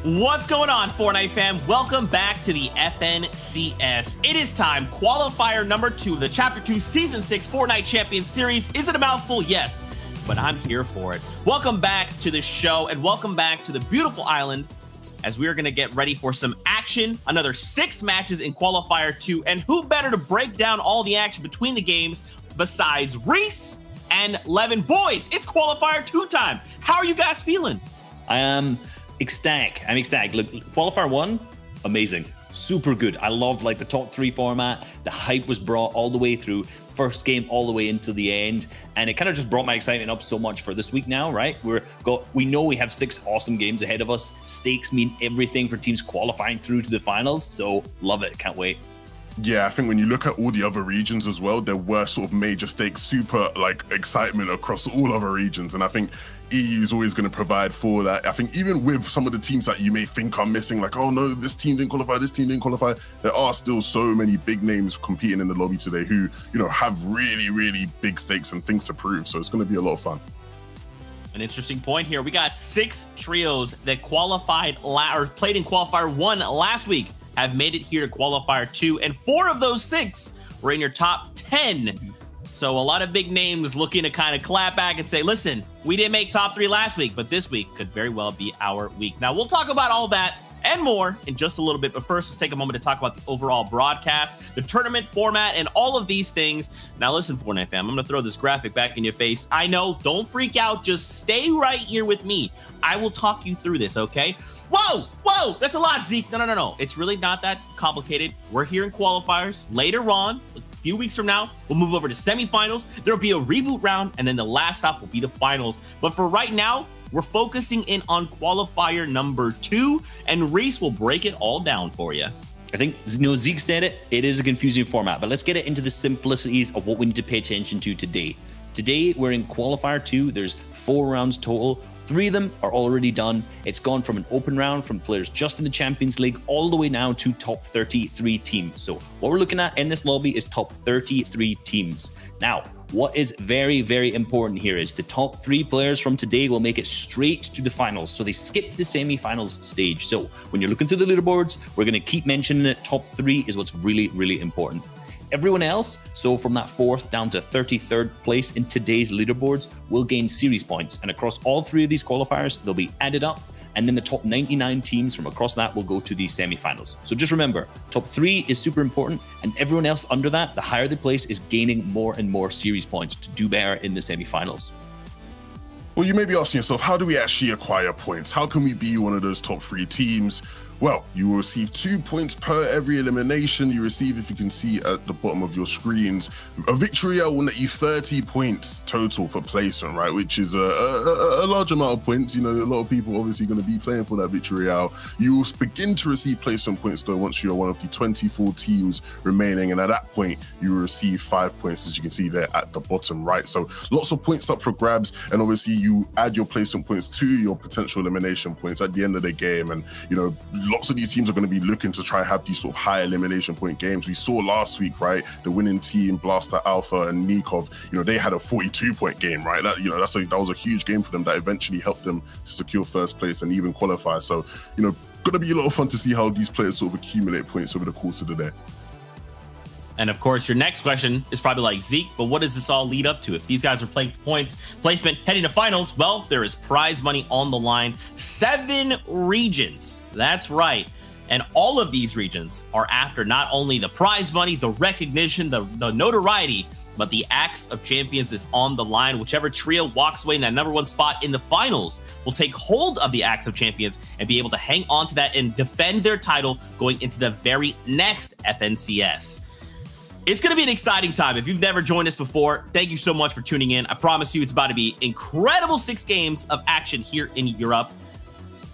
What's going on, Fortnite fam? Welcome back to the FNCS. It is time. Qualifier number 2 of the Chapter 2 Season 6 Fortnite Champion Series. Is it a mouthful? Yes, but I'm here for it. Welcome back to the show, and welcome back to the beautiful island as we are going to get ready for some action. Another 6 matches in Qualifier 2, and who better to break down all the action between the games besides Reese and Levin. Boys, it's Qualifier 2 time. How are you guys feeling? I am ecstatic. I'm ecstatic. Look, Qualifier 1, amazing. Super good. I love like the top 3 format. The hype was brought all the way through. First game all the way into the end. And it kind of just brought my excitement up so much for this week now, right? We know we have 6 awesome games ahead of us. Stakes mean everything for teams qualifying through to the finals. So love it. Can't wait. Yeah, I think when you look at all the other regions as well, there were sort of major stakes, super like excitement across all other regions. And I think EU is always going to provide for that. I think even with some of the teams that you may think are missing, like, oh no, this team didn't qualify, this team didn't qualify, there are still so many big names competing in the lobby today who, you know, have really, really big stakes and things to prove. So it's going to be a lot of fun. An interesting point here. We got 6 trios that qualified or played in Qualifier 1 last week, have made it here to Qualifier 2, and 4 of those 6 were in your top 10. So a lot of big names looking to kind of clap back and say, listen, we didn't make top 3 last week, but this week could very well be our week. Now, we'll talk about all that and more in just a little bit, but first, let's take a moment to talk about the overall broadcast, the tournament format, and all of these things. Now, listen, Fortnite fam, I'm going to throw this graphic back in your face. I know, don't freak out. Just stay right here with me. I will talk you through this, okay? Whoa, that's a lot, Zeke. No. It's really not that complicated. We're here in qualifiers. Later on, a few weeks from now, we'll move over to semifinals. There'll be a reboot round, and then the last stop will be the finals. But for right now, we're focusing in on qualifier number 2, and Reese will break it all down for you. I think, you know, Zeke said it. It is a confusing format, but let's get it into the simplicities of what we need to pay attention to today. Today, we're in Qualifier 2. There's 4 rounds total. 3 of them are already done. It's gone from an open round from players just in the Champions League all the way now to top 33 teams. So what we're looking at in this lobby is top 33 teams. Now, what is very, very important here is the top 3 players from today will make it straight to the finals. So they skip the semi-finals stage. So when you're looking through the leaderboards, we're going to keep mentioning it. Top 3 is what's really, really important. Everyone else, so from that 4th down to 33rd place in today's leaderboards, will gain series points. And across all 3 of these qualifiers, they'll be added up. And then the top 99 teams from across that will go to the semifinals. So just remember, top 3 is super important. And everyone else under that, the higher they place, is gaining more and more series points to do better in the semifinals. Well, you may be asking yourself, how do we actually acquire points? How can we be one of those top 3 teams? Well, you will receive 2 points per every elimination. You receive, if you can see at the bottom of your screens, a victory will net you 30 points total for placement, right? Which is a large amount of points. You know, a lot of people obviously going to be playing for that victory. You will begin to receive placement points though once you are one of the 24 teams remaining, and at that point you will receive 5 points, as you can see there at the bottom right. So lots of points up for grabs, and obviously you add your placement points to your potential elimination points at the end of the game, and you know, lots of these teams are going to be looking to try have these sort of high elimination point games. We saw last week, right, the winning team, Blaster Alpha and Nikov, you know, they had a 42-point game, right? That, you know, that was a huge game for them that eventually helped them to secure first place and even qualify. So, you know, going to be a lot of fun to see how these players sort of accumulate points over the course of the day. And of course, your next question is probably like, Zeke, but what does this all lead up to? If these guys are playing points, placement, heading to finals, well, there is prize money on the line. 7 regions. That's right. And all of these regions are after not only the prize money, the recognition, the notoriety, but the Axe of Champions is on the line. Whichever trio walks away in that number 1 spot in the finals will take hold of the Axe of Champions and be able to hang on to that and defend their title going into the very next FNCS. It's going to be an exciting time. If you've never joined us before, thank you so much for tuning in. I promise you it's about to be incredible 6 games of action here in Europe.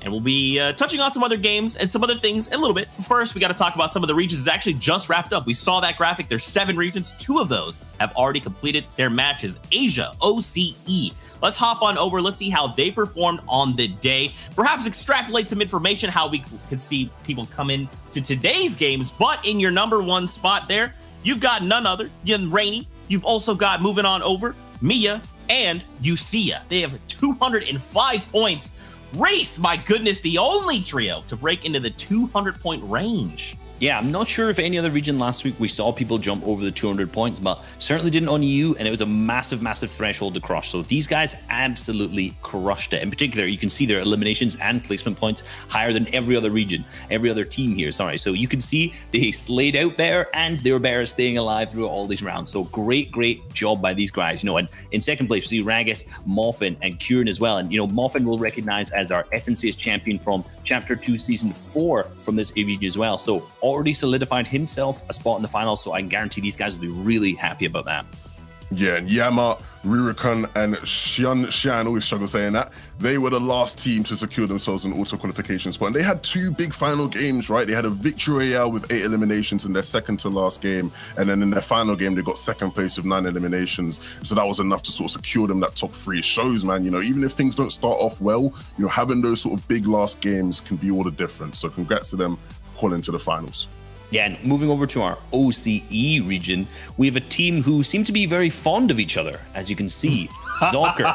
And we'll be touching on some other games and some other things in a little bit. First, we got to talk about some of the regions that actually just wrapped up. We saw that graphic. There's 7 regions. 2 of those have already completed their matches. Asia, OCE. Let's hop on over. Let's see how they performed on the day. Perhaps extrapolate some information how we could see people come in to today's games. But in your number 1 spot there, you've got none other than Rainy. You've also got, moving on over, Mia and Ucia. They have 205 points Reese, my goodness, the only trio to break into the 200-point range. Yeah, I'm not sure if any other region last week we saw people jump over the 200 points, but certainly didn't on EU, and it was a massive, massive threshold to cross. So these guys absolutely crushed it. In particular, you can see their eliminations and placement points higher than every other region, every other team here, sorry. So you can see they slayed out there, and they were better at staying alive through all these rounds. So great, great job by these guys. You know, and in second place, we see Ragus, Moffin, and Kieran as well. And, you know, Moffin will recognize as our FNCS champion from Chapter 2, Season 4 from this region as well. So already solidified himself a spot in the final, so I guarantee these guys will be really happy about that. Yeah, and Yama, Rurikun, and Xian, always struggle saying that, they were the last team to secure themselves an auto qualification spot. And they had 2 big final games, right? They had a victory royale with 8 eliminations in their second to last game. And then in their final game, they got second place with 9 eliminations. So that was enough to sort of secure them that top 3. It shows, man, you know, even if things don't start off well, you know, having those sort of big last games can be all the difference. So congrats to them calling to the finals. Yeah, and moving over to our OCE region, we have a team who seem to be very fond of each other, as you can see. Zolker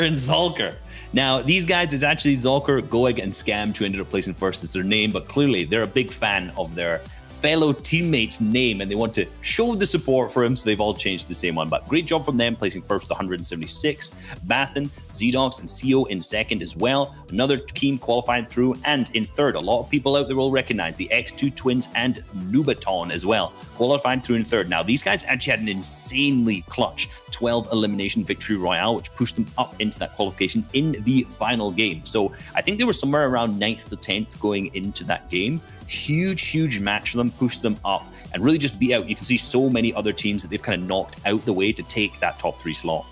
and Zolker. Now, these guys, it's actually Zolker, Goeg, and Scam who ended up placing first as their name, but clearly they're a big fan of their fellow teammate's name, and they want to show the support for him, so they've all changed the same one. But great job from them, placing first with 176. Bathan, Zdox, and CO in second as well. Another team qualified through, and in third, a lot of people out there will recognize the X2 Twins and Nubaton as well, qualified through in third. Now, these guys actually had an insanely clutch 12 elimination victory royale, which pushed them up into that qualification in the final game. So I think they were somewhere around 9th to 10th going into that game. Huge match for them, pushed them up and really just beat out. You can see so many other teams that they've kind of knocked out the way to take that top 3 slot.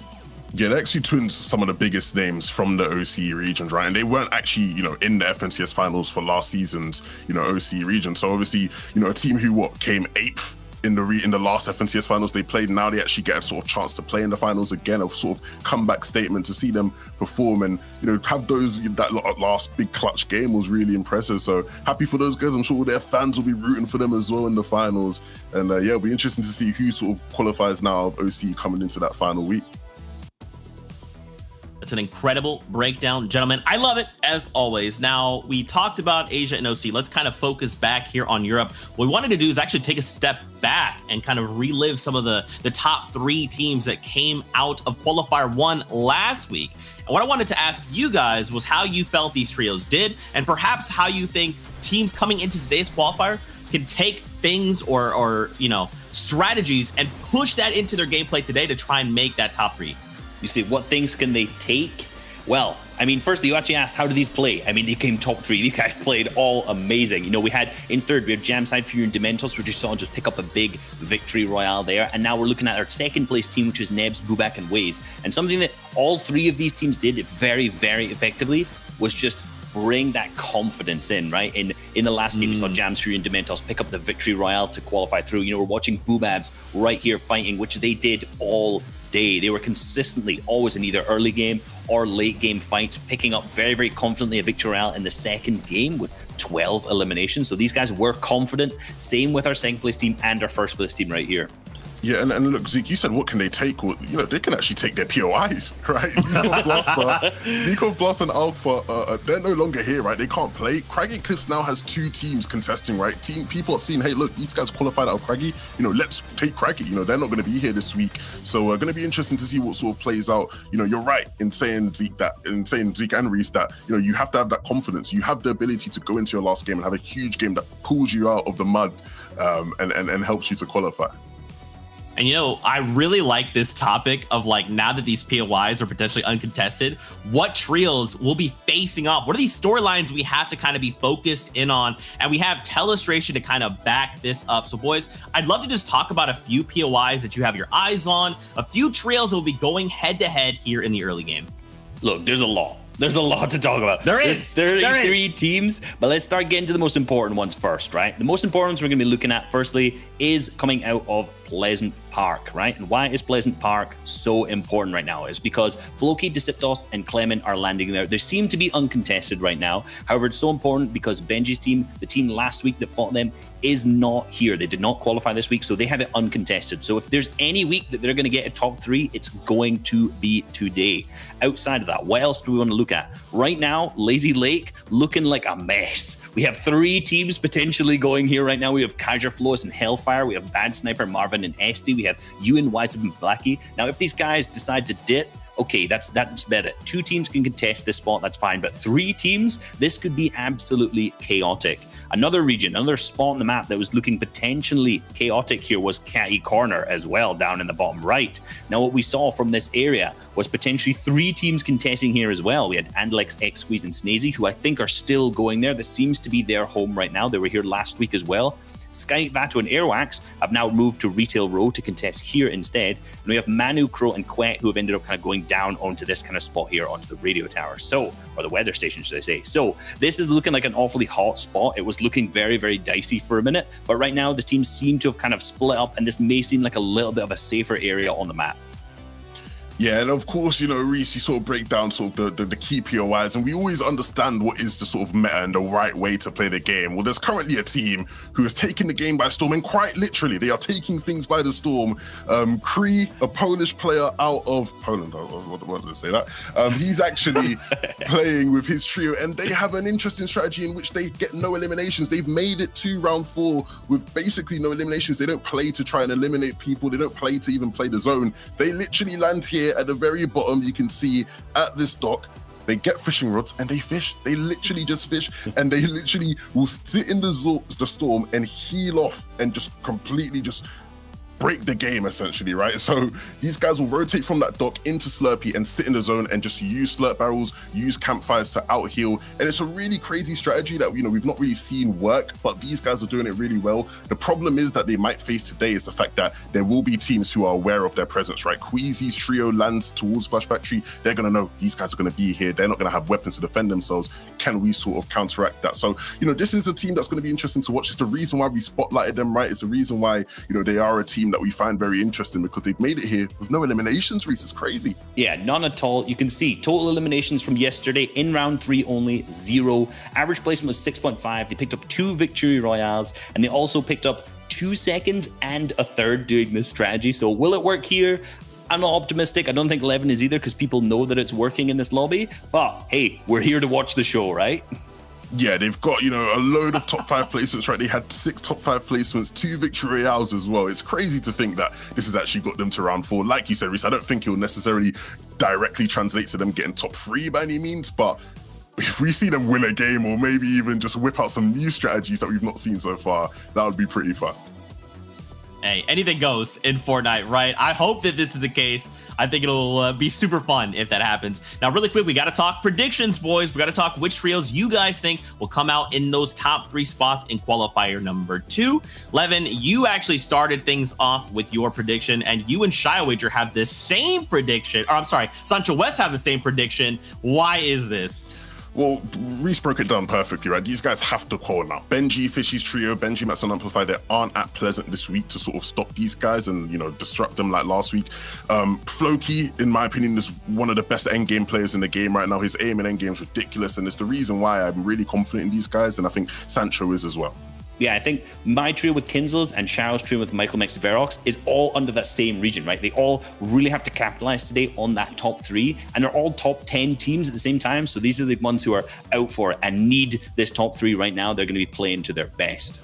Yeah, the XU Twins are some of the biggest names from the OCE regions, right? And they weren't actually, you know, in the FNCS finals for last season's, you know, OCE region. So obviously, you know, a team who came 8th in the last FNCS finals they played, now they actually get a sort of chance to play in the finals again, of sort of comeback statement to see them perform and, you know, have that last big clutch game was really impressive. So happy for those guys. I'm sure their fans will be rooting for them as well in the finals. And yeah, it'll be interesting to see who sort of qualifies now of OCE coming into that final week. It's an incredible breakdown, gentlemen. I love it, as always. Now, we talked about Asia and OC. Let's kind of focus back here on Europe. What we wanted to do is actually take a step back and kind of relive some of the top 3 teams that came out of Qualifier 1 last week. And what I wanted to ask you guys was how you felt these trios did, and perhaps how you think teams coming into today's qualifier can take things or you know, strategies and push that into their gameplay today to try and make that top 3. You see, what things can they take? Well, I mean, firstly, you actually asked, how do these play? I mean, they came top 3. These guys played all amazing. You know, we had in third, we had Jamside, Fury, and Dementos, which you saw just pick up a big victory royale there. And now we're looking at our second place team, which is Nebs, Bubak, and Waze. And something that all 3 of these teams did very, very effectively was just bring that confidence in, right? In the last game, we saw Jams, Fury, and Dementos pick up the victory royale to qualify through. You know, we're watching Boobabs right here fighting, which they did all day. They were consistently always in either early game or late game fights, picking up very, very confidently a victory royale in the second game with 12 eliminations. So these guys were confident. Same with our second place team and our first place team right here. Yeah, and look, Zeke, you said what can they take? Well, you know, they can actually take their POIs, right? Nico Blast and Alpha, they're no longer here, right? They can't play. Craggy Cliffs now has 2 teams contesting, right? People are seeing, hey, look, these guys qualified out of Craggy. You know, let's take Craggy. You know, they're not going to be here this week. So going to be interesting to see what sort of plays out. You know, you're right in saying Zeke and Reese that, you know, you have to have that confidence. You have the ability to go into your last game and have a huge game that pulls you out of the mud and helps you to qualify. And, you know, I really like this topic of, like, now that these POIs are potentially uncontested, what trios will be facing off? What are these storylines we have to kind of be focused in on? And we have Telestration to kind of back this up. So, boys, I'd love to just talk about a few POIs that you have your eyes on, a few trios that will be going head-to-head here in the early game. Look, there's a lot. There's a lot to talk about. There's 33 teams, but let's start getting to the most important ones first, right? The most important ones we're going to be looking at, firstly, is coming out of Pleasant Park, right? And why is Pleasant Park so important right now? Is because Floki, Deceptos, and Clement are landing there. They seem to be uncontested right now. However, it's so important because Benji's team, the team last week that fought them is not here. They did not qualify this week, so they have it uncontested. So if there's any week that they're going to get a top 3, it's going to be today. Outside of that, what else do we want to look at? Right now, Lazy Lake looking like a mess. We have 3 teams potentially going here right now. We have Kaiser Floas and Hellfire. We have Bad Sniper, Marvin, and Esty. We have Ewan, Wiseb, and Blackie. Now, if these guys decide to dip, okay, that's better. 2 teams can contest this spot, that's fine. But 3 teams, this could be absolutely chaotic. Another region, another spot on the map that was looking potentially chaotic here was Catty Corner as well, down in the bottom right. Now, what we saw from this area was potentially 3 teams contesting here as well. We had Andalex, X-Squeeze, and Snazy, who I think are still going there. This seems to be their home right now. They were here last week as well. Sky, Vato, and Airwax have now moved to Retail Row to contest here instead. And we have Manu, Crow, and Quet, who have ended up kind of going down onto this kind of spot here, onto the radio tower. So, or the weather station, should I say. So, this is looking like an awfully hot spot. It was looking very, very dicey for a minute. But right now, the teams seem to have kind of split up, and this may seem like a little bit of a safer area on the map. Yeah, and of course, you know, Reese, you sort of break down sort of the key POIs, and we always understand what is the sort of meta and the right way to play the game. Well, there's currently a team who has taken the game by storm, and quite literally, they are taking things by the storm. Kree, a Polish player out of Poland, what did I say that? He's actually playing with his trio, and they have an interesting strategy in which they get no eliminations. They've made it to round 4 with basically no eliminations. They don't play to try and eliminate people. They don't play to even play the zone. They literally land here at the very bottom. You can see at this dock, they get fishing rods and they fish. They literally just fish, and they literally will sit in the storm and heal off and just completely just break the game, essentially, right? So these guys will rotate from that dock into Slurpee and sit in the zone and just use slurp barrels, use campfires to out heal. And it's a really crazy strategy that, you know, we've not really seen work, but these guys are doing it really well. The problem is that they might face today is the fact that there will be teams who are aware of their presence, right? Queasy's trio lands towards Flash Factory. They're going to know these guys are going to be here. They're not going to have weapons to defend themselves. Can we sort of counteract that? So, you know, this is a team that's going to be interesting to watch. It's the reason why we spotlighted them, right? It's the reason why, you know, they are a team that we find very interesting, because they've made it here with no eliminations, Reese. It's crazy. Yeah, none at all. You can see total eliminations from yesterday in round 3 only 0. Average placement was 6.5. They picked up 2 victory royales, and they also picked up 2 seconds and a third doing this strategy. So will it work here? I'm not optimistic. I don't think 11 is either, because people know that it's working in this lobby. But hey, we're here to watch the show, right? Yeah, they've got, you know, a load of top 5 placements, right? They had 6 top 5 placements, 2 victory royales as well. It's crazy to think that this has actually got them to round 4. Like you said, Reese, I don't think it'll necessarily directly translate to them getting top 3 by any means, but if we see them win a game, or maybe even just whip out some new strategies that we've not seen so far, that would be pretty fun. Hey, anything goes in Fortnite, right? I hope that this is the case. I think it'll be super fun if that happens. Now, really quick, we got to talk predictions, boys. We got to talk which trios you guys think will come out in those top 3 spots in qualifier number 2. Levin, you actually started things off with your prediction, and you and Shyowager have the same prediction. Or I'm sorry, Sancho West have the same prediction. Why is this? Well, Reese broke it down perfectly, right? These guys have to call now. Benji, Fishy's trio, Benji, Max, and Amplified, they aren't at Pleasant this week to sort of stop these guys and, you know, disrupt them like last week. Floki, in my opinion, is one of the best endgame players in the game right now. His aim in endgame is ridiculous, and it's the reason why I'm really confident in these guys, and I think Sancho is as well. Yeah, I think my trio with Kinzels and Shao's trio with Michael Mix Verox is all under that same region, right? They all really have to capitalize today on that top 3, and they're all top 10 teams at the same time. So these are the ones who are out for it and need this top 3 right now. They're going to be playing to their best.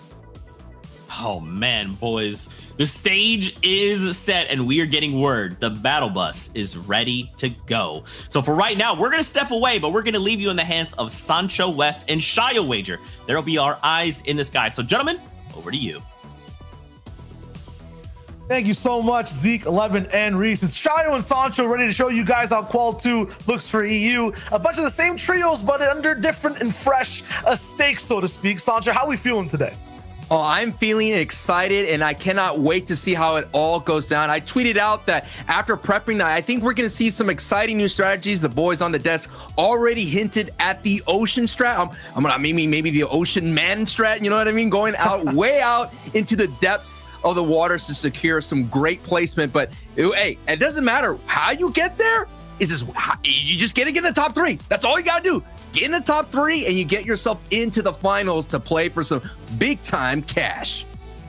Oh man, boys, the stage is set and we are getting word the battle bus is ready to go. So for right now, we're going to step away, but we're going to leave you in the hands of Sancho West and Shyowager. There'll be our eyes in the sky. So gentlemen, over to you. Thank you so much, Zeke, 11, and Reese. It's Shio and Sancho ready to show you guys how Qual 2 looks for EU. A bunch of the same trios, but under different and fresh stakes, so to speak. Sancho, how are we feeling today? Oh, I'm feeling excited, and I cannot wait to see how it all goes down. I tweeted out that after prepping, I think we're going to see some exciting new strategies. The boys on the desk already hinted at the ocean strat. I'm gonna maybe the ocean man strat. You know what I mean? Going out way out into the depths of the waters to secure some great placement. But hey, it doesn't matter how you get there. Is this you just get to get in the top 3? That's all you gotta do. get in the top 3, and you get yourself into the finals to play for some big time cash.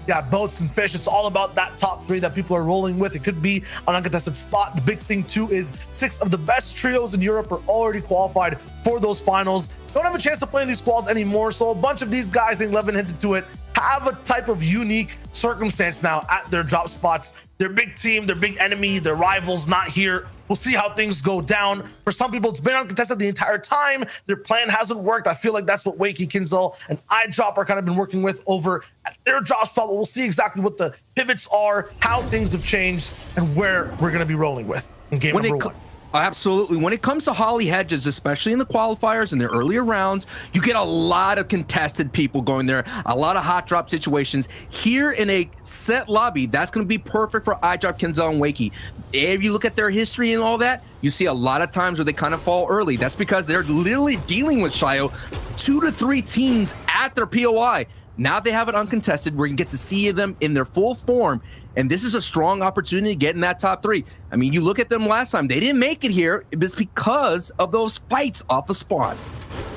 Yeah, boats and fish. It's all about that top 3 that people are rolling with. It could be an uncontested spot. The big thing too is 6 of the best trios in Europe are already qualified for those finals. Don't have a chance to play in these quals anymore. So a bunch of these guys, I think Levin hinted to it, have a type of unique circumstance now at their drop spots. Their big team, their big enemy, their rivals not here. We'll see how things go down. For some people, it's been uncontested the entire time. Their plan hasn't worked. I feel like that's what Wakey, Kinzel, and iDrop are kind of been working with over at their drop spot. But we'll see exactly what the pivots are, how things have changed, and where we're going to be rolling with in game number 1. Absolutely. When it comes to Holly Hedges, especially in the qualifiers and the earlier rounds, you get a lot of contested people going there, a lot of hot drop situations. Here in a set lobby, that's going to be perfect for iDrop, Kinzel, and Wakey. If you look at their history and all that, you see a lot of times where they kind of fall early. That's because they're literally dealing with Shio 2 to 3 teams at their POI. Now they have it uncontested. We're going to get to see them in their full form. And this is a strong opportunity to get in that top 3. I mean, you look at them last time, they didn't make it here. It was because of those fights off a spawn.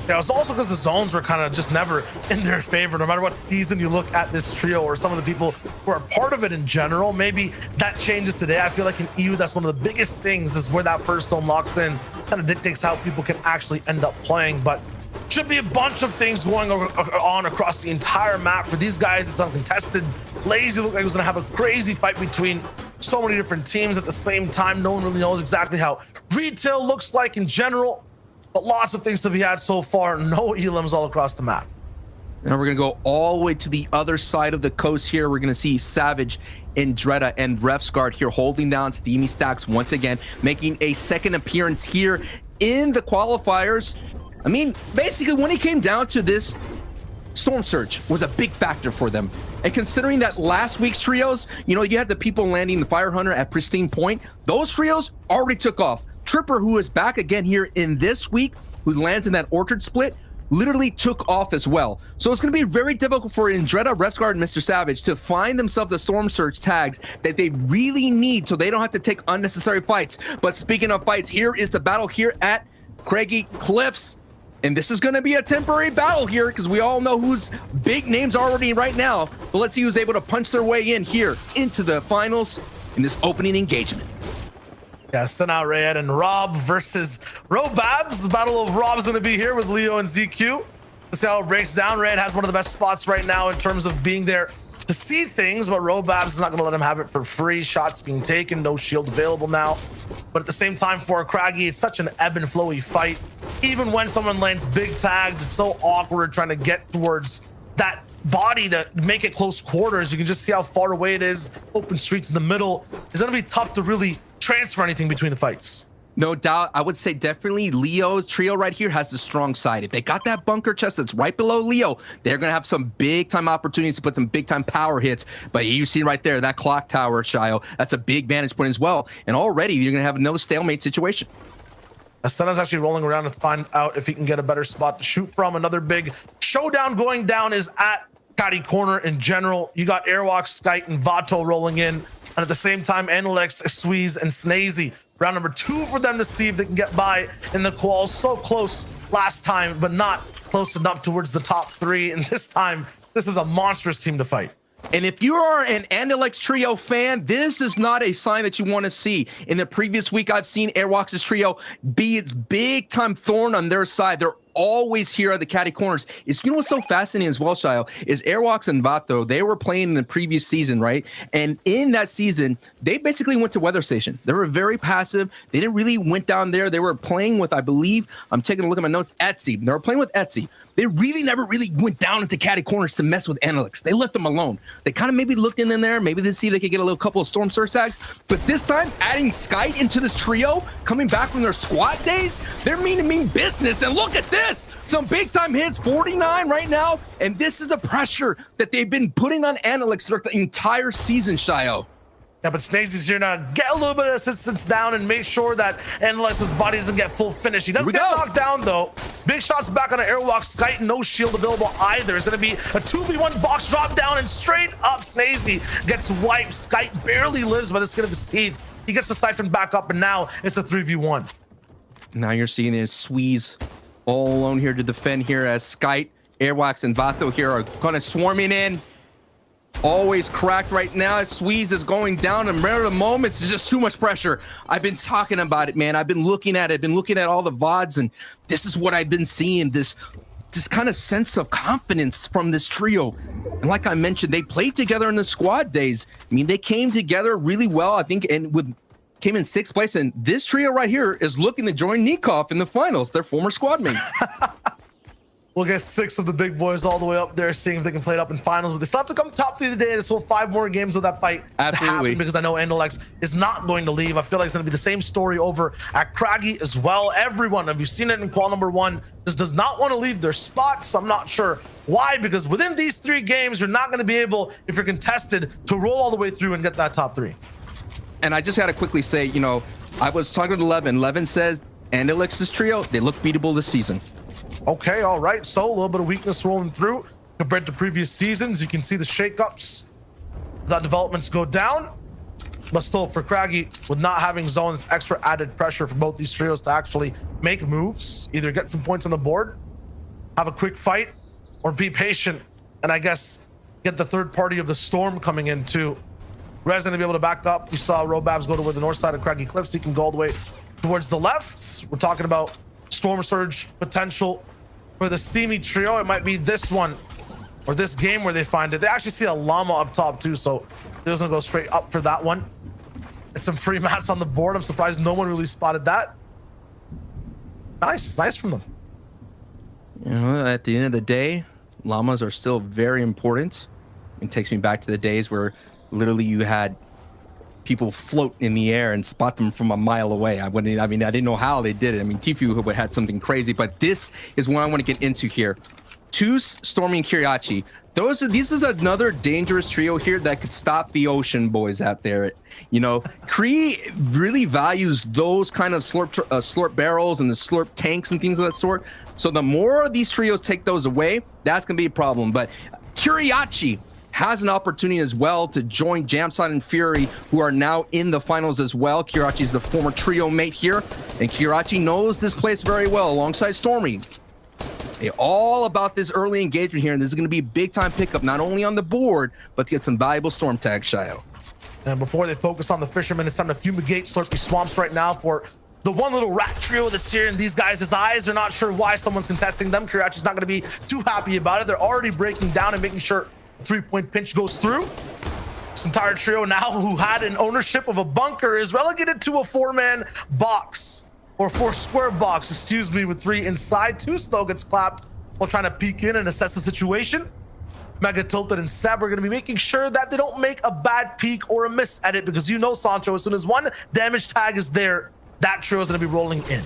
Yeah, it was also because the zones were kind of just never in their favor. No matter what season you look at this trio or some of the people who are part of it in general, maybe that changes today. I feel like in EU, that's one of the biggest things is where that first zone locks in. Kind of dictates how people can actually end up playing. But should be a bunch of things going on across the entire map. For these guys, it's uncontested. Lazy looked like he was going to have a crazy fight between so many different teams at the same time. No one really knows exactly how retail looks like in general, but lots of things to be had so far. No elims all across the map. Now we're going to go all the way to the other side of the coast here. We're going to see Savage and Dreda and Refsguard here holding down Steamy Stacks once again, making a second appearance here in the qualifiers. I mean, basically, when it came down to this, Storm Surge was a big factor for them. And considering that last week's trios, you know, you had the people landing the Fire Hunter at Pristine Point, those trios already took off. Tripper, who is back again here in this week, who lands in that Orchard split, literally took off as well. So it's going to be very difficult for Indreda, Refsguard, and Mr. Savage to find themselves the Storm Surge tags that they really need so they don't have to take unnecessary fights. But speaking of fights, here is the battle here at Craggy Cliffs. And this is going to be a temporary battle here because we all know whose big names are already right now. But let's see who's able to punch their way in here into the finals in this opening engagement. Yeah, Sena Red and Rob versus Robabs. The battle of Rob is going to be here with Leo and ZQ. Let's see how it breaks down. Red has one of the best spots right now in terms of being there to see things, but Robabs is not going to let him have it for free. Shots being taken, no shield available now. But at the same time, for Craggy, it's such an ebb and flowy fight. Even when someone lands big tags, it's so awkward trying to get towards that body to make it close quarters. You can just see how far away it is. Open streets in the middle. It's going to be tough to really transfer anything between the fights. No doubt. I would say definitely Leo's trio right here has the strong side. If they got that bunker chest that's right below Leo, they're going to have some big time opportunities to put some big time power hits. But you see right there, that clock tower, Shio, that's a big vantage point as well. And already you're going to have another stalemate situation. Astena's actually rolling around to find out if he can get a better spot to shoot from. Another big showdown going down is at Caddy Corner in general. You got Airwalk, Skite, and Vato rolling in. And at the same time, Analex, Squeeze, and Snazy. Round number 2 for them to see if they can get by in the quals. So close last time, but not close enough towards the top 3. And this time, this is a monstrous team to fight. And if you are an Andalex trio fan, this is not a sign that you want to see. In the previous week, I've seen Airwalks' trio be its big time thorn on their side. They're always here at the Caddy Corners. You know what's so fascinating as well, Shio, is Airwalks and Vato, they were playing in the previous season, right? And in that season, they basically went to Weather Station. They were very passive. They didn't really went down there. They were playing with, I believe, I'm taking a look at my notes, Etsy. They were playing with Etsy. They really never really went down into Caddy Corners to mess with Analytics. They let them alone. They kind of maybe looked in there, maybe to see if they could get a little couple of Storm Surge tags. But this time, adding Skite into this trio, coming back from their squad days, they're mean business. And look at this. Some big time hits, 49 right now. And this is the pressure that they've been putting on Analytics throughout the entire season, Shio. Yeah, but Snazy's here to get a little bit of assistance down and make sure that Analyx's body doesn't get full finish. He doesn't get knocked down, though. Big shots back on an Airwalk. Skite, no shield available either. It's going to be a 2v1 box drop down, and straight up Snazy gets wiped. Skite barely lives by the skin of his teeth. He gets the siphon back up, and now it's a 3v1. Now you're seeing his Squeeze all alone here to defend here as Skite, Airwax, and Vato here are kind of swarming in. Always cracked right now. Squeeze is going down, and rare of moments is just too much pressure. I've been talking about it, man. I've been looking at it. I've been looking at all the VODs, and this is what I've been seeing. This kind of sense of confidence from this trio. And like I mentioned, they played together in the squad days. I mean, they came together really well, I think, and came in 6th place. And this trio right here is looking to join Nikov in the finals, their former squad mate. We'll get 6 of the big boys all the way up there, seeing if they can play it up in finals. But they still have to come top 3 today. There's still 5 more games of that fight to happen, because I know Endelex is not going to leave. I feel like it's going to be the same story over at Craggy as well. Everyone, if you've seen it in qual number 1, just does not want to leave their spots. I'm not sure why, because within these 3 games, you're not going to be able, if you're contested, to roll all the way through and get that top 3. And I just got to quickly say, you know, I was talking to Levin. Levin says Endelex's trio, they look beatable this season. Okay, all right. So a little bit of weakness rolling through compared to previous seasons. You can see the shakeups. That developments go down, but still for Craggy, with not having zones, extra added pressure for both these trios to actually make moves, either get some points on the board, have a quick fight, or be patient, and I guess get the third party of the storm coming in too. Rez gonna be able to back up. We saw Robabs go to the north side of Craggy Cliffs. He can go all the way towards the left. We're talking about storm surge potential for the Steamy trio. It might be this one or this game where they find it. They actually see a llama up top too, so they're gonna go straight up for that one. It's some free mats on the board. I'm surprised no one really spotted that. Nice from them. You know, at the end of the day, llamas are still very important. It takes me back to the days where literally you had people float in the air and spot them from a mile away. I didn't know how they did it. I mean, Tfue had something crazy, but this is what I want to get into here. Toos, Stormy, and Kiriachi. This is another dangerous trio here that could stop the ocean boys out there. You know, Kree really values those kind of slurp barrels and the slurp tanks and things of that sort. So the more these trios take those away, that's going to be a problem. But Kiriachi has an opportunity as well to join Jamside and Fury, who are now in the finals as well. Kiriachi is the former trio mate here, and Kiriachi knows this place very well alongside Stormy. They're all about this early engagement here, and this is going to be a big-time pickup, not only on the board, but to get some valuable storm tags, Shayo. And before they focus on the fishermen, it's time to fumigate Slurpy Swamps right now for the one little rat trio that's here in these guys' eyes. They're not sure why someone's contesting them. Kiriachi's not going to be too happy about it. They're already breaking down and making sure 3-point pinch goes through. This entire trio now, who had an ownership of a bunker, is relegated to a 4-man box, or 4-square box, excuse me, with 3 inside. 2 though gets clapped while trying to peek in and assess the situation. Mega Tilted and Seb are going to be making sure that they don't make a bad peek or a miss at it, because you know, Sancho, as soon as 1 damage tag is there, that trio is going to be rolling in.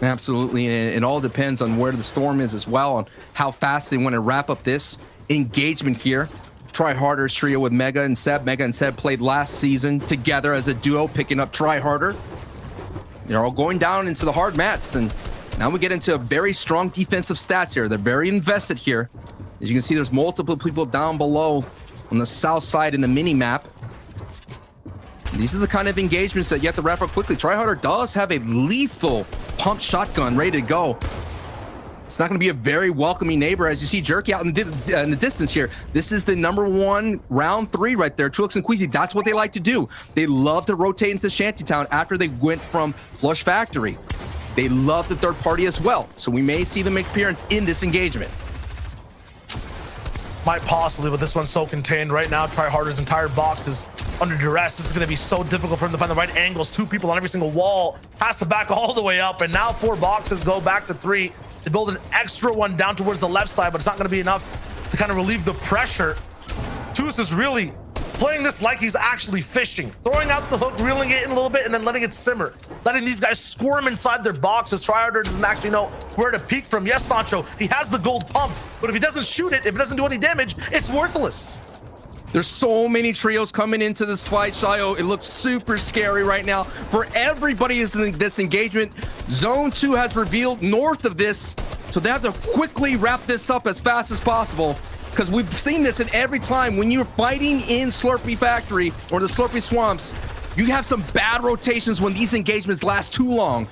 Absolutely, and it all depends on where the storm is as well, on how fast they want to wrap up this engagement here. Try Harder's trio with Mega and Seb. Mega and Seb played last season together as a duo, picking up Try Harder. They're all going down into the hard mats, and now we get into a very strong defensive stats here. They're very invested here. As you can see, there's multiple people down below on the south side in the mini map. These are the kind of engagements that you have to wrap up quickly. Try Harder does have a lethal pump shotgun ready to go. It's not going to be a very welcoming neighbor, as you see Jerky out in the distance here. This is the #1 round 3 right there. Trulix and Queasy, that's what they like to do. They love to rotate into Shantytown after they went from Flush Factory. They love the third party as well, so we may see them make appearance in this engagement. Might possibly, but this one's so contained right now. Try Harder's entire box is under duress. This is going to be so difficult for him to find the right angles. 2 people on every single wall. Has to back all the way up, and now 4 boxes go back to 3. They build an extra one down towards the left side, but it's not going to be enough to kind of relieve the pressure. Toos is really playing this like he's actually fishing, throwing out the hook, reeling it in a little bit, and then letting it simmer, letting these guys squirm inside their boxes. Tryharder doesn't actually know where to peek from. Yes, Sancho, he has the gold pump, but if he doesn't shoot it, if it doesn't do any damage, it's worthless. There's so many trios coming into this fight, Shayo. It looks super scary right now for everybody in this engagement. Zone 2 has revealed north of this, so they have to quickly wrap this up as fast as possible, because we've seen this in every time when you're fighting in Slurpy Factory or the Slurpy Swamps, you have some bad rotations when these engagements last too long.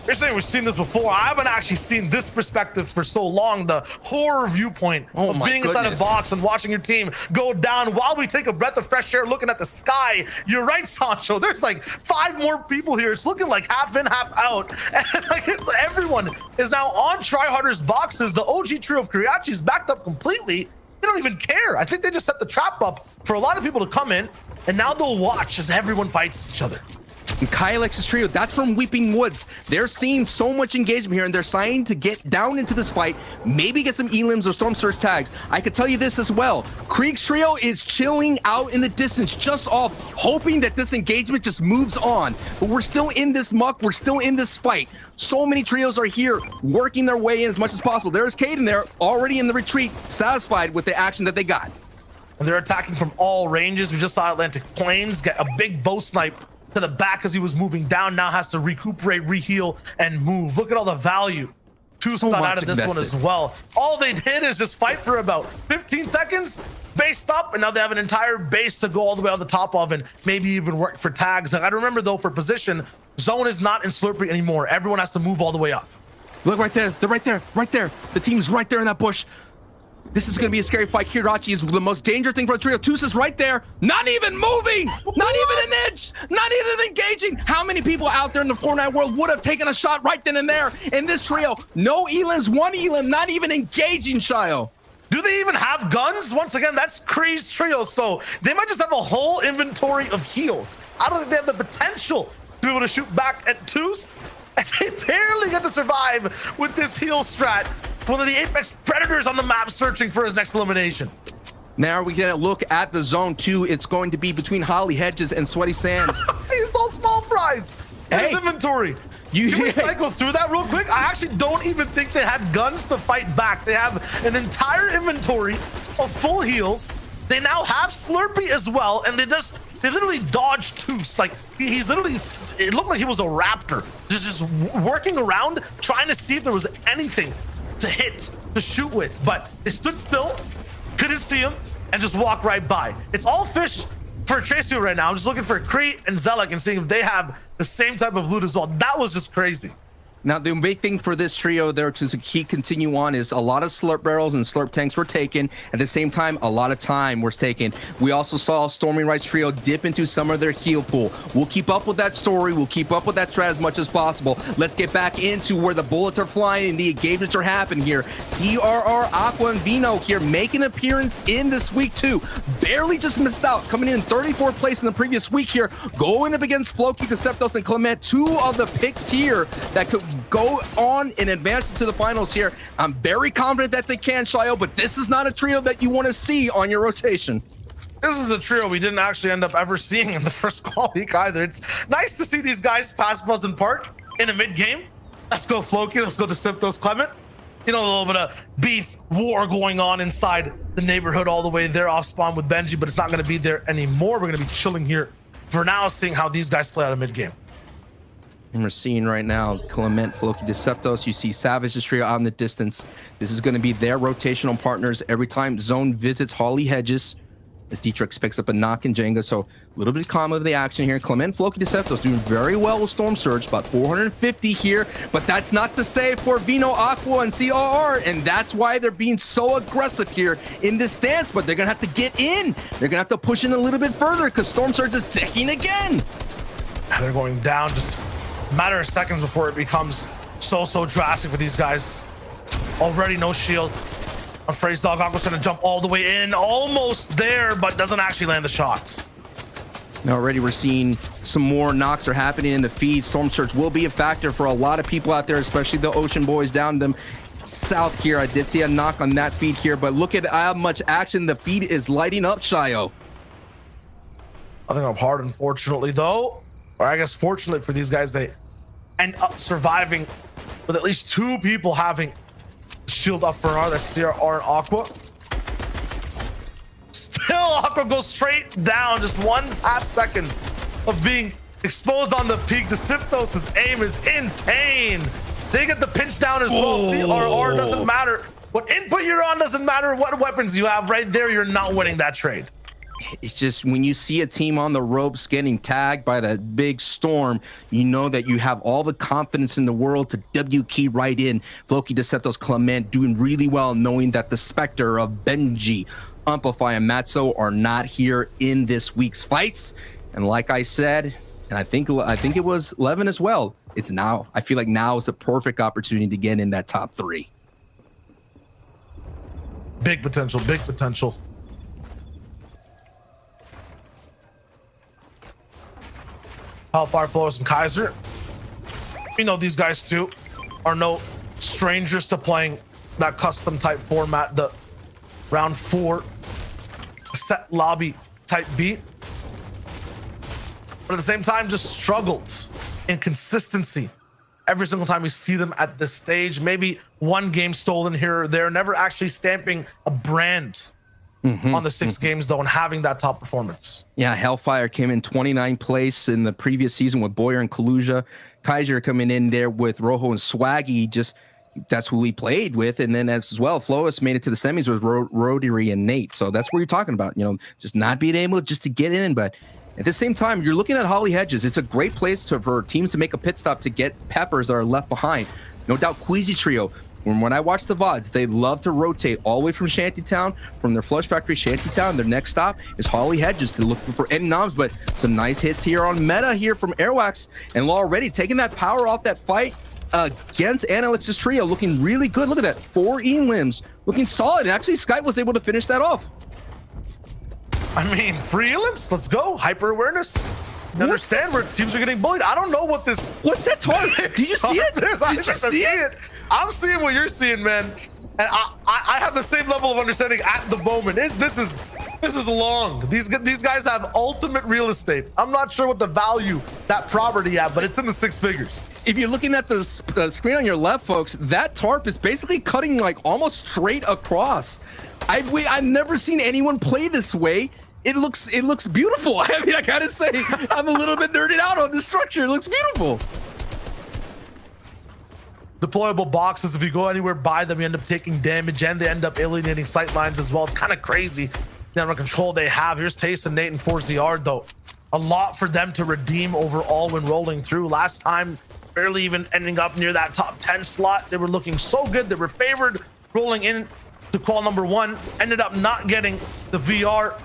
You're saying we've seen this before. I haven't actually seen this perspective for so long. The horror viewpoint of being inside a box and watching your team go down while we take a breath of fresh air looking at the sky. You're right, Sancho. There's like 5 more people here. It's looking like half in, half out. And like everyone is now on Tryharder's boxes. The OG trio of Kuriachi is backed up completely. They don't even care. I think they just set the trap up for a lot of people to come in, and now they'll watch as everyone fights each other. And Kylex's trio, that's from Weeping Woods. They're seeing so much engagement here, and they're trying to get down into this fight, maybe get some elims or storm surge tags. I could tell you this as well. Krieg's trio is chilling out in the distance, just off, hoping that this engagement just moves on. But we're still in this muck. We're still in this fight. So many trios are here, working their way in as much as possible. There's Caden there, already in the retreat, satisfied with the action that they got. And they're attacking from all ranges. We just saw Atlantic Plains get a big bow snipe to the back as he was moving down. Now has to recuperate, reheal, and move. Look at all the value got out of this one as well. All they did is just fight for about 15 seconds, based up, and now they have an entire base to go all the way on the top of, and maybe even work for tags. And I remember though, for position, zone is not in Slurpee anymore. Everyone has to move all the way up. Look right there. They're right there. Right there. The team's right there in that bush. This is going to be a scary fight. Kirachi is the most dangerous thing for the trio. Tusa's right there. Not even moving. Not even an inch. Not even engaging. How many people out there in the Fortnite world would have taken a shot right then and there in this trio? No elims, 1 elim, not even engaging, Shio. Do they even have guns? Once again, that's Kree's trio, so they might just have a whole inventory of heals. I don't think they have the potential to be able to shoot back at Tus, and they barely get to survive with this heal strat. One of the Apex Predators on the map searching for his next elimination. Now we get a look at the zone 2. It's going to be between Holly Hedges and Sweaty Sands. He's all small fries in his inventory. Can we cycle through that real quick? I actually don't even think they had guns to fight back. They have an entire inventory of full heals. They now have Slurpee as well, and they literally dodged Tus. Like he's literally, it looked like he was a raptor, just working around, trying to see if there was anything to hit, to shoot with, but they stood still, couldn't see him, and just walked right by. It's all fish for Tracy right now. I'm just looking for Kree and Zelek and seeing if they have the same type of loot as well. That was just crazy. Now, the big thing for this trio there to continue on is a lot of slurp barrels and slurp tanks were taken. At the same time, a lot of time was taken. We also saw Storming Right's trio dip into some of their heal pool. We'll keep up with that story. We'll keep up with that strat as much as possible. Let's get back into where the bullets are flying and the engagements are happening here. CRR, Aqua, and Vino here make an appearance in this week too. Barely just missed out, coming in 34th place in the previous week here. Going up against Floki, Deceptos, and Clement, 2 of the picks here that could go on and advance into the finals here. I'm very confident that they can, Shio, but this is not a trio that you want to see on your rotation. This is a trio we didn't actually end up ever seeing in the first qual week either. It's nice to see these guys pass Buzzin' Park in a mid-game. Let's go Floki, let's go Deceptos, Clement. You know, a little bit of beef war going on inside the neighborhood all the way there off spawn with Benji, but it's not going to be there anymore. We're going to be chilling here for now, seeing how these guys play out of mid-game. And we're seeing right now Clement, Floki, Deceptos. You see Savage's trio out in the distance. This is going to be their rotational partners every time Zone visits Holly Hedges, as Dietrich picks up a knock in Jenga. So a little bit calm of the action here. Clement, Floki, Deceptos doing very well with Storm Surge, about 450 here, but that's not the save for Vino, Aqua, and CRR, and that's why they're being so aggressive here in this stance, but they're going to have to get in. They're going to have to push in a little bit further because Storm Surge is ticking again. They're going down just a matter of seconds before it becomes so drastic for these guys. Already no shield on Phrase Dog. Aqua's gonna jump all the way in, almost there, but doesn't actually land the shots. Now already we're seeing some more knocks are happening in the feed. Storm Surge will be a factor for a lot of people out there, especially the Ocean Boys down them south here. I did see a knock on that feed here, but look at how much action the feed is lighting up, Shio. Nothing up hard, unfortunately, though. Or I guess fortunately for these guys, they end up surviving with at least 2 people having shield up for an R. That's CRR and Aqua. Still, Aqua goes straight down, just 1/2 second of being exposed on the peak. The Deceptos' aim is insane. They get the pinch down as well. CRR doesn't matter. What input you're on doesn't matter what weapons you have. Right there, you're not winning that trade. it's just when you see a team on the ropes getting tagged by that big storm, you know that you have all the confidence in the world to W key right in. Floki, Deceptos, Clement doing really well, knowing that the specter of Benji, Amplify, and Matzo are not here in this week's fights. And like I said, and I think it was Levin as well, it's now. I feel like now is the perfect opportunity to get in that top 3. Big potential, big potential. Hellfire, Flores, and Kaiser. We know these guys too are no strangers to playing that custom type format, the round 4 set lobby type beat. But at the same time, just struggled in consistency every single time we see them at this stage. Maybe one game stolen here or there, never actually stamping a brand on the 6 games though, and having that top performance. Yeah, Hellfire came in 29th place in the previous season with Boyer and Kaluja. Kaiser coming in there with Rojo and Swaggy, just that's who we played with. And then as well, Flois made it to the semis with Rotary and Nate. So that's what you're talking about, you know, just not being able just to get in. But at the same time, you're looking at Holly Hedges. It's a great place for teams to make a pit stop to get peppers that are left behind. No doubt Queasy Trio, when I watch the VODs, they love to rotate all the way from Shantytown, from their Flush Factory, Shantytown. Their next stop is Holly Hedges to look for any noms, but some nice hits here on Meta here from Airwax. And already taking that power off that fight against Analyx's Trio, looking really good. Look at that, 4 elims, looking solid. And actually, Skype was able to finish that off. I mean, free elims, let's go. Hyper awareness. You understand where teams are getting bullied. I don't know what this. What's that target? Did you see it? Did you see it? I'm seeing what you're seeing, man. And I have the same level of understanding at the moment. This is long. These guys have ultimate real estate. I'm not sure what the value that property at, but it's in the 6 figures. If you're looking at the screen on your left, folks, that tarp is basically cutting like almost straight across. I've never seen anyone play this way. It looks beautiful. I mean, I gotta say, I'm a little bit nerded out on the structure. It looks beautiful. Deployable boxes, if you go anywhere by them, you end up taking damage, and they end up alienating sight lines as well. It's kind of crazy the amount of control they have. Here's Taste and Nate and 4ZR though. A lot for them to redeem overall when rolling through. Last time, barely even ending up near that top 10 slot. They were looking so good. They were favored rolling in to qual number 1. Ended up not getting the VR.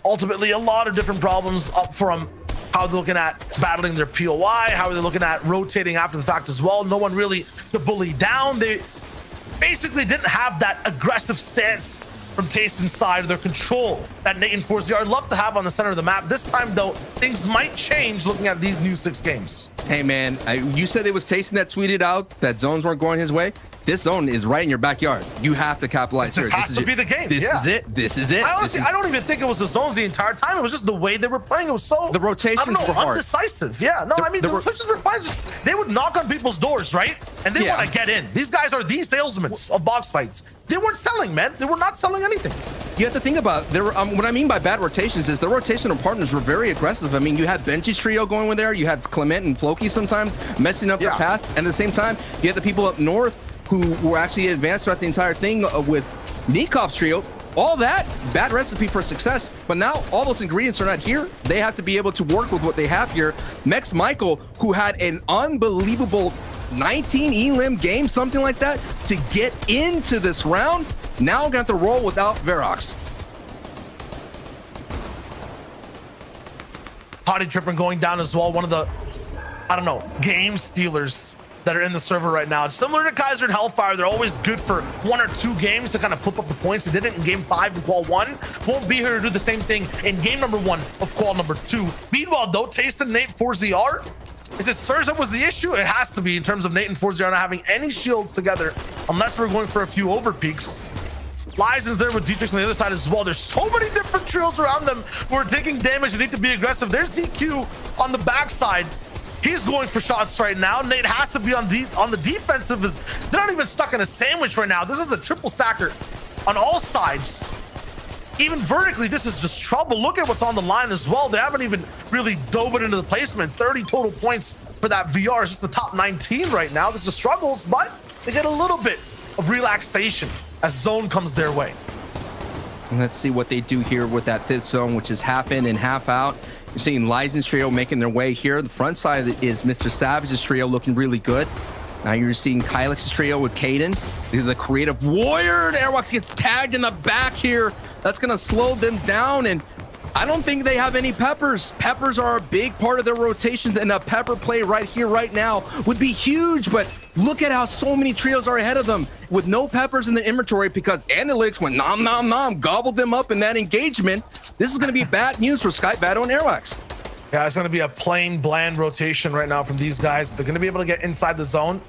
Ultimately, a lot of different problems up from how they're looking at battling their POI, how they're looking at rotating after the fact as well. No one really to bully down. They basically didn't have that aggressive stance from Taste inside of their control that Nate and 4ZR love to have on the center of the map. This time, though, things might change looking at these new 6 games. Hey, man, you said it was Tasting that tweeted out that zones weren't going his way. This zone is right in your backyard. You have to capitalize here. This has to be the game. This is it. This is it. I don't even think it was the zones the entire time. It was just the way they were playing. It was so, the rotations were hard. Undecisive. Yeah, no, I mean, the rotations were fine. Just, they would knock on people's doors, right? And they want to get in. These guys are the salesmen of box fights. They weren't selling, man. They were not selling anything. You have to think about there. What I mean by bad rotations is the rotational partners were very aggressive. I mean, you had Benji's Trio going with there. You had Clement and Floki sometimes messing up their paths. And at the same time, you had the people up north who were actually advanced throughout the entire thing with Nikov's Trio. All that, bad recipe for success. But now all those ingredients are not here. They have to be able to work with what they have here. Mex Michael, who had an unbelievable 19 elim game, something like that, to get into this round, now got to roll without Verox. Potty Tripping going down as well. One of the, I don't know, game stealers that are in the server right now. It's similar to Kaiser and Hellfire. They're always good for 1 or 2 games to kind of flip up the points. They did it in game 5 in qual 1. Won't be here to do the same thing in game number 1 of qual number 2. Meanwhile, though, Taste and Nate 4ZR, is it Surza was the issue? It has to be in terms of Nate and 4ZR not having any shields together unless we're going for a few overpeaks. Lizen's there with Dietrich on the other side as well. There's so many different trios around them who are taking damage and need to be aggressive. There's ZQ on the backside. He's going for shots right now. Nate has to be on the defensive. They're not even stuck in a sandwich right now. This is a triple stacker on all sides. Even vertically, this is just trouble. Look at what's on the line as well. They haven't even really dove it into the placement. 30 total points for that VR. It's just the top 19 right now. This is struggles, but they get a little bit of relaxation as zone comes their way. And let's see what they do here with that fifth zone, which is half in and half out. You're seeing Lizen's trio making their way here. The front side is Mr. Savage's trio looking really good. Now you're seeing Kylex's trio with Caden, the creative warrior, and Airwalks gets tagged in the back here. That's gonna slow them down, and I don't think they have any peppers. Peppers are a big part of their rotations, and a pepper play right here, right now would be huge, but look at how so many trios are ahead of them with no peppers in the inventory because Analytics went nom, nom, nom, gobbled them up in that engagement. This is gonna be bad news for Sky Battle and Airwalks. Yeah, it's gonna be a plain, bland rotation right now from these guys. They're gonna be able to get inside the zone.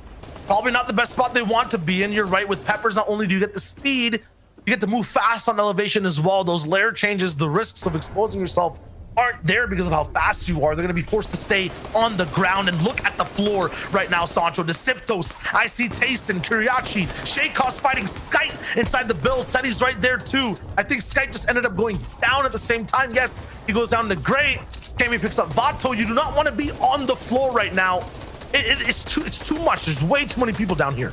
Probably not the best spot they want to be in. You're right, with peppers, not only do you get the speed, you get to move fast on elevation as well. Those layer changes, the risks of exposing yourself aren't there because of how fast you are. They're going to be forced to stay on the ground and look at the floor right now, Sancho. Deceptos, I see Tayson, Kuriachi, Shaykos fighting Skype inside the build. Seti's right there too. I think Skype just ended up going down at the same time. Yes, he goes down to Gray. Kami picks up Vato. You do not want to be on the floor right now. It's too much. There's way too many people down here.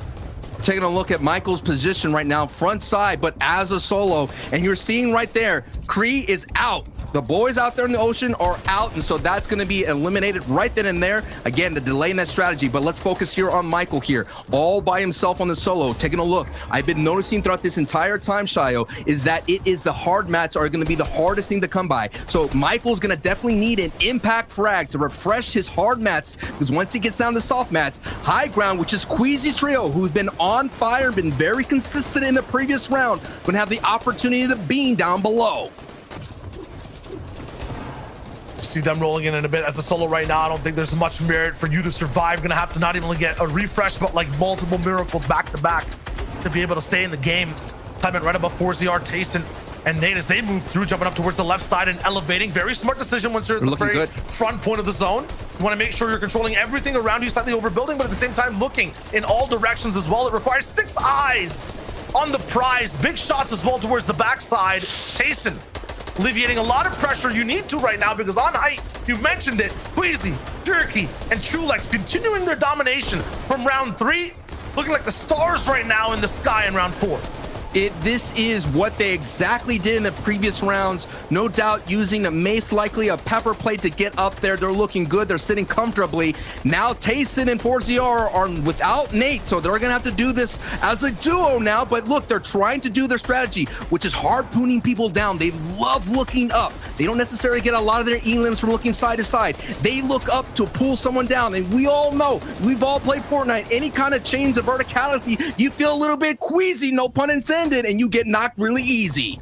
Taking a look at Michael's position right now, front side, but as a solo, and you're seeing right there, Cree is out. The boys out there in the ocean are out, and so that's going to be eliminated right then and there. Again, the delay in that strategy, but let's focus here on Michael here, all by himself on the solo. Taking a look, I've been noticing throughout this entire time, Shayo, is that it is the hard mats are going to be the hardest thing to come by. So Michael's going to definitely need an impact frag to refresh his hard mats, because once he gets down to soft mats, high ground, which is Queasy's trio, who's been on fire, been very consistent in the previous round, going to have the opportunity to beam down below. See them rolling in a bit as a solo right now. I don't think there's much merit for you to survive. Gonna have to not even get a refresh, but like multiple miracles back to back to be able to stay in the game. Time it right above 4ZR, Tayson and Nate as they move through, jumping up towards the left side and elevating. Very smart decision once you're at the very front point of the zone. You want to make sure you're controlling everything around you, slightly overbuilding, but at the same time looking in all directions as well. It requires 6 eyes on the prize. Big shots as well towards the backside. Tayson alleviating a lot of pressure. You need to right now because on height, you mentioned it, Queasy, Jerky, and Trulex continuing their domination from round 3, looking like the stars right now in the sky in round 4. This is what they exactly did in the previous rounds. No doubt using a mace, likely a pepper plate to get up there. They're looking good. They're sitting comfortably. Now Tayson and 4ZR are without Nate, so they're going to have to do this as a duo now. But look, they're trying to do their strategy, which is harpooning people down. They love looking up. They don't necessarily get a lot of their elims from looking side to side. They look up to pull someone down. And we all know, we've all played Fortnite. Any kind of chains of verticality, you feel a little bit queasy, no pun intended, and you get knocked really easy.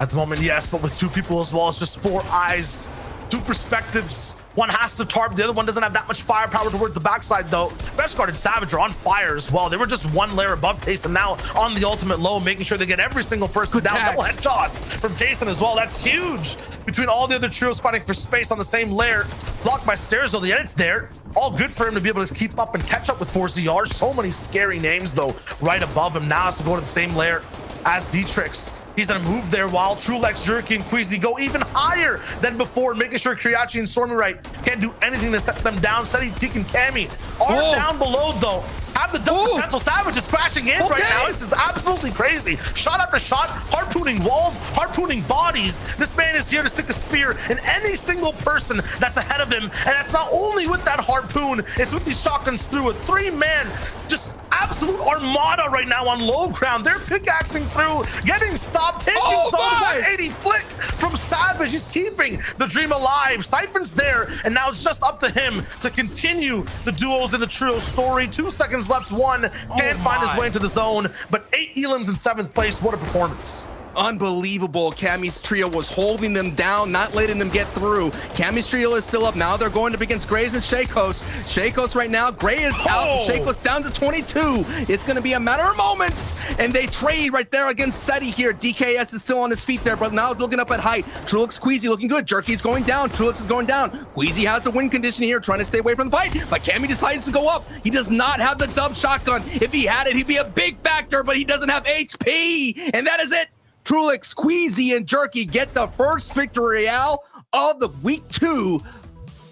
At the moment, yes, but with 2 people as well, it's just 4 eyes, 2 perspectives. One has to tarp, the other one doesn't have that much firepower towards the backside though. Bestguard and Savage are on fire as well. They were just 1 layer above Tayson, now on the ultimate low, making sure they get every single person down. Double headshots from Tayson as well. That's huge. Between all the other trios fighting for space on the same layer, blocked by stairs though, the edit's there. All good for him to be able to keep up and catch up with 4ZR. So many scary names though right above him. Now has to go to the same layer as D-Trix. He's gonna move there while Trulex, Jerky, and Queasy go even higher than before, making sure Kuriachi and Stormy Right can't do anything to set them down. Seti, Teak, and Cammy are down below though. Have the double potential. Savage is crashing in right now. This is absolutely crazy. Shot after shot, harpooning walls, harpooning bodies. This man is here to stick a spear in any single person that's ahead of him. And that's not only with that harpoon, it's with these shotguns through a 3-man, just absolute armada right now on low ground. They're pickaxing through, getting stopped, taking some 180 flick from Savage. He's keeping the dream alive. Siphon's there, and now it's just up to him to continue the duos and the trio story. 2 seconds left. 1 can't find his way into the zone, but 8 elims in 7th place. What a performance. Unbelievable. Cammy's trio was holding them down, not letting them get through. Cammy's trio is still up. Now they're going up against Grays and Shaykos. Shaykos right now, Gray is out. Shaykos down to 22. It's going to be a matter of moments. And they trade right there against Seti here. DKS is still on his feet there, but now looking up at height. Trulix, Queasy looking good. Jerky's going down. Trulix is going down. Queasy has the win condition here, trying to stay away from the fight, but Cammy decides to go up. He does not have the dub shotgun. If he had it, he'd be a big factor, but he doesn't have HP. And that is it. Trulix, Queasy, and Jerky get the first victory royale of the week 2.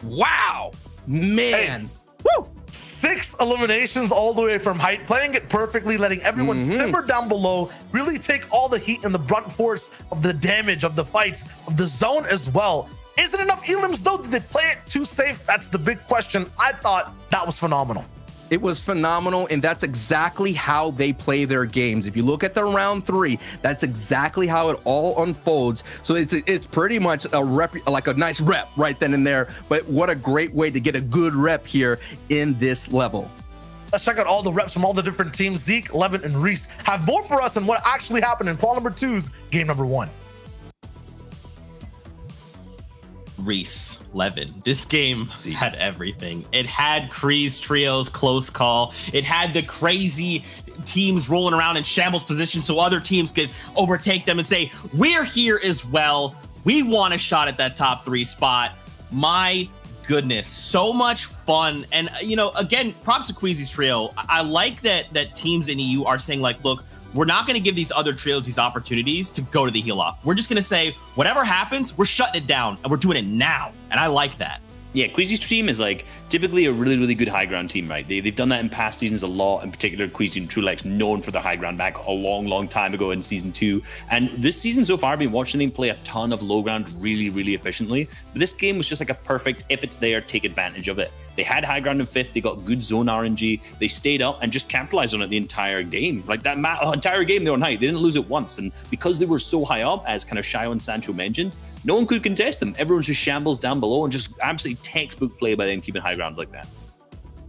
Wow, man. Hey. Woo! 6 eliminations all the way from height, playing it perfectly, letting everyone simmer down below, really take all the heat and the brunt force of the damage, of the fights, of the zone as well. Is it enough elims though? Did they play it too safe? That's the big question. I thought that was phenomenal. It was phenomenal, and that's exactly how they play their games. If you look at the round 3, that's exactly how it all unfolds. So it's pretty much a rep, like a nice rep right then and there. But what a great way to get a good rep here in this level. Let's check out all the reps from all the different teams. Zeke, Levin, and Reese have more for us on what actually happened in qual number 2's game number 1. Reese, Levin. This game had everything. It had Kree's trios, close call. It had the crazy teams rolling around in shambles position so other teams could overtake them and say, we're here as well. We want a shot at that top 3 spot. My goodness, so much fun. And, you know, again, props to Queasy's trio. I like that teams in EU are saying, like, look, we're not going to give these other trios these opportunities to go to the heal off. We're just going to say, whatever happens, we're shutting it down and we're doing it now. And I like that. Yeah, Queasy's team is like typically a really, really good high ground team, right? They've done that in past seasons a lot, in particular Queasy and Trulex, known for their high ground back a long, long time ago in season 2. And this season so far, I've been watching them play a ton of low ground really, really efficiently. But this game was just like a perfect, if it's there, take advantage of it. They had high ground in 5th, they got good zone RNG, they stayed up and just capitalized on it the entire game. Like that entire game, they were on high, they didn't lose it once. And because they were so high up, as kind of Shayo and Sancho mentioned, no one could contest them. Everyone's just shambles down below and just absolutely textbook play by them keeping high ground like that.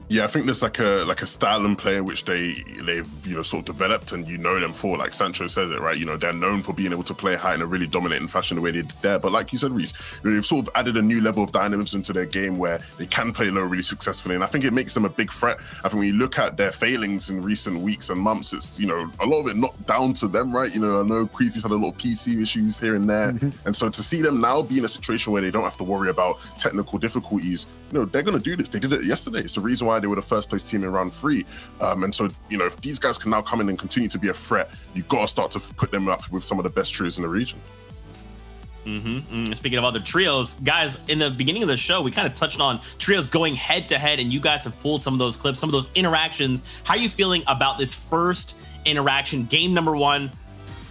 Yeah, I think there's like a style and play which they've sort of developed, and them for, like Sancho says it, right? They're known for being able to play high in a really dominating fashion the way they did there. But like you said, Reese, they've sort of added a new level of dynamism to their game where they can play low really successfully, and I think it makes them a big threat. I think when you look at their failings in recent weeks and months, it's a lot of it not down to them, right? I know Queasy's had a lot of PC issues here and there, and so to see them now be in a situation where they don't have to worry about technical difficulties, they're going to do this. They did it yesterday. It's the reason why they were the first place team in round 3. And so, if these guys can now come in and continue to be a threat, you've got to start to put them up with some of the best trios in the region. Speaking of other trios, guys, in the beginning of the show, we kind of touched on trios going head to head, and you guys have pulled some of those clips, some of those interactions. How are you feeling about this first interaction, game number 1?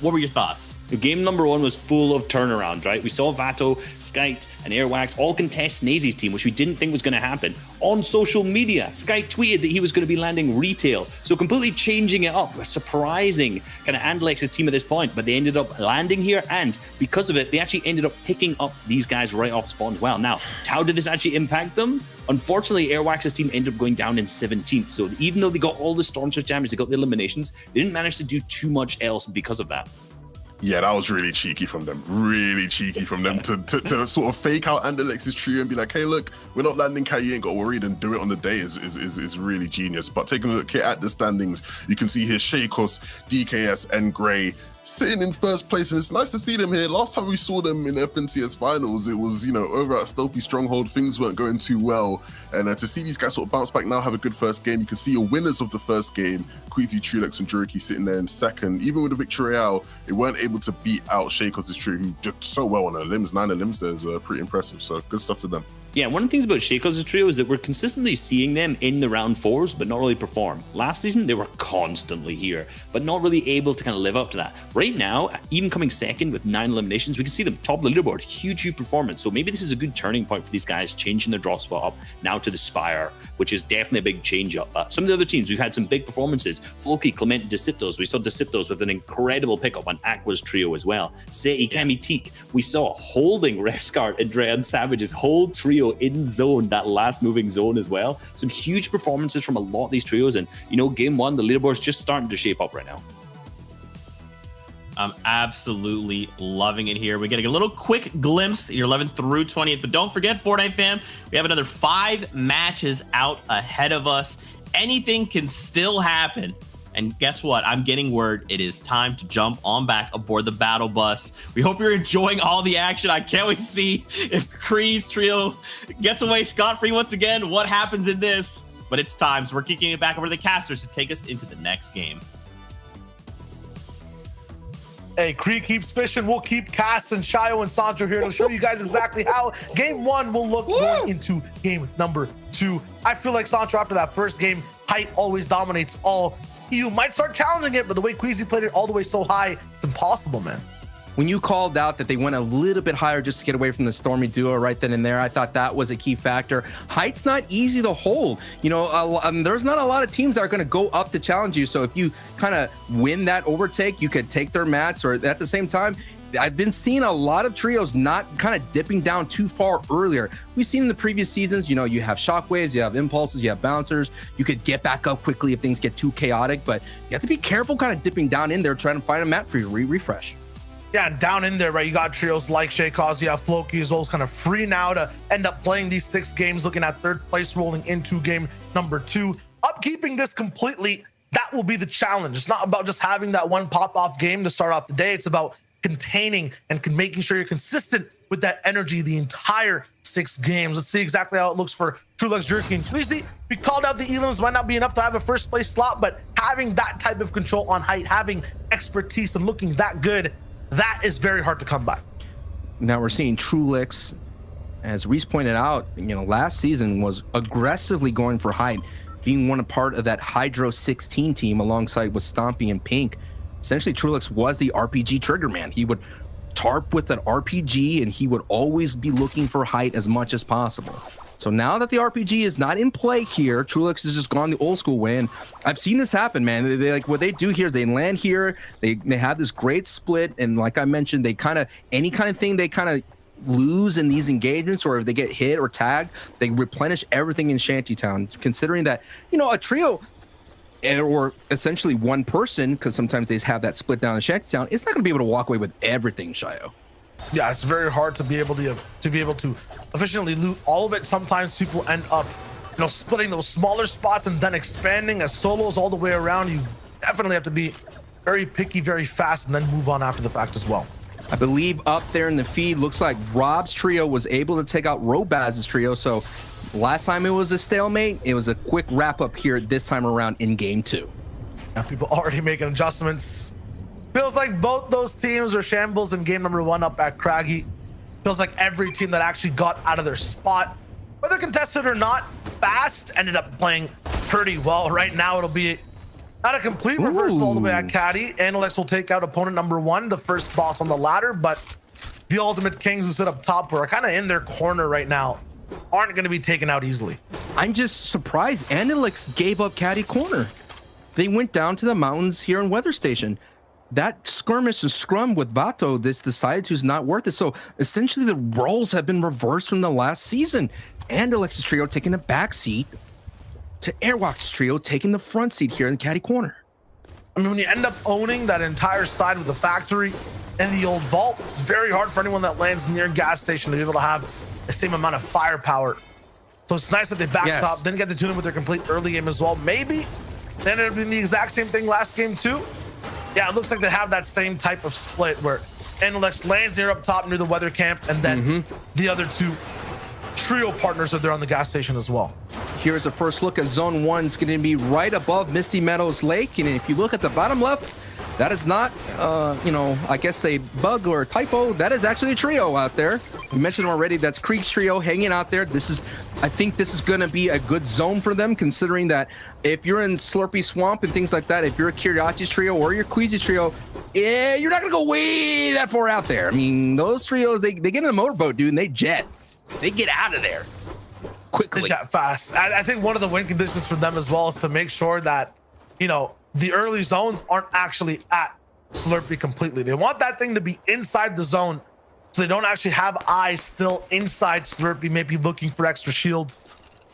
What were your thoughts? Game number 1 was full of turnarounds, right? We saw Vato, Skyte, and Airwax all contest Nazy's team, which we didn't think was going to happen. On social media, Skyte tweeted that he was going to be landing retail, so completely changing it up. A surprising kind of Andalex's team at this point, but they ended up landing here, and because of it, they actually ended up picking up these guys right off spawn as well. Now, how did this actually impact them? Unfortunately, Airwax's team ended up going down in 17th, so even though they got all the Storm Surge damage, they got the eliminations, they didn't manage to do too much else because of that. Yeah, that was really cheeky from them. Really cheeky from them to sort of fake out Andalex's trio and be like, hey, look, we're not landing Kai, you ain't got worried, and do it on the day is really genius. But taking a look here at the standings, you can see here Shaykos, DKS, and Gray sitting in first place, and it's nice to see them here. Last time we saw them in FNCS finals, it was, over at Stealthy Stronghold, things weren't going too well. And to see these guys sort of bounce back now, have a good first game. You can see your winners of the first game, Queasy, Trulex, and Juriki sitting there in second. Even with the Victory Royale, they weren't able to beat out Shaykos' trio, who did so well on their limbs. 9 limbs there is pretty impressive, so good stuff to them. Yeah, one of the things about Shaykos' trio is that we're consistently seeing them in the round 4s, but not really perform. Last season, they were constantly here, but not really able to kind of live up to that. Right now, even coming second with 9 eliminations, we can see them top of the leaderboard. Huge performance. So maybe this is a good turning point for these guys, changing their drop spot up now to the Spire, which is definitely a big change up. Some of the other teams, we've had some big performances. Floki, Clement, Deciptos. We saw Deciptos with an incredible pickup on Aqua's trio as well. Seti, Kami, Teak. We saw holding Refscart and Dreyan Savage's whole trio in zone, that last moving zone as well. Some huge performances from a lot of these trios, and game 1, the leaderboard's just starting to shape up right now. I'm absolutely loving it here. We're getting a little quick glimpse in your 11th through 20th, but don't forget, Fortnite fam, we have another 5 matches out ahead of us. Anything can still happen. And guess what? I'm getting word it is time to jump on back aboard the battle bus. We hope you're enjoying all the action. I can't wait to see if Kree's trio gets away scot-free once again. What happens in this? But it's time, so we're kicking it back over to the casters to take us into the next game. Hey, Kree keeps fishing. We'll keep Cass and Shayo and Sancho here to show you guys exactly how game 1 will look going into game number 2. 2. I feel like Sancho, after that first game, height always dominates all. You might start challenging it, but the way Queasy played it all the way so high, it's impossible, man. When you called out that they went a little bit higher just to get away from the Stormy duo right then and there, I thought that was a key factor. Height's not easy to hold. You know, there's not a lot of teams that are going to go up to challenge you. So if you kind of win that overtake, you could take their mats, or at the same time, I've been seeing a lot of trios not kind of dipping down too far earlier. We've seen in the previous seasons, you know, you have shockwaves, you have impulses, you have bouncers. You could get back up quickly if things get too chaotic, but you have to be careful kind of dipping down in there, trying to find a map for you to refresh. Yeah, and down in there, right, you got trios like Shaykaz, you have Floki as well, is kind of free now to end up playing these 6 games, looking at 3rd place, rolling into game number 2. Upkeeping this completely, that will be the challenge. It's not about just having that one pop-off game to start off the day. It's about containing and making sure you're consistent with that energy the entire 6 games. Let's see exactly how it looks for Trulex, Jerky, and Queasy. We called out the elims might not be enough to have a 1st place slot, but having that type of control on height, having expertise and looking that good, that is very hard to come by. Now we're seeing Trulex, as Reese pointed out, you know, last season was aggressively going for height, being one part of that Hydro 16 team alongside with Stompy and Pink. Essentially, Trulex was the RPG trigger man. He would tarp with an RPG, and he would always be looking for height as much as possible. So now that the RPG is not in play here, Trulex has just gone the old school way, and I've seen this happen, man. They like what they do here is they land here, they have this great split, and like I mentioned, they kind of any kind of thing they kind of lose in these engagements, or if they get hit or tagged, they replenish everything in Shantytown. Considering that, you know, a trio or essentially one person, because sometimes they have that split down in Shantytown, it's not going to be able to walk away with everything, Shayo. Yeah, it's very hard to be able to efficiently loot all of it. Sometimes people end up, you know, splitting those smaller spots and then expanding as solos all the way around. You definitely have to be very picky, very fast, and then move on after the fact as well. I believe up there in the feed, looks like Rob's trio was able to take out Robaz's trio. So last time it was a stalemate, it was a quick wrap up here this time around in game 2. Now people already making adjustments. Feels like both those teams were shambles in game number 1 up at Craggy. Feels like every team that actually got out of their spot, whether contested or not, fast, ended up playing pretty well. Right now, it'll be not a complete reversal all the way at Caddy. Analyx will take out opponent number 1, the first boss on the ladder, but the Ultimate Kings who sit up top, who are kind of in their corner right now, aren't going to be taken out easily. I'm just surprised Analyx gave up Caddy corner. They went down to the mountains here in Weather Station. That skirmish and scrum with Vato, this decided to is not worth it. So essentially the roles have been reversed from the last season. And Alexis trio taking the back seat to Airwalk's trio taking the front seat here in the Caddy corner. I mean, when you end up owning that entire side with the factory and the old vault, it's very hard for anyone that lands near gas station to be able to have the same amount of firepower. So it's nice that they backed up, didn't get to tune in with their complete early game as well. Maybe they ended up doing the exact same thing last game too. Yeah, it looks like they have that same type of split where Analyx lands near up top near the weather camp, and then the other 2 trio partners are there on the gas station as well. Here's a first look at Zone 1. It's going to be right above Misty Meadows Lake. And if you look at the bottom left, that is not, you know, I guess a bug or a typo. That is actually a trio out there. We mentioned already, that's Creek's trio hanging out there. I think this is going to be a good zone for them, considering that if you're in Slurpy Swamp and things like that, if you're a Kiriachi's trio or your Queasy's trio, yeah, you're not going to go way that far out there. I mean, those trios, they get in a motorboat, dude, and they jet. They get out of there quickly. They jet fast. I think one of the win conditions for them as well is to make sure that, you know, the early zones aren't actually at Slurpy completely. They want that thing to be inside the zone so they don't actually have eyes still inside Slurpy, maybe looking for extra shields.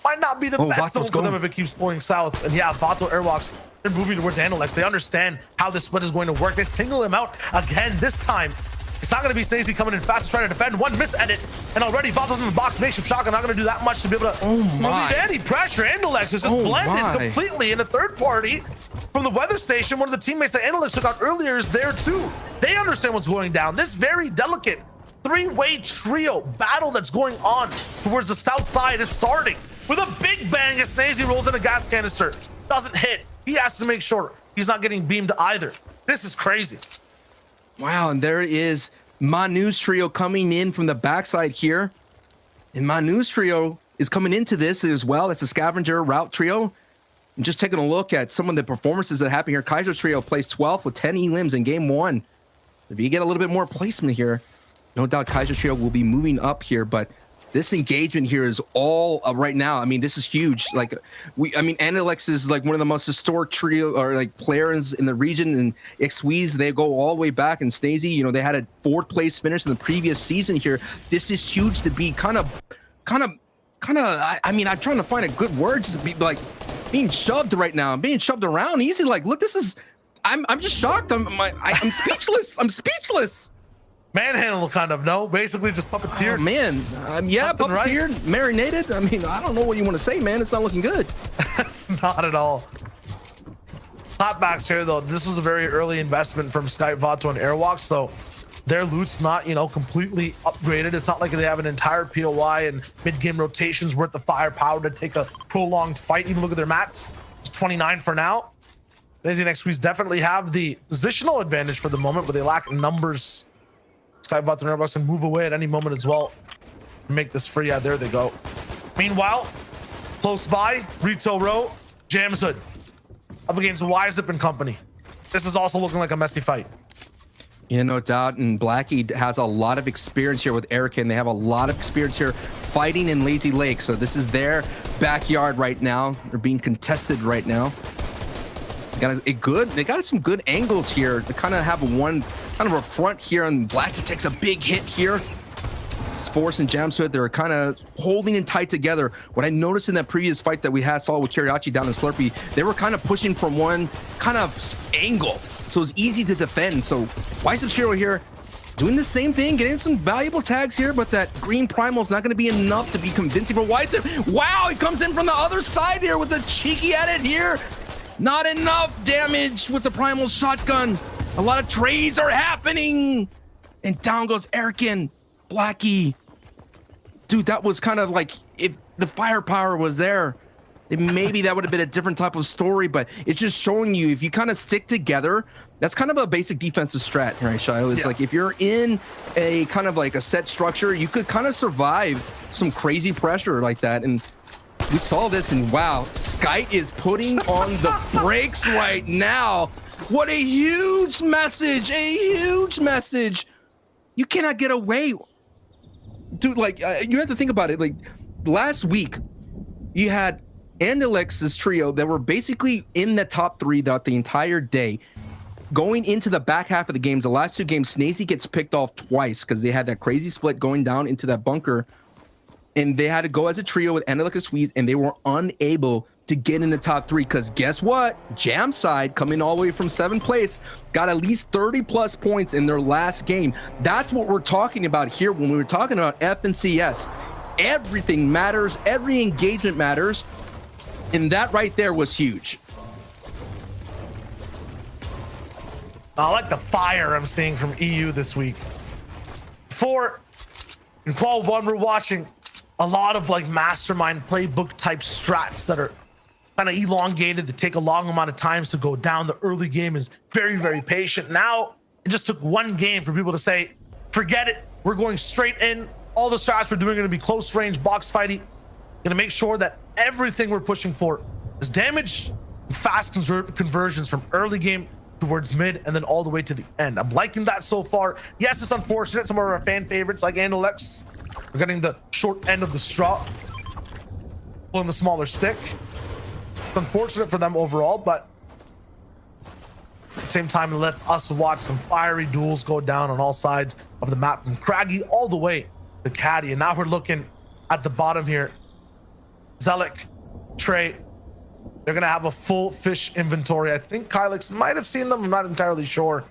Might not be the best zone for them if it keeps pulling south. And yeah, Vato Airwalks, they're moving towards Analyx. They understand how this split is going to work. They single him out again this time. It's not going to be Stacey coming in fast to try to defend. One miss edit, and already Vato's in the box. Makeshift shotgun, not going to do that much to be able to relieve any pressure. Analyx is just blended completely in a third party from the weather station. One of the teammates that Analyx took out earlier is there too. They understand what's going down. This very delicate 3-way trio battle that's going on towards the south side is starting with a big bang as Snazy rolls in a gas canister. Doesn't hit. He has to make sure he's not getting beamed either. This is crazy. Wow, and there is Manu's trio coming in from the backside here. And Manu's trio is coming into this as well. That's a scavenger route trio. And just taking a look at some of the performances that happen here. Kaiser trio placed 12th with 10 elims in game 1. If you get a little bit more placement here, no doubt Kaiser trio will be moving up here, but this engagement here is all right now. I mean, this is huge. Like Analex is like one of the most historic trio or like players in the region, and Xweez, they go all the way back. And Snazy, you know, they had a 4th place finish in the previous season here. This is huge to be kind of. I mean, I'm trying to find a good word to be like being shoved right now. I'm being shoved around easy. Like, look, this is. I'm just shocked. I'm speechless. I'm speechless. Manhandle kind of, no? Basically just puppeteered. Oh, man. Yeah, Something puppeteered, right. marinated. I mean, I don't know what you want to say, man. It's not looking good. It's not at all. Clapbacks here, though. This was a very early investment from Skype, Vato, and Airwalks, though. Their loot's not, you know, completely upgraded. It's not like they have an entire POI and mid-game rotations worth the firepower to take a prolonged fight. Even look at their mats. It's 29 for now. Lazy and Xweez definitely have the positional advantage for the moment, but they lack numbers. Sky Vato and Airbox can move away at any moment as well. Make this free. Yeah, there they go. Meanwhile, close by, Retail Row, Jams Hood up against Wiseup and company. This is also looking like a messy fight. Yeah, no doubt. And Blackie has a lot of experience here with Erica, and they have a lot of experience here fighting in Lazy Lake. So this is their backyard right now. They're being contested right now. They got some good angles here to kind of have a front here, and Blackie takes a big hit here. Force and Jamshood, they're kind of holding in tight together. What I noticed in that previous fight that we saw with Kiriachi down in Slurpee, they were kind of pushing from one kind of angle, so it's easy to defend. So Wisup's hero here doing the same thing, getting some valuable tags here, but that green primal is not going to be enough to be convincing for Wiseup. Wow, he comes in from the other side here with a cheeky edit here. Not enough damage with the primal shotgun. A lot of trades are happening. And down goes Erican. Blackie. Dude, that was kind of like, if the firepower was there, maybe that would have been a different type of story, but it's just showing you, if you kind of stick together, that's kind of a basic defensive strat, right, Shio? It's like, if you're in a kind of like a set structure, you could kind of survive some crazy pressure like that. And we saw this, and wow, Skype is putting on the brakes right now. What a huge message, You cannot get away. Dude, like, you have to think about it. Like, last week, you had Andalex's trio that were basically in the top 3 throughout the entire day. Going into the back half of the games, the last 2 games, Snazy gets picked off twice because they had that crazy split going down into that bunker. And they had to go as a trio with Andalex and Sweez, and they were unable to get in the top 3 because guess what? Jam side, coming all the way from 7th place, got at least 30 plus points in their last game. That's what we're talking about here when we were talking about F and CS. Everything matters, every engagement matters, and that right there was huge. I like the fire I'm seeing from EU this week. In Qual 1, we're watching a lot of like mastermind playbook type strats that are kind of elongated to take a long amount of times to go down. The early game is very, very patient. Now, it just took one game for people to say, forget it. We're going straight in. All the strats we're doing are going to be close range, box fighting. Going to make sure that everything we're pushing for is damage and fast conversions from early game towards mid and then all the way to the end. I'm liking that so far. Yes, it's unfortunate. Some of our fan favorites like Andalex are getting the short end of the straw, pulling the smaller stick. It's unfortunate for them overall, but at the same time, it lets us watch some fiery duels go down on all sides of the map, from Craggy all the way to Caddy. And now we're looking at the bottom here. Zelik, Trey, they're gonna have a full fish inventory. I think Kylix might have seen them. I'm not entirely sure.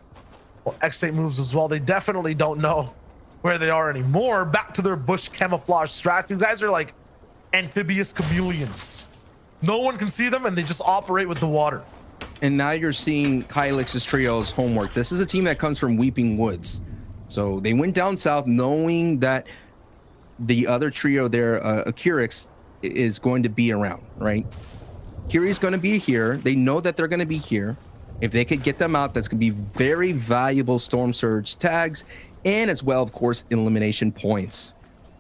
Well, X8 moves as well. They definitely don't know where they are anymore. Back to their bush camouflage strats. These guys are like amphibious chameleons. No one can see them, and they just operate with the water. And now you're seeing Kylix's trio's homework. This is a team that comes from Weeping Woods. So they went down south knowing that the other trio there, Akirix, is going to be around, right? Kiri's going to be here. They know that they're going to be here. If they could get them out, that's going to be very valuable Storm Surge tags, and as well, of course, elimination points.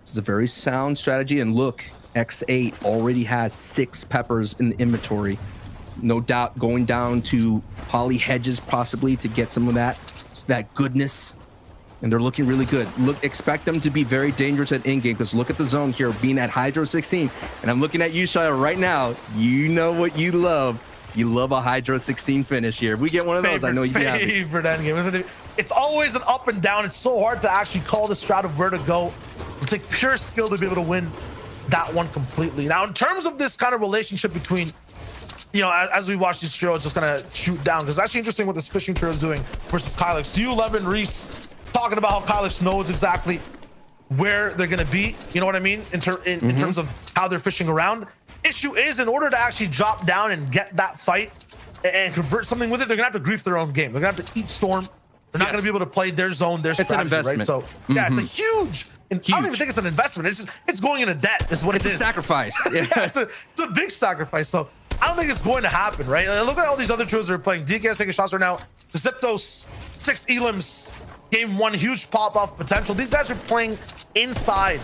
This is a very sound strategy. And look, X8 already has 6 peppers in the inventory. No doubt going down to Poly Hedges possibly to get some of that goodness. And they're looking really good. Look, expect them to be very dangerous at in-game, because look at the zone here being at Hydro 16. And I'm looking at you, Shia, right now. You know what you love. You love a Hydro 16 finish here. If we get one of those, I know you'd be happy. Favorite endgame, isn't it? It's always an up and down. It's so hard to actually call the strat of where to go. It's like pure skill to be able to win that one completely. Now, in terms of this kind of relationship between, you know, as we watch these trios just kind of shoot down, because it's actually interesting what this fishing trio is doing versus Kylix. U11, Reese, talking about how Kylix knows exactly where they're going to be. You know what I mean? In terms of how they're fishing around. Issue is, in order to actually drop down and get that fight and convert something with it, they're going to have to grief their own game. They're going to have to eat Storm. They're not going to be able to play their zone, their strategy, an investment. right? So, yeah, it's a huge. I don't even think it's an investment. It's just, it's going into debt is what it is. It's a sacrifice. Yeah, it's a big sacrifice. So I don't think it's going to happen, right? Look at all these other trios that are playing. DKS taking shots right now. The Ziptos, 6 Elims, game 1, huge pop-off potential. These guys are playing inside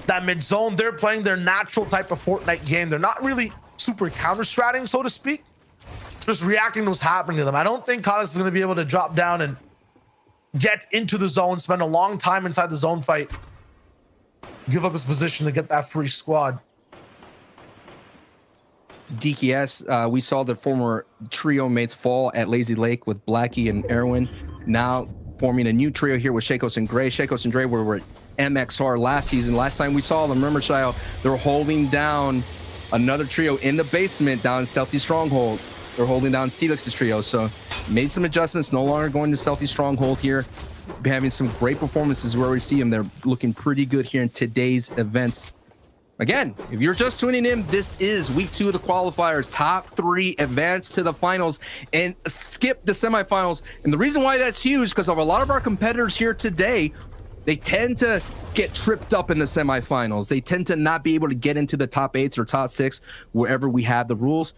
that mid zone. They're playing their natural type of Fortnite game. They're not really super counter-stratting, so to speak. Just reacting to what's happening to them. I don't think Kylix is going to be able to drop down and get into the zone, spend a long time inside the zone fight, give up his position to get that free squad. DKS, we saw the former trio mates fall at Lazy Lake with Blackie and Erwin. Now forming a new trio here with Shakos and Gray. Shakos and Gray were at MXR last season. Last time we saw them, remember, Shio, they were holding down another trio in the basement down in Stealthy Stronghold. They're holding down Steelix's trio, so made some adjustments. No longer going to Stealthy Stronghold here. Having some great performances where we see them. They're looking pretty good here in today's events. Again, if you're just tuning in, this is week 2 of the qualifiers. Top 3 advance to the finals and skip the semifinals. And the reason why that's huge, because of a lot of our competitors here today, they tend to get tripped up in the semifinals. They tend to not be able to get into the top 8s or top 6 wherever we have the rules.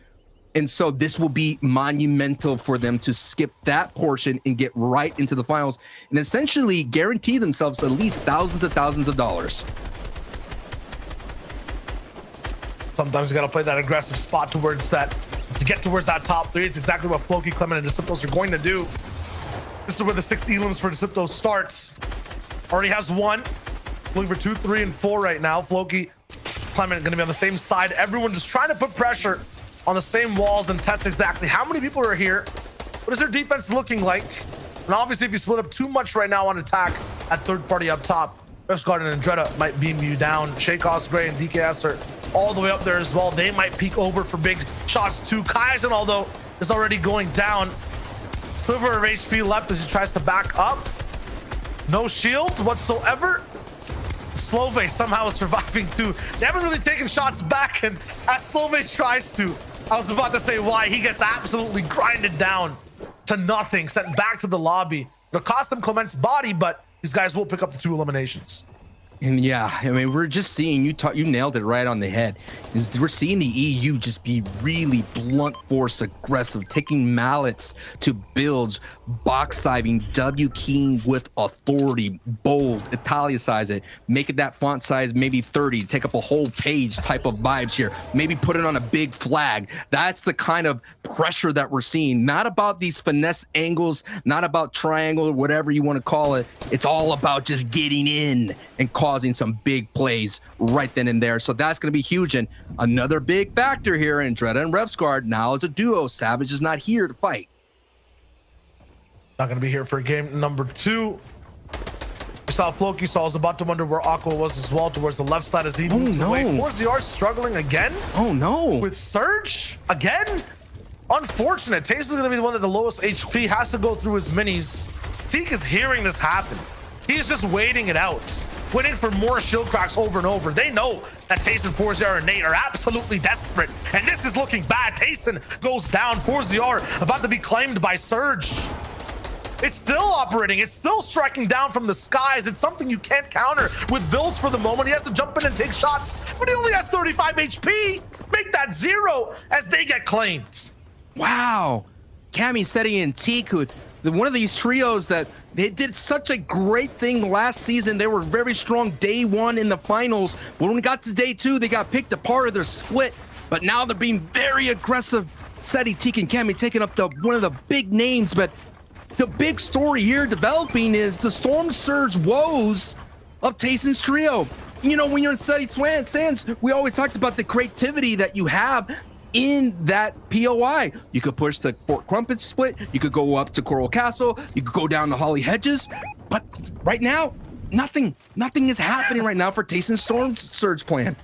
And so this will be monumental for them to skip that portion and get right into the finals and essentially guarantee themselves at least thousands and thousands of dollars. Sometimes you got to play that aggressive spot towards that, to get towards that top 3. It's exactly what Floki, Clement, and Disciples are going to do. This is where the 6 Elims for Disciples starts. Already has 1. Looking for 2, 3, and 4 right now. Floki, Clement going to be on the same side. Everyone just trying to put pressure on the same walls and test exactly how many people are here. What is their defense looking like? And obviously, if you split up too much right now on attack at third party up top, Refsguard and Andretta might beam you down. Shakos, Gray, and DKS are all the way up there as well. They might peek over for big shots too. Kaizen, although, is already going down. Sliver of HP left as he tries to back up. No shield whatsoever. Slove somehow is surviving too. They haven't really taken shots back, and as Slove tries to, I was about to say why, he gets absolutely grinded down to nothing, sent back to the lobby. It'll cost them Clement's body, but these guys will pick up the 2 eliminations. And yeah, I mean, we're just seeing, you nailed it right on the head. We're seeing the EU just be really blunt force aggressive, taking mallets to builds, box diving, W keying with authority, bold, italicize it, make it that font size maybe 30, take up a whole page type of vibes here, maybe put it on a big flag. That's the kind of pressure that we're seeing. Not about these finesse angles, not about triangle or whatever you want to call it. It's all about just getting in and causing some big plays right then and there. So that's going to be huge. And another big factor here, Andretta and Refsguard now as a duo. Savage is not here to fight. Not going to be here for game number 2. We saw Floki, saw was about to wonder where Aqua was as well, towards the left side as he moves away. 4ZR struggling again. Oh no. With Surge again. Unfortunate. Taste is going to be the one that the lowest HP has to go through his minis. Teak is hearing this happen. He's just waiting it out, waiting for more shield cracks over and over. They know that Tayson, 4ZR, and Nate are absolutely desperate, and this is looking bad. Tayson goes down. 4ZR about to be claimed by Surge. It's still operating. It's still striking down from the skies. It's something you can't counter with builds for the moment. He has to jump in and take shots, but he only has 35 HP. Make that 0 as they get claimed. Wow. Cammy, Seti, and Teak, one of these trios that They did such a great thing last season. They were very strong day one in the finals. But when we got to day two, they got picked apart of their split. But now they're being very aggressive. Seti, Teak, and Cammy taking up one of the big names. But the big story here developing is the Storm Surge woes of Tayson's trio. You know, when you're in Seti Sands, we always talked about the creativity that you have in that POI. You could push the Fort Crumpet split, you could go up to Coral Castle, you could go down to Holly Hedges, but right now, nothing is happening right now for Tayson's Storm Surge plan.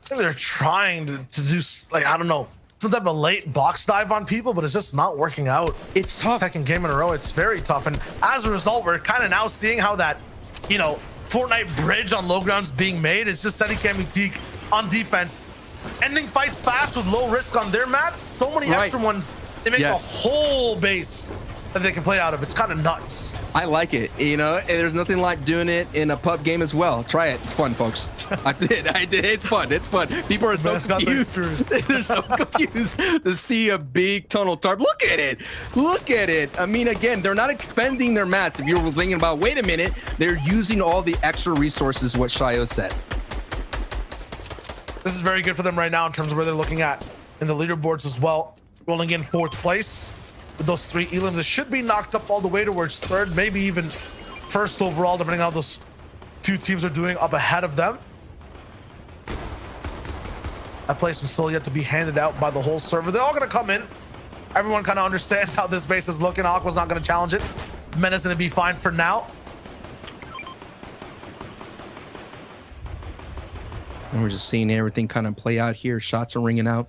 I think they're trying to do, like, I don't know, some type of late box dive on people, but it's just not working out. It's tough. Second game in a row, it's very tough. And as a result, we're kind of now seeing how that, you know, Fortnite bridge on low ground's being made. It's just Seti, Cammy, Teak on defense, ending fights fast with low risk on their mats. So many extra ones. They make a whole base that they can play out of. It's kind of nuts. I like it. You know, and there's nothing like doing it in a pub game as well. Try it. It's fun, folks. I did. It's fun. People are so confused. They're so confused to see a big tunnel tarp. Look at it. I mean, again, they're not expending their mats. If you were thinking about, wait a minute, they're using all the extra resources, what Shayo said. This is very good for them right now in terms of where they're looking at in the leaderboards as well. Rolling in 4th place with those 3 elims. It should be knocked up all the way towards 3rd, maybe even 1st overall, depending on how those 2 teams are doing up ahead of them. That placement still yet to be handed out by the whole server. They're all going to come in. Everyone kind of understands how this base is looking. Aqua's not going to challenge it. Mena's going to be fine for now. And we're just seeing everything kind of play out here. Shots are ringing out.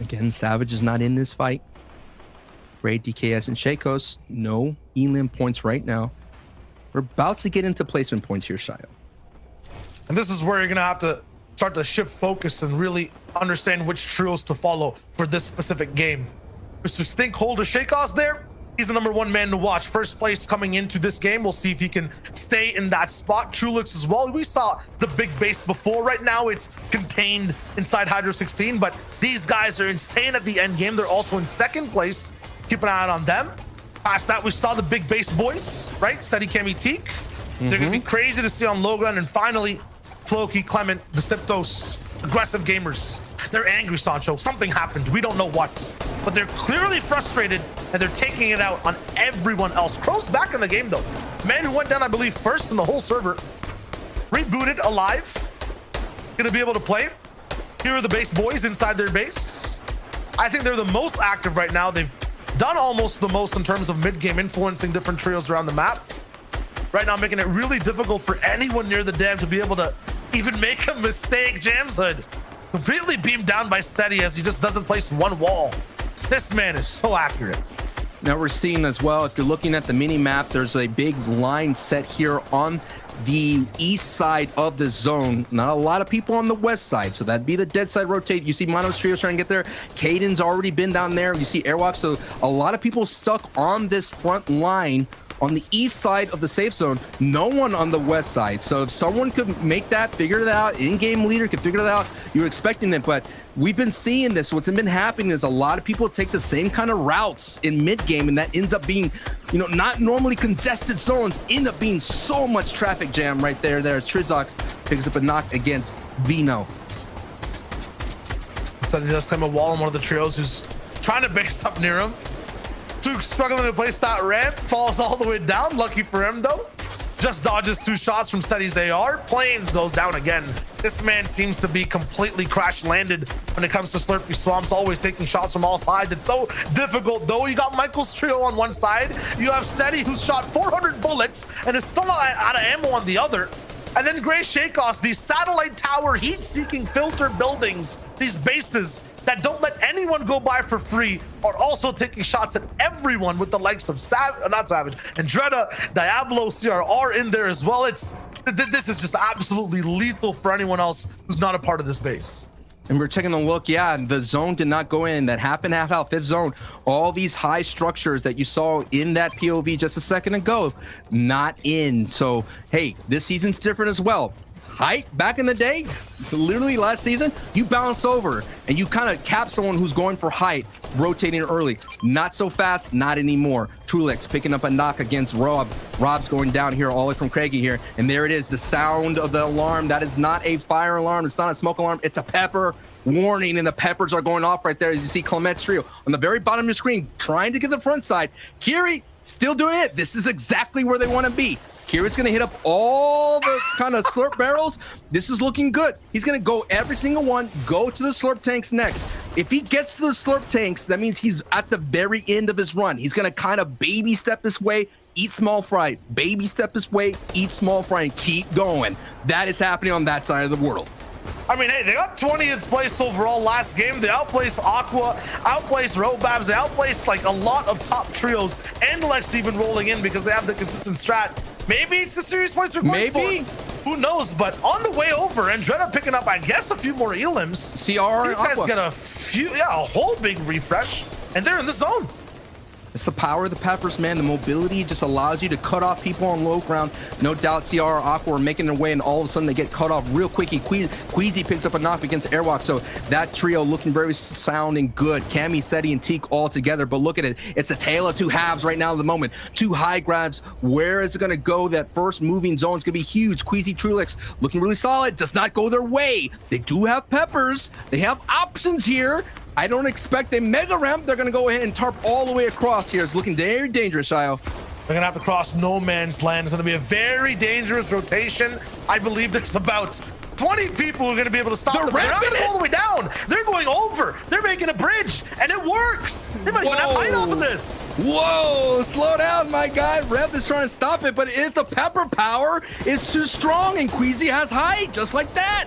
Again, Savage is not in this fight. Great DKS and Shakos. No elim points right now. We're about to get into placement points here, Shayo. And this is where you're going to have to start to shift focus and really understand which trios to follow for this specific game. Mr. Stinkholder Shakos there. He's the #1 man to watch. First place coming into this game. We'll see if he can stay in that spot. Trulix as well. We saw the big base before. Right now it's contained inside Hydro 16, but these guys are insane at the end game. They're also in 2nd place. Keep an eye out on them. Past that, we saw the big base boys, right? Seti, Cammy, Teak. They're going to be crazy to see on low ground. And finally, Floki, Clement, the Siptos, aggressive gamers. They're angry, Sancho. Something happened. We don't know what. But they're clearly frustrated, and they're taking it out on everyone else. Crow's back in the game, though. Man who went down, I believe, 1st in the whole server. Rebooted, alive. Gonna be able to play. Here are the base boys inside their base. I think they're the most active right now. They've done almost the most in terms of mid-game, influencing different trios around the map. Right now, making it really difficult for anyone near the dam to be able to even make a mistake. Jams Hood completely beamed down by Seti as he just doesn't place one wall. This man is so accurate. Now we're seeing as well, if you're looking at the mini map, there's a big line set here on the east side of the zone. Not a lot of people on the west side, so that'd be the dead side rotate. You see Mono's trio trying to get there. Caden's already been down there. You see Airwalk, so a lot of people stuck on this front line on the east side of the safe zone, no one on the west side. So if someone could make that, figure it out, in-game leader could figure it out, you're expecting it. But we've been seeing this. What's been happening is a lot of people take the same kind of routes in mid-game, and that ends up being, you know, not normally congested zones, end up being so much traffic jam right there. There's Trizox picks up a knock against Vino. So he just claim a wall on one of the trios who's trying to base up near him. Tuke struggling to place that ramp, falls all the way down. Lucky for him, though. Just dodges 2 shots from Seti's AR. Plains goes down again. This man seems to be completely crash-landed when it comes to Slurpy Swamps, always taking shots from all sides. It's so difficult, though. You got Michael's trio on one side. You have Seti, who's shot 400 bullets and is still not out of ammo on the other. And then Gray Shakos, these satellite tower heat-seeking filter buildings, these bases that don't let anyone go by for free, are also taking shots at everyone with the likes of Andretta, Diablo, CRR in there as well. This is just absolutely lethal for anyone else who's not a part of this base. And we're taking a look, yeah, the zone did not go in. That half and half out 5th zone, all these high structures that you saw in that POV just a second ago, not in. So, hey, this season's different as well. height back in the day, literally last season, you bounce over and you kind of cap someone who's going for height, rotating early. Not so fast, not anymore. Trulix picking up a knock against Rob. Rob's going down here all the way from Craigie here. And there it is, the sound of the alarm. That is not a fire alarm. It's not a smoke alarm. It's a pepper warning, and the peppers are going off right there as you see Clement's trio on the very bottom of your screen trying to get the front side. Kiri still doing it. This is exactly where they want to be. Kiri's gonna hit up all the kind of slurp barrels. This is looking good. He's gonna go every single one, go to the slurp tanks next. If he gets to the slurp tanks, that means he's at the very end of his run. He's gonna kind of baby step his way, eat small fry, baby step his way, eat small fry, and keep going. That is happening on that side of the world. I mean, hey, they got 20th place overall last game. They outplaced Aqua, outplaced Robabs, they outplaced like a lot of top trios, and Lex even rolling in because they have the consistent strat. Maybe it's the series points they're going for. Who knows? But on the way over, Andretta picking up, I guess, a few more elims. CR These guys get a whole big refresh, and they're in the zone. It's the power of the peppers, man. The mobility just allows you to cut off people on low ground. No doubt CR or Aqua are making their way, and all of a sudden they get cut off real quickly. Queasy picks up a knock against Airwalk, so that trio looking very sounding good. Cammy, Seti, and Teak all together, but look at it. It's a tale of two halves right now at the moment. Two high grabs. Where is it going to go? That first moving zone is going to be huge. Queasy, Trulix looking really solid. Does not go their way. They do have peppers. They have options here. I don't expect a mega ramp. They're going to go ahead and tarp all the way across here. It's looking very dangerous, Shio. They're going to have to cross no man's land. It's going to be a very dangerous rotation. I believe there's about 20 people who are going to be able to stop them. They're not going to go all the way down. They're going over. They're making a bridge, and it works. They might even have height off of this. Whoa, slow down, my guy. Rev is trying to stop it, but if the pepper power is too strong, and Queasy has height, just like that.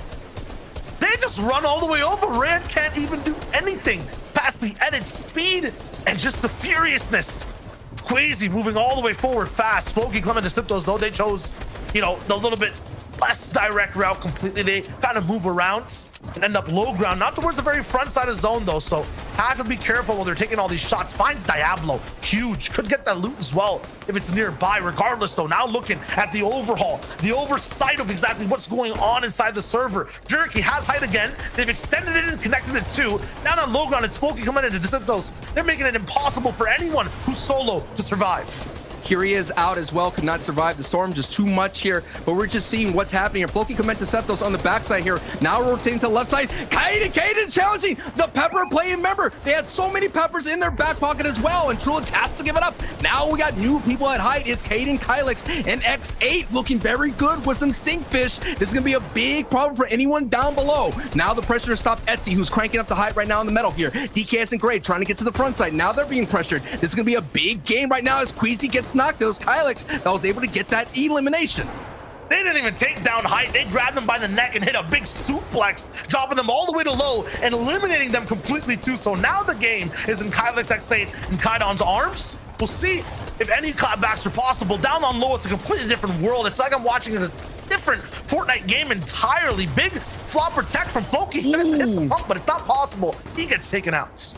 They just run all the way over. Rand can't even do anything past the edit speed and just the furiousness. Queasy moving all the way forward fast. Floki, Clement, and Siptos, though, they chose, you know, the little bit less direct route completely. They kind of move around and end up low ground, not towards the very front side of zone, though, so have to be careful while they're taking all these shots. Finds Diablo, huge, could get that loot as well if it's nearby. Regardless, though, now looking at the overhaul, the oversight of exactly what's going on inside the server. Jerky has height again. They've extended it and connected it too. Down on low ground, it's Floki coming into Deceptos. They're making it impossible for anyone who's solo to survive. Kyria is out as well, could not survive the storm, just too much here, but we're just seeing what's happening here. Floki Clement Deceptos on the backside here, now rotating to the left side. Kaiden challenging the pepper play. Remember, they had so many peppers in their back pocket as well, and Trulix has to give it up. Now we got new people at height. It's Kaiden, Kylix, and X8 looking very good with some stinkfish. This is gonna be a big problem for anyone down below. Now the pressure to stop Etsy, who's cranking up the height right now in the metal here. DKS and Gray trying to get to the front side. Now they're being pressured. This is gonna be a big game right now as Queasy gets knocked. There was Kylix that was able to get that elimination. They didn't even take down height. They grabbed them by the neck and hit a big suplex, dropping them all the way to low and eliminating them completely too. So now the game is in Kylix, X8, and Kaidon's arms. We'll see if any clapbacks are possible. Down on low, it's a completely different world. It's like I'm watching a different Fortnite game entirely. Big flopper tech from Floki. Hit the pump, but it's not possible. He gets taken out.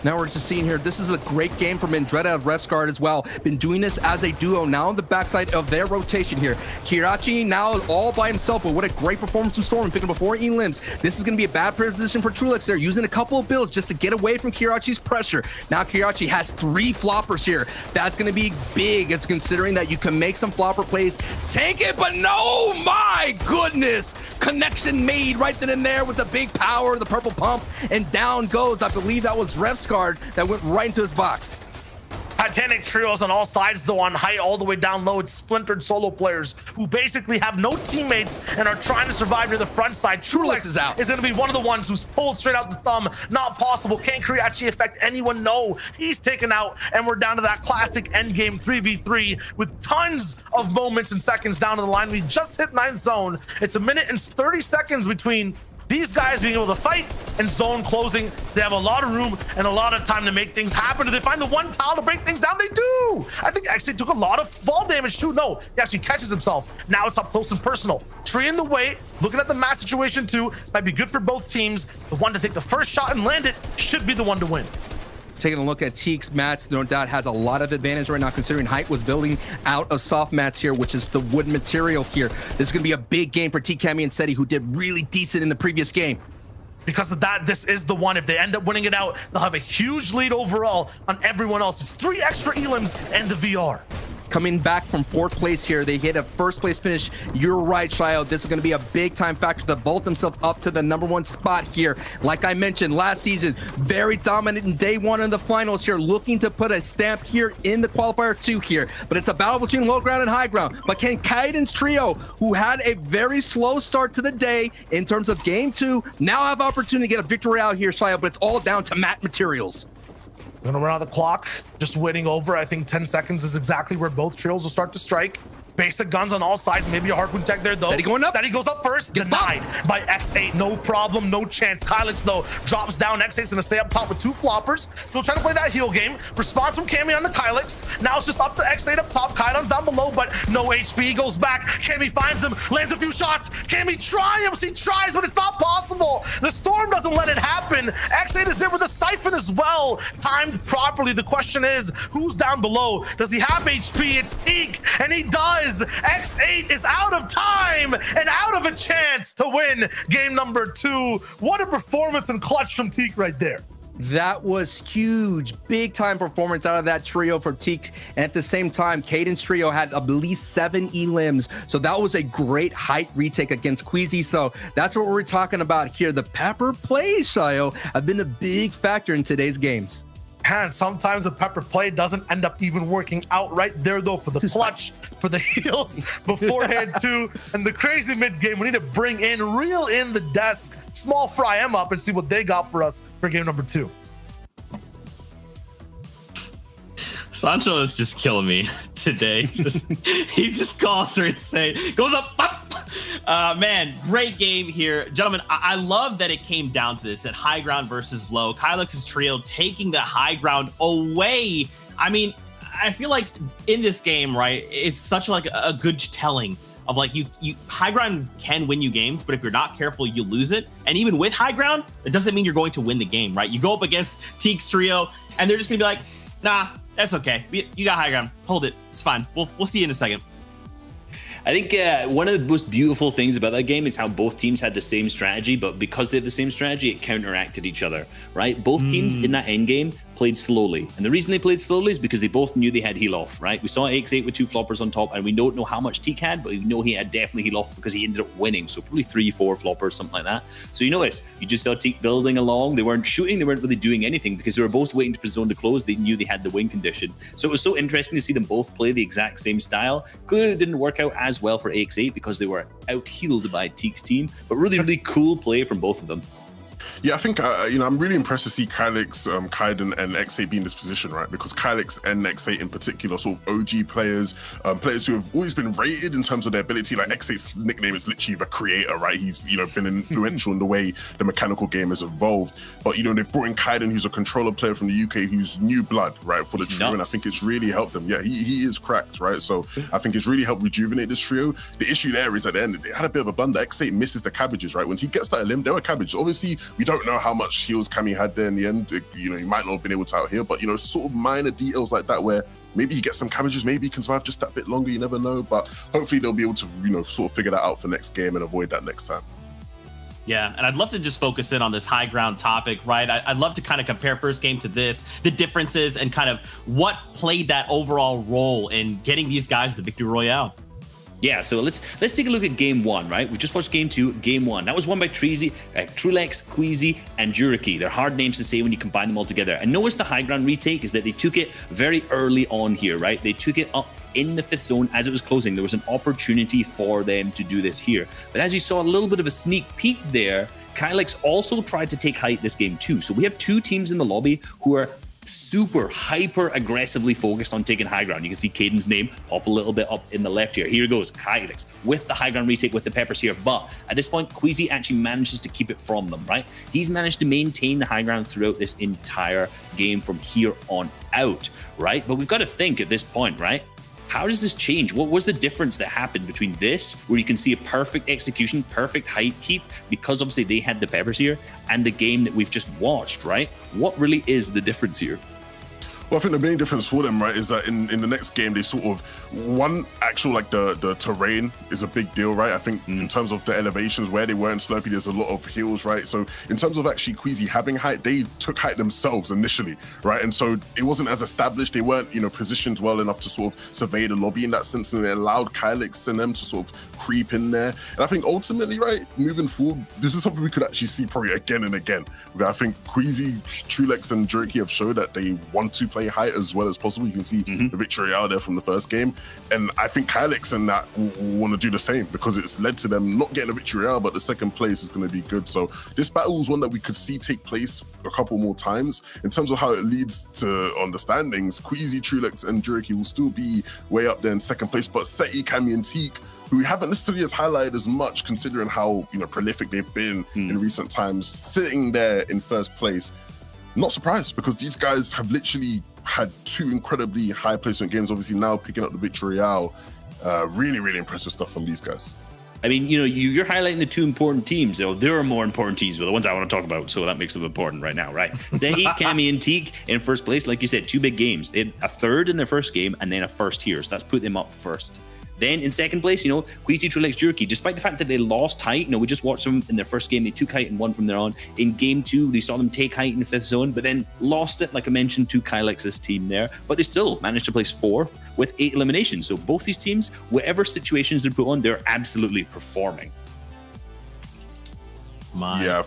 Now we're just seeing here, this is a great game from Andretta of Refsguard as well. Been doing this as a duo now on the backside of their rotation here. Kirachi now all by himself, but what a great performance from Storm, picking up 4 E-limbs. This is going to be a bad position for Trulix. They're using a couple of builds just to get away from Kirachi's pressure. Now Kirachi has 3 floppers here. That's going to be big, as considering that you can make some flopper plays. Take it, but no, my goodness. Connection made right then and there with the big power, the purple pump, and down goes. I believe that was Refsguard that went right into his box. Titanic trios on all sides, though, on height all the way down low. It's splintered solo players who basically have no teammates and are trying to survive near the front side. Trulix is out. Is going to be one of the ones who's pulled straight out the thumb. Not possible. Can't Kiriachi affect anyone? No, he's taken out, and we're down to that classic endgame 3v3 with tons of moments and seconds down to the line. We just hit 9th zone. It's a minute and 30 seconds between these guys being able to fight and zone closing. They have a lot of room and a lot of time to make things happen. Do they find the one tile to break things down? They do. I think actually took a lot of fall damage too. No, he actually catches himself. Now it's up close and personal. Tree in the way, looking at the match situation too. Might be good for both teams. The one to take the first shot and land it should be the one to win. Taking a look at Teak's mats, no doubt has a lot of advantage right now, considering Height was building out of soft mats here, which is the wood material here. This is going to be a big game for Teak, Cammy, and Seti, who did really decent in the previous game. Because of that, this is the one. If they end up winning it out, they'll have a huge lead overall on everyone else. It's 3 extra elims and the VR. Coming back from 4th place here, they hit a 1st place finish. You're right, Shio. This is going to be a big time factor to vault themselves up to the #1 spot here. Like I mentioned last season, very dominant in day 1 in the finals here, looking to put a stamp here in the qualifier 2 here. But it's a battle between low ground and high ground. But can Kaiden's trio, who had a very slow start to the day in terms of game 2, now have opportunity to get a victory out here, Shio? But it's all down to mat materials. Gonna run out the clock, just waiting over. I think 10 seconds is exactly where both trios will start to strike. Basic guns on all sides, maybe a harpoon tech there though. Steady going up. Steady goes up first, denied by X8, no problem, no chance. Kylix though drops down. X8's gonna stay up top with 2 floppers. He'll try to play that heal game. Response from Cammy on the Kylix. Now it's just up to X8 up top. Kylon's down below, but no HP. He goes back. Cammy finds him, lands a few shots. Cammy triumphs. He tries, but it's not possible. The storm doesn't let it happen. X8 is there with a siphon as well, timed properly. The question is, who's down below? Does he have HP? It's Teak, and he does. X8 is out of time and out of a chance to win game number 2. What a performance and clutch from Teak right there. That was huge, big time performance out of that trio for Teak. And at the same time, Caden's trio had at least 7 elims. So that was a great Height retake against Queasy. So that's what we're talking about here. The pepper plays, Shio, have been a big factor in today's games. And sometimes the pepper play doesn't end up even working out right there though for the clutch, for the heals beforehand too. And the crazy mid game, we need to bring in, reel in the desk, small fry them up and see what they got for us for game number 2. Sancho is just killing me today. He's just calls are insane. Goes up. Man, great game here. Gentlemen, I love that it came down to this, at high ground versus low. Kylix's trio taking the high ground away. I mean, I feel like in this game, right, it's such like a good telling of like you high ground can win you games, but if you're not careful, you lose it. And even with high ground, it doesn't mean you're going to win the game, right? You go up against Teak's trio and they're just gonna be like, nah, that's okay. You got high ground. Hold it. It's fine. We'll see you in a second. I think one of the most beautiful things about that game is how both teams had the same strategy, but because they had the same strategy, it counteracted each other, right? Both teams in that end game played slowly. And the reason they played slowly is because they both knew they had heal off, right? We saw X8 with 2 floppers on top, and we don't know how much Teak had, but we know he had definitely heal off because he ended up winning. So probably 3-4 floppers, something like that. So you notice, you just saw Teak building along. They weren't shooting, they weren't really doing anything because they were both waiting for the zone to close. They knew they had the win condition. So it was so interesting to see them both play the exact same style. Clearly it didn't work out as well for X8 because they were out-healed by Teak's team, but really, really cool play from both of them. Yeah, I think, I'm really impressed to see Kylix, Kaiden, and X8 be in this position, right? Because Kylix and X8 in particular, sort of OG players, players who have always been rated in terms of their ability. Like X8's nickname is literally the creator, right? He's, been influential in the way the mechanical game has evolved. But, they've brought in Kaiden, who's a controller player from the UK, who's new blood, right, for the trio. And I think it's really helped them. Yeah, he is cracked, right? So I think it's really helped rejuvenate this trio. The issue there is at the end, they had a bit of a blunder. X8 misses the cabbages, right? When he gets that limb, there were cabbages. Obviously, we don't know how much heals Cammy had there in the end. He might not have been able to out heal, but sort of minor details like that where maybe he gets some cabbages, maybe he can survive just that bit longer, you never know. But hopefully they'll be able to, sort of figure that out for next game and avoid that next time. Yeah, and I'd love to just focus in on this high ground topic, right? I'd love to kind of compare first game to this, the differences and kind of what played that overall role in getting these guys the victory royale. Yeah, so let's take a look at game 1, right? We just watched game 2, game 1. That was won by Trulex, Queasy, and Juriki. They're hard names to say when you combine them all together. And notice the high ground retake is that they took it very early on here, right? They took it up in the 5th zone as it was closing. There was an opportunity for them to do this here. But as you saw a little bit of a sneak peek there, Kylix also tried to take height this game too. So we have 2 teams in the lobby who are super hyper aggressively focused on taking high ground. You can see Caden's name pop a little bit up in the left here. Here goes Kylix with the high ground retake with the peppers here. But at this point, Queasy actually manages to keep it from them, right? He's managed to maintain the high ground throughout this entire game from here on out, right? But we've got to think at this point, right? How does this change? What was the difference that happened between this, where you can see a perfect execution, perfect height keep, because obviously they had the peppers here, and the game that we've just watched, right? What really is the difference here? Well, I think the main difference for them, right, is that in the next game, they sort of, one, actual, like, the terrain is a big deal, right? I think in terms of the elevations where they were in Slurpee, there's a lot of hills, right? So in terms of actually Queasy having height, they took height themselves initially, right? And so it wasn't as established. They weren't, you know, positioned well enough to sort of survey the lobby in that sense, and it allowed Kylix and them to sort of creep in there. And I think ultimately, right, moving forward, this is something we could actually see probably again and again. I think Queasy, Trulex, and Jerky have showed that they want to play height as well as possible. You can see the victory out there from the first game, and I think Kylix and that want to do the same, because it's led to them not getting a victory out, but the second place is going to be good. So this battle is one that we could see take place a couple more times. In terms of how it leads to understandings, Queasy, Trulex, and Jerky will still be way up there in second place, but Seti, Cammy, and Teak, who we haven't necessarily as highlighted as much considering how, you know, prolific they've been in recent times, sitting there in first place. Not surprised, because these guys have literally had two incredibly high placement games, obviously now picking up the victory out. Really, really impressive stuff from these guys. I mean, you know, you're highlighting the two important teams. So there are more important teams, but the ones I want to talk about, so that makes them important right now, right? Seti, Cammy, and Teak in first place. Like you said, two big games. They had a third in their first game and then a first here. So that's put them up first. Then in second place, you know, Queasy, Trulex, Jerky, despite the fact that they lost height, you know, we just watched them in their first game, they took height and won from there on. In game two, we saw them take height in the fifth zone, but then lost it, like I mentioned, to Kylix's team there. But they still managed to place fourth with 8 eliminations. So both these teams, whatever situations they're put on, they're absolutely performing. Yeah.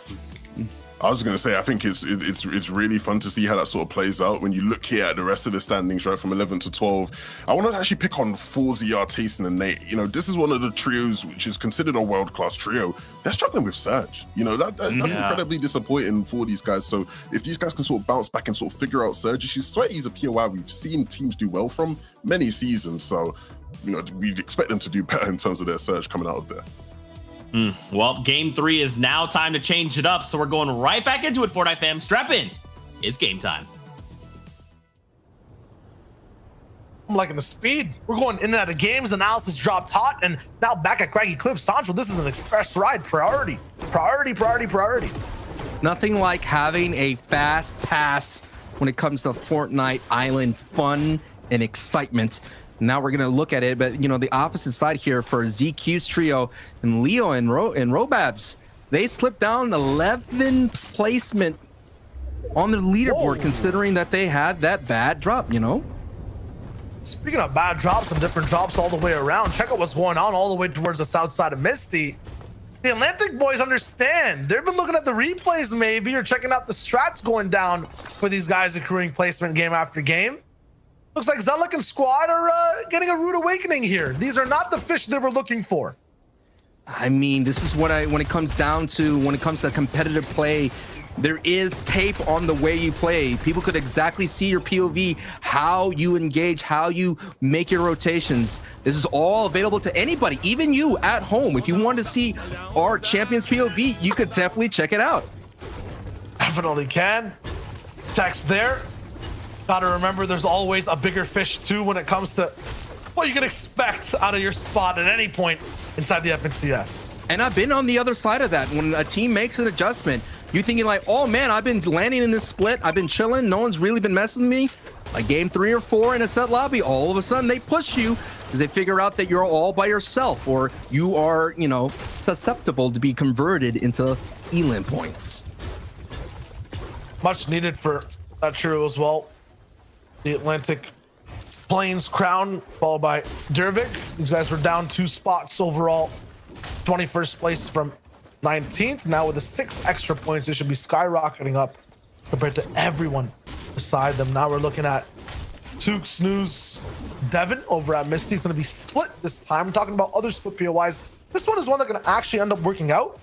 I was going to say, I think it's really fun to see how that sort of plays out. When you look here at the rest of the standings, right, from 11 to 12, I want to actually pick on Forzia, Tayson, and Nate. You know, this is one of the trios which is considered a world-class trio. They're struggling with Surge. You know, that's incredibly disappointing for these guys. So if these guys can sort of bounce back and sort of figure out Surge, she's Sweaty's a POI we've seen teams do well from many seasons. So, you know, we'd expect them to do better in terms of their Surge coming out of there. Well, game 3 is now time to change it up, so we're going right back into it, Fortnite fam. Strap in. It's game time. I'm liking the speed. We're going in and out of games. Analysis dropped hot, and now back at Craggy Cliff. Sancho, this is an express ride. Priority. Nothing like having a fast pass when it comes to Fortnite Island fun and excitement. Now we're going to look at it, but, you know, the opposite side here for ZQ's trio and Leo and Robabs, they slipped down 11th placement on the leaderboard, considering that they had that bad drop, you know? Speaking of bad drops and different drops all the way around, check out what's going on all the way towards the south side of Misty. The Atlantic boys understand. They've been looking at the replays maybe, or checking out the strats going down for these guys accruing placement game after game. Looks like Zelik and Squad are getting a rude awakening here. These are not the fish they were looking for. I mean, this is what when it comes down to, when it comes to competitive play, there is tape on the way you play. People could exactly see your POV, how you engage, how you make your rotations. This is all available to anybody, even you at home. If you want to see our Champions POV, you could definitely check it out. Definitely can. Text there. Gotta remember, there's always a bigger fish too when it comes to what you can expect out of your spot at any point inside the FNCS. And I've been on the other side of that. When a team makes an adjustment, you're thinking like, oh man, I've been landing in this split. I've been chilling. No one's really been messing with me. Like game 3 or 4 in a set lobby, all of a sudden they push you because they figure out that you're all by yourself, or you are, you know, susceptible to be converted into elim points. Much needed for that trio as well. The Atlantic Plains Crown, followed by Dervik. These guys were down 2 spots overall. 21st place from 19th. Now with the 6 extra points, they should be skyrocketing up compared to everyone beside them. Now we're looking at Took, Snooze, Devin over at Misty. It's going to be split this time. We're talking about other split POIs. This one is one that's going to actually end up working out.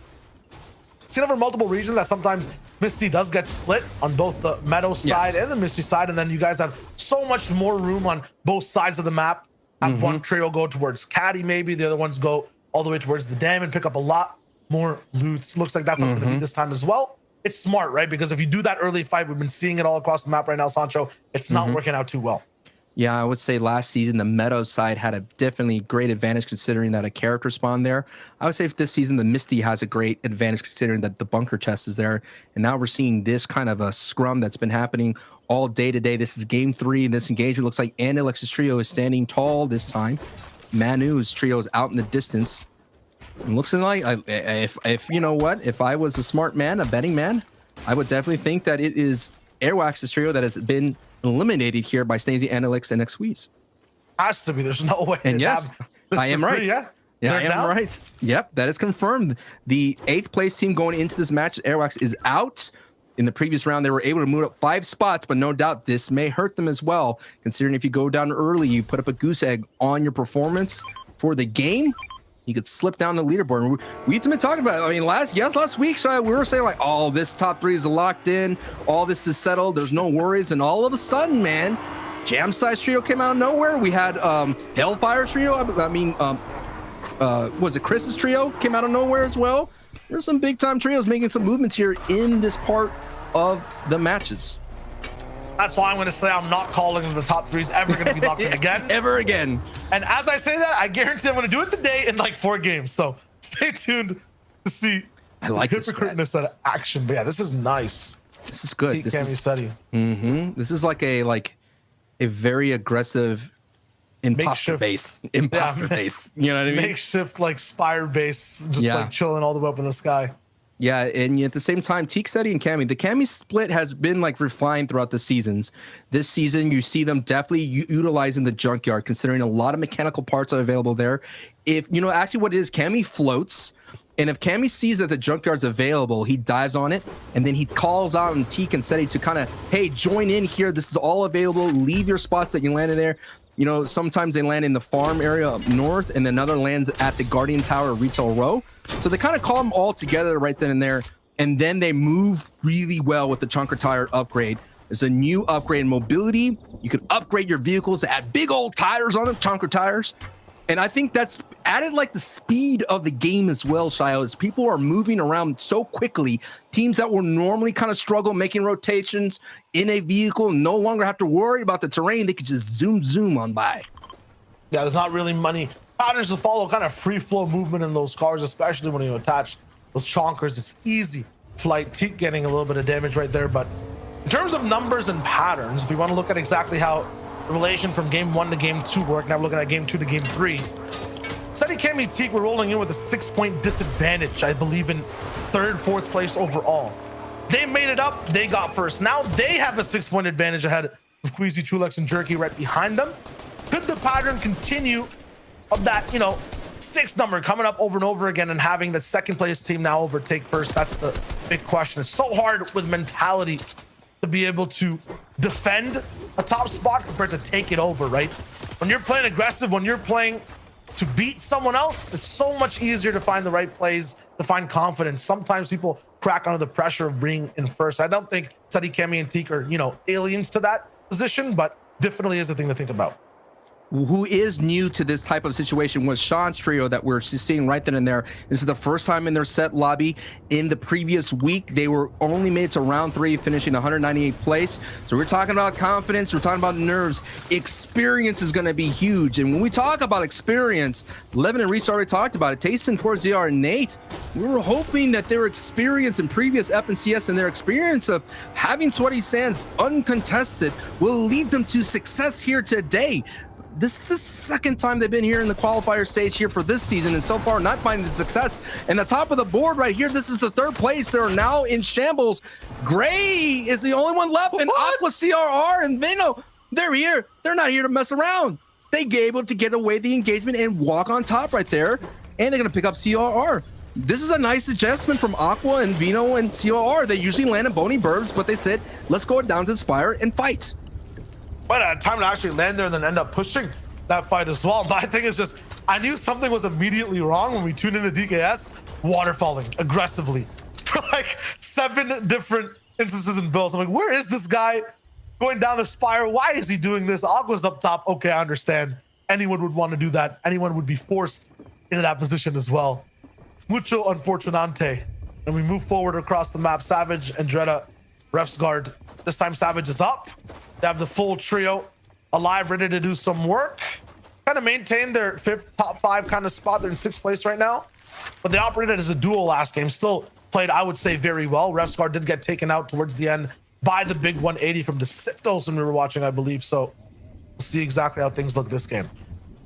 Seen over multiple regions that sometimes Misty does get split on both the Meadow side and the Misty side, and then you guys have so much more room on both sides of the map. Have one trio go towards Caddy, maybe the other ones go all the way towards the dam and pick up a lot more loot. Looks like that's not going to be this time as well. It's smart, right? Because if you do that early fight, we've been seeing it all across the map right now, Sancho, it's not working out too well. Yeah, I would say last season the Meadows side had a definitely great advantage considering that a character spawned there. I would say if this season the Misty has a great advantage considering that the bunker chest is there. And now we're seeing this kind of a scrum that's been happening all day today. This is game 3. And this engagement looks like Anilex's trio is standing tall this time. Manu's trio is out in the distance. And looks like if you know what, if I was a smart man, a betting man, I would definitely think that it is Airwax's trio that has been eliminated here by Snazy, Anilex, and Xqueeze. Has to be. There's no way. And yes, I am right. Yeah, I am right. Yep, that is confirmed. The 8th place team going into this match, Airwax, is out. In the previous round, they were able to move up 5 spots, but no doubt this may hurt them as well, considering if you go down early, you put up a goose egg on your performance for the game, you could slip down the leaderboard. We've been talking about it. I mean, last week, so we were saying like, oh, this top 3 is locked in. All this is settled. There's no worries. And all of a sudden, man, Jam Size Trio came out of nowhere. We had Hellfire Trio. Was it Chris's trio? Came out of nowhere as well. There's some big time trios making some movements here in this part of the matches. That's why I'm going to say I'm not calling the top 3s ever going to be locked in again. Ever again. And as I say that, I guarantee I'm going to do it today in like 4 games. So stay tuned to see I like the hypocriteness of action. But yeah, this is nice. This is good. This is Seti. This is like a very aggressive imposter base. Imposter base. You know what I mean? Makeshift like Spire base, just like chilling all the way up in the sky. Yeah, and at the same time, Seti and Cammy, the Cammy split has been like refined throughout the seasons. This season, you see them definitely utilizing the junkyard, considering a lot of mechanical parts are available there. If you know, actually, what it is, Cammy floats, and if Cammy sees that the junkyard's available, he dives on it, and then he calls out on Teak and Seti to kind of, hey, join in here. This is all available. Leave your spots that you landed there. You know, sometimes they land in the farm area up north, and another lands at the Guardian Tower Retail Row. So they kind of call them all together right then and there, and then they move really well with the Chunker Tire upgrade. There's a new upgrade in mobility. You can upgrade your vehicles to add big old tires on them, Chunker Tires. And I think that's added like the speed of the game as well, Shio, as people are moving around so quickly. Teams that will normally kind of struggle making rotations in a vehicle no longer have to worry about the terrain. They could just zoom on by. Yeah, there's not really many patterns to follow, kind of free flow movement in those cars, especially when you attach those chonkers. It's easy flight. Teak getting a little bit of damage right there. But in terms of numbers and patterns, if we want to look at exactly how the relation from game 1 to game 2 work, now we're looking at game 2 to game 3. Seti, Cammy, Teak were rolling in with a 6-point disadvantage, I believe, in 3rd, 4th place overall. They made it up. They got first. Now they have a 6-point advantage ahead of Queasy, Chulex, and Jerky right behind them. Could the pattern continue of that, 6 number coming up over and over again and having the 2nd place team now overtake first? That's the big question. It's so hard with mentality to be able to defend a top spot compared to take it over, right? When you're playing aggressive, when you're playing to beat someone else, it's so much easier to find the right plays, to find confidence. Sometimes people crack under the pressure of being in first. I don't think Seti, Cammy, and Teak are, aliens to that position, but definitely is a thing to think about. Who is new to this type of situation was Sean's trio that we're seeing right then and there. This is the first time in their set lobby. In the previous week, they were only made to round 3, finishing 198th place. So we're talking about confidence, we're talking about nerves. Experience is going to be huge. And when we talk about experience, Levin and Reese already talked about it. Tayson, 4ZR, and Nate, we were hoping that their experience in previous FNCS and their experience of having Sweaty Sands uncontested will lead them to success here today. This is the 2nd time they've been here in the qualifier stage here for this season, and so far not finding the success. And the top of the board right here, this is the 3rd place. They're now in shambles. Gray is the only one left, and Aqua, CRR, and Vino, they're here. They're not here to mess around. They able to get away the engagement and walk on top right there, and they're going to pick up CRR. This is a nice adjustment from Aqua and Vino and CRR. They usually land in Bony Burbs, but they said, let's go down to the Spire and fight. But at a time to actually land there and then end up pushing that fight as well. My thing is just, I knew something was immediately wrong when we tuned into DKS, waterfalling aggressively for like 7 different instances in builds. I'm like, where is this guy going down the Spire? Why is he doing this? Aqua's up top. Okay, I understand. Anyone would want to do that. Anyone would be forced into that position as well. Mucho unfortunante. And we move forward across the map. Savage and Dreda, refs guard. This time Savage is up. They have the full trio alive, ready to do some work. Kind of maintain their 5th top 5 kind of spot. They're in 6th place right now, but they operated as a duo last game. Still played, I would say, very well. Refscar did get taken out towards the end by the big 180 from Deceptos when we were watching, I believe. So we'll see exactly how things look this game.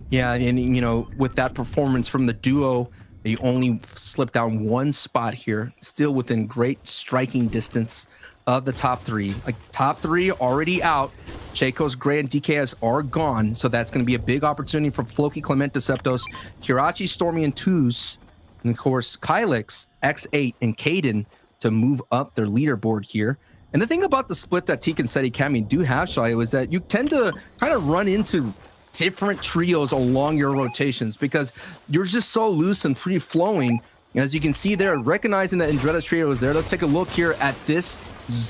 Yeah, and you know, with that performance from the duo, they only slipped down 1 spot here, still within great striking distance of the top 3. Like, top 3 already out. Checo's, Gray, and DKS are gone, so that's going to be a big opportunity for Floki, Clement, Deceptos, Kirachi, Stormy, and Tuz, and of course Kylix, X8, and Caden to move up their leaderboard here. And the thing about the split that Teak and Seti Kami do have, Shayo, is that you tend to kind of run into different trios along your rotations because you're just so loose and free flowing. As you can see there, recognizing that Andretta's trio is there. Let's take a look here at this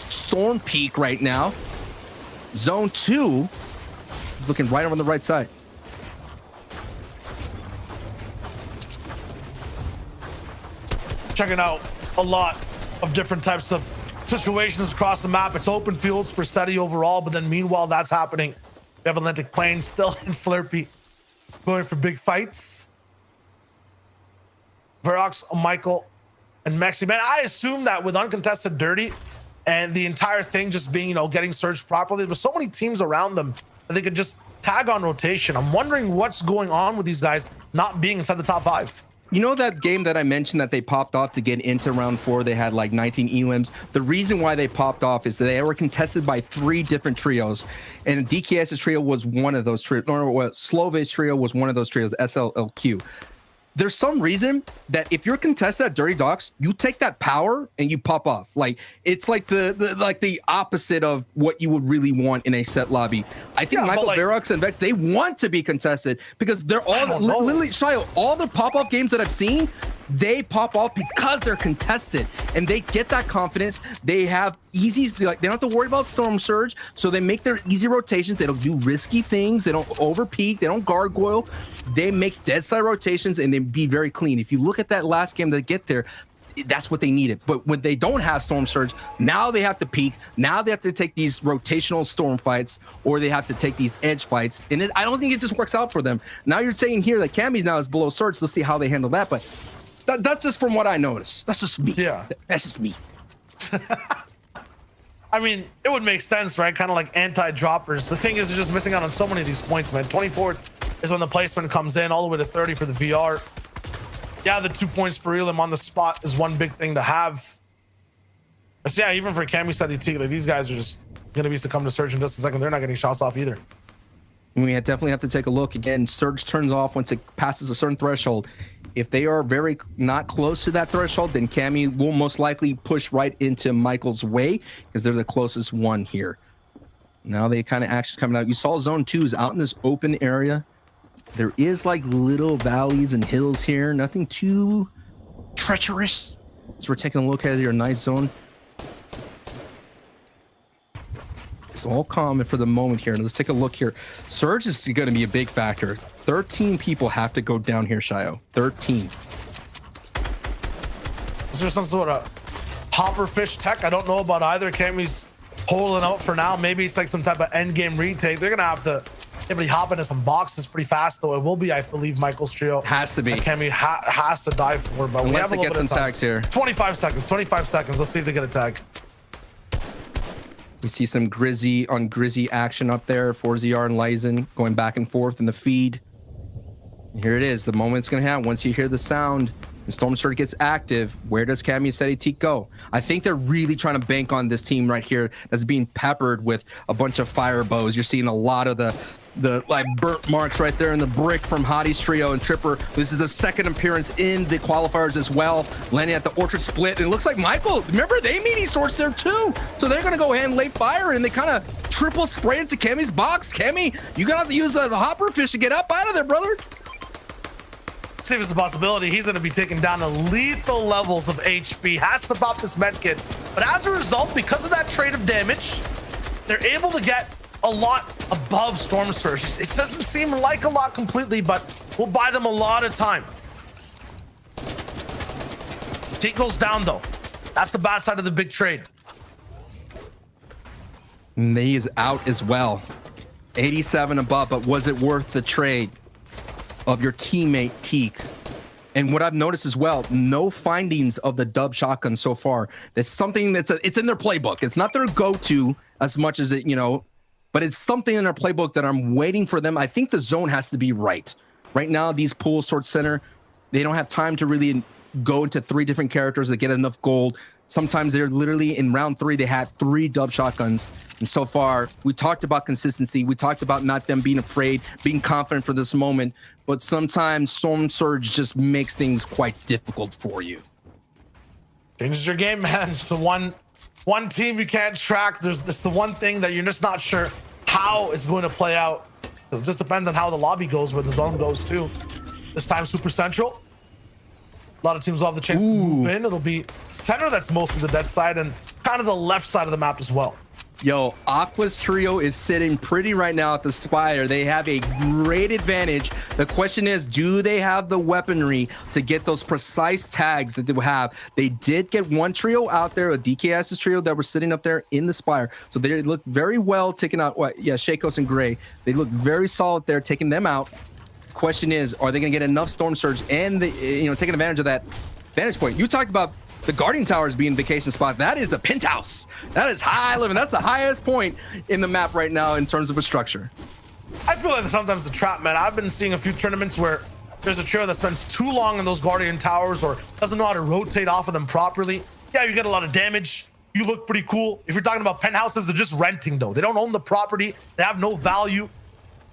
Storm Peak right now. Zone 2 is looking right over on the right side. Checking out a lot of different types of situations across the map. It's open fields for Seti overall, but then meanwhile that's happening, we have Atlantic Plains still in Slurpee going for big fights. Verox, Michael, and Mexi. Man, I assume that with uncontested dirty and the entire thing just being, you know, getting searched properly, there's so many teams around them that they could just tag on rotation. I'm wondering what's going on with these guys not being inside the top 5. You know that game that I mentioned that they popped off to get into round 4? They had like 19 elims. The reason why they popped off is that they were contested by 3 different trios, and DKS's trio was one of those trios. Or Slove's trio was one of those trios, SLLQ. There's some reason that if you're contested at Dirty Docks, you take that power and you pop off. Like, it's like the opposite of what you would really want in a set lobby. I think Michael, like, Verox, and Vex, they want to be contested because they're all literally, Shayo, all the pop-off games that I've seen, they pop off because they're contested and they get that confidence. They have easy, like, they don't have to worry about Storm Surge, so they make their easy rotations. They don't do risky things. They don't over peak. They don't gargoyle. They make dead side rotations and they be very clean. If you look at that last game to get there, that's what they needed. But when they don't have Storm Surge, now they have to peak. Now they have to take these rotational storm fights, or they have to take these edge fights. And I don't think it just works out for them. Now you're saying here that Cammy now is below Surge. Let's see how they handle that. But that's just from what I noticed. That's just me. Yeah. That's just me. I mean, it would make sense, right? Kind of like anti-droppers. The thing is, they're just missing out on so many of these points, man. 24th is when the placement comes in, all the way to 30 for the VR. Yeah, the 2 points per elim on the spot is one big thing to have. But yeah, even for Cammy Seti, like, these guys are just going to be succumb to Surge in just a second. They're not getting shots off either. We definitely have to take a look. Again, Surge turns off once it passes a certain threshold. If they are very not close to that threshold, then Cammy will most likely push right into Michael's way because they're the closest one here. Now they kind of actually coming out. You saw Zone 2 is out in this open area. There is like little valleys and hills here, nothing too treacherous. So we're taking a look at your nice zone. It's all calm for the moment here. Let's take a look here. Surge is going to be a big factor. 13 people have to go down here, Shayo. 13. Is there some sort of hopper fish tech? I don't know about either. Cammy's holding out for now. Maybe it's like some type of end game retake. They're gonna have to maybe hop into some boxes pretty fast, though. It will be, I believe, Michael's trio. Has to be. Cammy has to die for, but we have a little bit of time. Tags here. 25 seconds. 25 seconds. Let's see if they get a tag. We see some Grizzy on Grizzy action up there. 4ZR and Lyzen going back and forth in the feed. Here it is. The moment it's going to happen. Once you hear the sound, the Storm Surge gets active. Where does Cammy Seti go? I think they're really trying to bank on this team right here that's being peppered with a bunch of fire bows. You're seeing a lot of the like burnt marks right there in the brick from Hottie's trio and Tripper. This is the second appearance in the qualifiers as well, landing at the Orchard Split. And it looks like Michael, remember, they meaty sorts there too. So they're going to go ahead and lay fire, and they kind of triple spray into Cammy's box. Cammy, you're going to have to use the hopper fish to get up out of there, brother. See if it's a possibility. He's going to be taking down to lethal levels of HP. Has to pop this med kit. But as a result, because of that trade of damage, they're able to get a lot above Storm Surge. It doesn't seem like a lot completely, but we'll buy them a lot of time. Teak goes down, though. That's the bad side of the big trade. And he is out as well. 87 above, but was it worth the trade of your teammate Teak? And what I've noticed as well, no findings of the dub shotgun so far. That's something it's in their playbook. It's not their go-to as much as it, but it's something in their playbook that I'm waiting for them. I think the zone has to be right. Right now, these pools towards center, they don't have time to really go into 3 different characters that get enough gold. Sometimes they're literally in round 3, they had 3 dub shotguns. And so far, we talked about consistency. We talked about not them being afraid, being confident for this moment. But sometimes Storm Surge just makes things quite difficult for you. Changes your game, man. So one team you can't track. It's the one thing that you're just not sure how it's going to play out. It just depends on how the lobby goes, where the zone goes too. This time, Super Central. A lot of teams will have the chance to move in. It'll be center that's mostly the dead side and kind of the left side of the map as well. Yo, Aqua's trio is sitting pretty right now at the Spire. They have a great advantage. The question is, do they have the weaponry to get those precise tags that they will have? They did get one trio out there, a DKS's trio that were sitting up there in the Spire. So they look very well taking out, Shakos and Gray. They look very solid there, taking them out. Question is, are they going to get enough Storm Surge and taking advantage of that vantage point? You talked about the Guardian Towers being vacation spot. That is the penthouse. That is high living. That's the highest point in the map right now in terms of a structure. I feel like sometimes the trap, man. I've been seeing a few tournaments where there's a trio that spends too long in those Guardian Towers or doesn't know how to rotate off of them properly. Yeah, you get a lot of damage. You look pretty cool. If you're talking about penthouses, they're just renting though. They don't own the property. They have no value.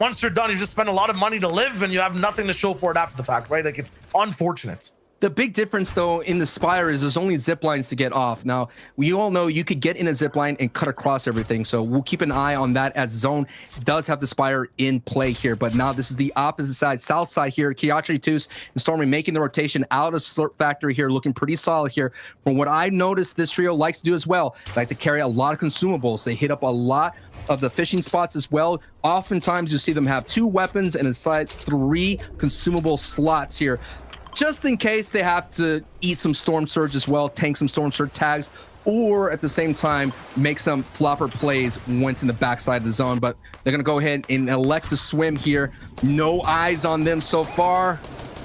Once you're done, you just spend a lot of money to live and you have nothing to show for it after the fact, right? Like, it's unfortunate. The big difference, though, in the Spire is there's only zip lines to get off. Now, we all know you could get in a zip line and cut across everything, so we'll keep an eye on that as Zone does have the Spire in play here. But now this is the opposite side, south side here. Kiatri, Toos, and Stormy making the rotation out of Slurp Factory here, looking pretty solid here. From what I noticed, this trio likes to do as well, like to carry a lot of consumables. They hit up a lot of the fishing spots as well. Oftentimes, you see them have 2 weapons and inside 3 consumable slots here, just in case they have to eat some Storm Surge as well, tank some Storm Surge tags, or at the same time, make some flopper plays once in the backside of the zone. But they're going to go ahead and elect to swim here. No eyes on them so far.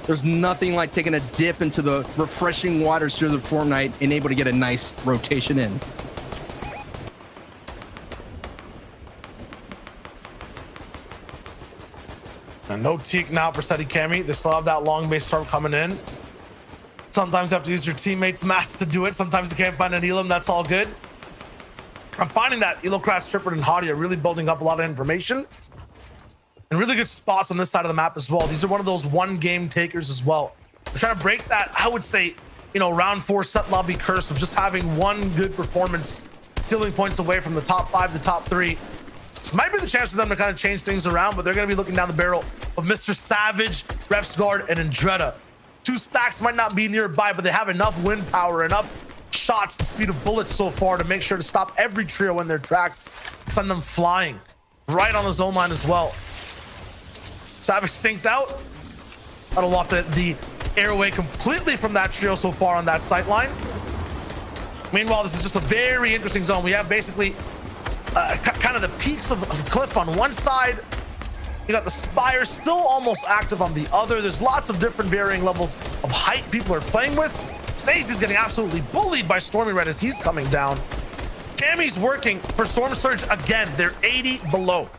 There's nothing like taking a dip into the refreshing waters through the Fortnite and able to get a nice rotation in. And no Teak now for Seti Kami. They still have that long base storm coming in. Sometimes you have to use your teammates' mats to do it. Sometimes you can't find an Elam. That's all good. I'm finding that Elocrat, Stripper, and Hottie are really building up a lot of information. And really good spots on this side of the map as well. These are one of those one-game takers as well. We're trying to break that, I would say, round 4 set lobby curse of just having one good performance, stealing points away from the top 5, the top 3. This might be the chance for them to kind of change things around, but they're going to be looking down the barrel of Mr. Savage, Ref's Guard, and Andretta. 2 stacks might not be nearby, but they have enough wind power, enough shots, the speed of bullets so far to make sure to stop every trio in their tracks, send them flying right on the zone line as well. Savage stinked out. That'll loft the airway completely from that trio so far on that sight line. Meanwhile, this is just a very interesting zone. We have basically kind of the peaks of cliff on one side. You got the Spire still almost active on the other. There's lots of different varying levels of height people are playing with. Stacy's getting absolutely bullied by Stormy Red as he's coming down. Cammy's working for Storm Surge again. They're 80 below.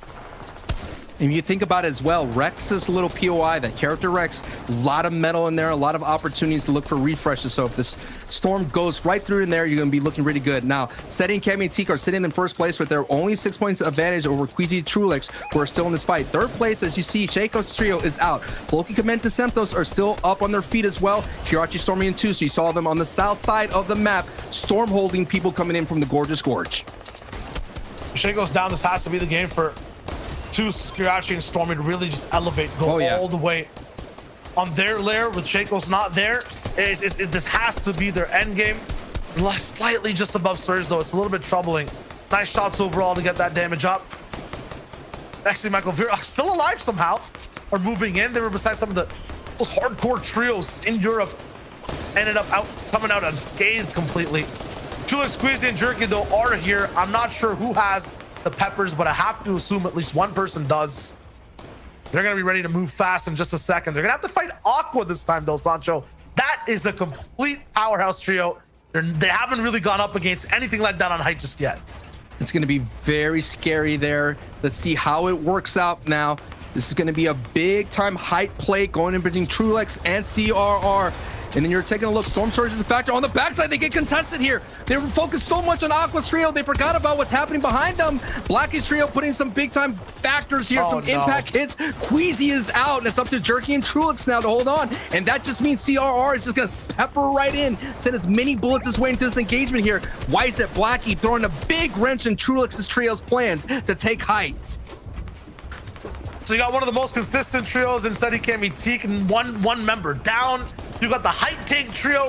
And you think about it as well, Rex's little POI, that character Rex, a lot of metal in there, a lot of opportunities to look for refreshes. So if this storm goes right through in there, you're going to be looking really good. Now, Seti and Cammy and Teak are sitting in first place with their only 6 points advantage over Queasy Trulix, who are still in this fight. Third place, as you see, Shaco's trio is out. Loki Command and Semtos are still up on their feet as well. Kirachi, Stormy, and Two, so you saw them on the south side of the map, storm holding people coming in from the Gorgeous Gorge. Shaco's down. This has to be the game for Two, Kirachi, and Stormy to really just elevate, go all the way on their lair. With Shaco's not there, this has to be their end game. Slightly just above Surge though. It's a little bit troubling. Nice shots overall to get that damage up. Actually, Michael Vera still alive somehow, are moving in. They were beside some of the most hardcore trios in Europe. Ended up coming out unscathed completely. Chulix, Squeezy, and Jerky though are here. I'm not sure who has the peppers, but I have to assume at least one person does. They're going to be ready to move fast in just a second. They're going to have to fight Aqua this time, though, Sancho. That is a complete powerhouse trio. They haven't really gone up against anything like that on height just yet. It's going to be very scary there. Let's see how it works out now. This is going to be a big time height play going in between Trulex and CRR. And then you're taking a look. Storm Surge is a factor. On the backside, they get contested here. They were focused so much on Aqua's trio, they forgot about what's happening behind them. Blackie's trio putting some big-time factors here, some impact hits. Queasy is out, and it's up to Jerky and Trulix now to hold on. And that just means CRR is just going to pepper right in, send as many bullets as way into this engagement here. Wyzet, Blackie throwing a big wrench in Trulix's trio's plans to take height. So you got one of the most consistent trios in Steady Cammy Teak, and one member down. You got the height take trio,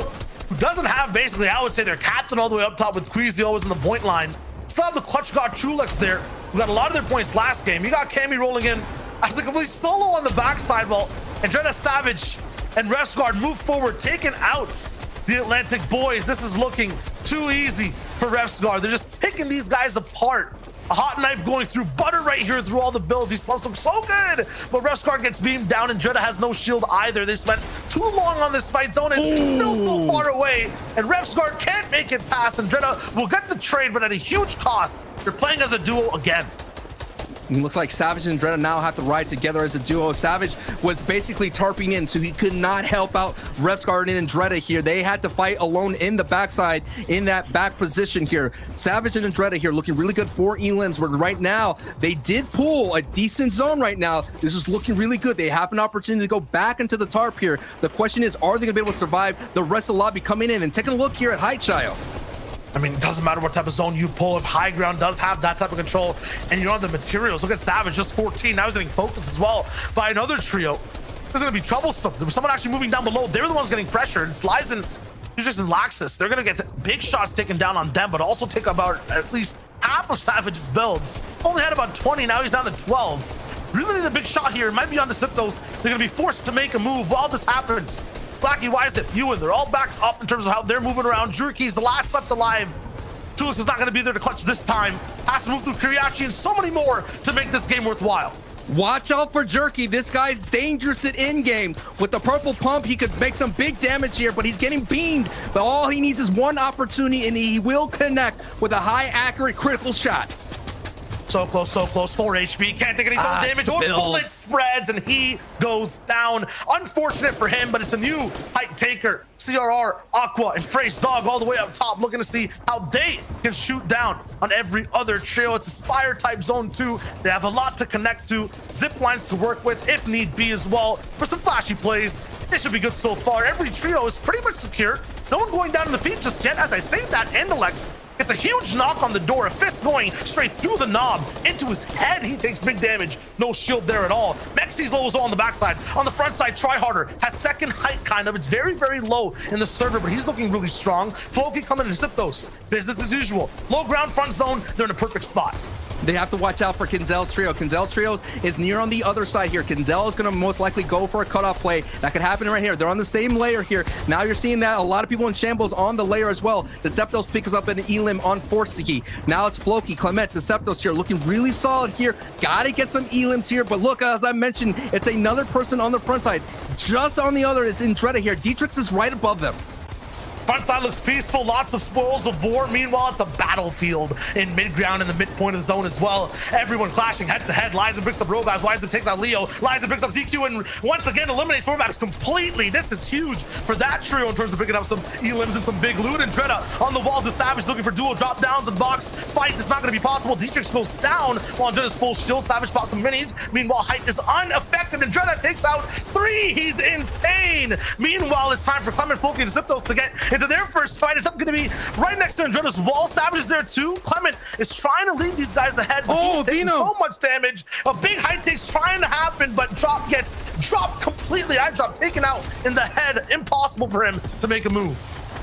who doesn't have basically, I would say, their captain all the way up top with Queasy always in the point line. Still have the clutch god Trulex there, who got a lot of their points last game. You got Cammy rolling in as a complete solo on the backside while Andretta Savage and Refsguard move forward, taking out the Atlantic boys. This is looking too easy for Refsguard. They're just picking these guys apart. A hot knife going through butter right here through all the builds. He's pumps them so good, but Refsguard gets beamed down, and Dreda has no shield either. They spent too long on this fight zone and still so far away, and Refsguard can't make it past, and Dreda will get the trade, but at a huge cost. They're playing as a duo again. It looks like Savage and Dreda now have to ride together as a duo. Savage was basically tarping in, so he could not help out Refsguard and Dreda here. They had to fight alone in the backside in that back position here. Savage and Dreda here looking really good for Elims, but right now they did pull a decent zone right now. This is looking really good. They have an opportunity to go back into the tarp here. The question is, are they gonna be able to survive the rest of the lobby coming in? And taking a look here at Height Child. I mean, it doesn't matter what type of zone you pull. If high ground does have that type of control and you don't have the materials, look at Savage, just 14. Now he's getting focused as well by another trio. This is going to be troublesome. There was someone actually moving down below. They're the ones getting pressured. It's Lizen, Futrix, and Laxus. They're going to get big shots taken down on them, but also take about at least half of Savage's builds. Only had about 20. Now he's down to 12. Really need a big shot here. It might be on the Siptos. They're going to be forced to make a move while this happens. Blackie, Wyzet, Ewan, they're all back up in terms of how they're moving around. Jerky's the last left alive. Tulus is not going to be there to clutch this time. Has to move through Kuriachi and so many more to make this game worthwhile. Watch out for Jerky. This guy's dangerous at in-game. With the purple pump, he could make some big damage here, but he's getting beamed. But all he needs is one opportunity, and he will connect with a high accurate critical shot. So close, 4 HP. Can't take any damage. Or bullet spreads, and he goes down. Unfortunate for him, but it's a new height taker. CRR, Aqua, and Frey's Dog all the way up top, looking to see how they can shoot down on every other trio. It's a Spire type zone too. They have a lot to connect to, zip lines to work with if need be as well. For some flashy plays, this should be good so far. Every trio is pretty much secure. No one going down in the feet just yet. As I say that, Andalex, it's a huge knock on the door, a fist going straight through the knob into his head. He takes big damage. No shield there at all. Mexi's low is all on the backside. On the front side, Tryharder has second height kind of. It's very, very low in the server, but he's looking really strong. Floki coming to Siptos. Business as usual. Low ground front zone. They're in a perfect spot. They have to watch out for Kinzel's trio. Kinzel's trio is near on the other side here. Kinzel is going to most likely go for a cutoff play. That could happen right here. They're on the same layer here. Now you're seeing that a lot of people in shambles on the layer as well. Deceptos picks up an Elim on Forsticky. Now it's Floki, Clement, Deceptos here looking really solid here. Got to get some Elims here. But look, as I mentioned, it's another person on the front side. Just on the other is Indretta here. Dietrich is right above them. Front side looks peaceful, lots of spoils of war. Meanwhile, it's a battlefield in mid-ground in the midpoint of the zone as well. Everyone clashing head-to-head. Liza picks up Rogas. Liza takes out Leo. Liza picks up ZQ and once again eliminates Formaps completely. This is huge for that trio in terms of picking up some Elims and some big loot. And Dreda on the walls of Savage looking for dual drop downs and box fights. It's not going to be possible. Dietrich goes down while Dreda's full shield. Savage pops some minis. Meanwhile, Height is unaffected and Dreda takes out 3. He's insane. Meanwhile, it's time for Clement, Floki, and Ziptos to get into their first fight. It's up going to be right next to Andretta's wall. Savage is there too. Clement is trying to lead these guys ahead, but he's taking so much damage. A big height take's trying to happen, but Drop gets dropped completely. Eye drop taken out in the head. Impossible for him to make a move.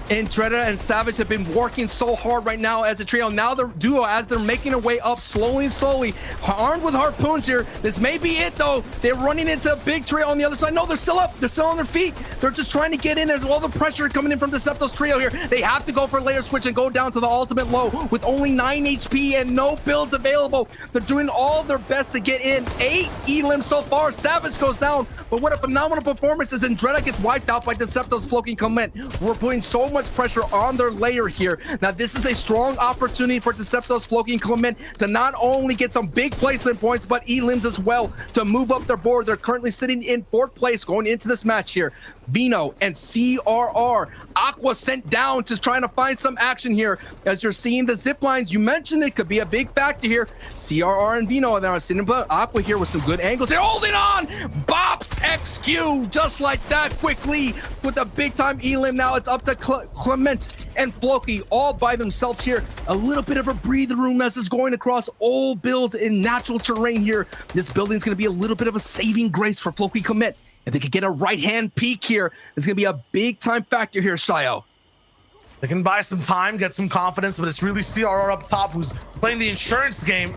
Andretta and Savage have been working so hard right now as a trio. Now the duo, as they're making their way up slowly and slowly, armed with harpoons here. This may be it, though. They're running into a big trio on the other side. No, they're still up. They're still on their feet. They're just trying to get in. There's all the pressure coming in from Decepto's trio here. They have to go for a layer switch and go down to the ultimate low with only 9 HP and no builds available. They're doing all their best to get in. 8 elims so far. Savage goes down, but what a phenomenal performance as Andretta gets wiped out by Decepto's Floating Clement. We're putting so much pressure on their layer here. Now, this is a strong opportunity for Decepto's Floating Clement to not only get some big placement points, but elims as well to move up their board. They're currently sitting in 4th place going into this match here. Vino and CRR. Aqua sent down to trying to find some action here. As you're seeing the zip lines, you mentioned it could be a big factor here. CRR and Vino, and they're sitting, but Aqua here with some good angles. They're holding on. Bops XQ just like that quickly with a big time elim. Now it's up to Clement and Floki all by themselves here. A little bit of a breather room as it's going across all builds in natural terrain here. This building is going to be a little bit of a saving grace for Floki Clement. If they could get a right-hand peek here, it's going to be a big-time factor here, Shayo. They can buy some time, get some confidence, but it's really CRR up top who's playing the insurance game.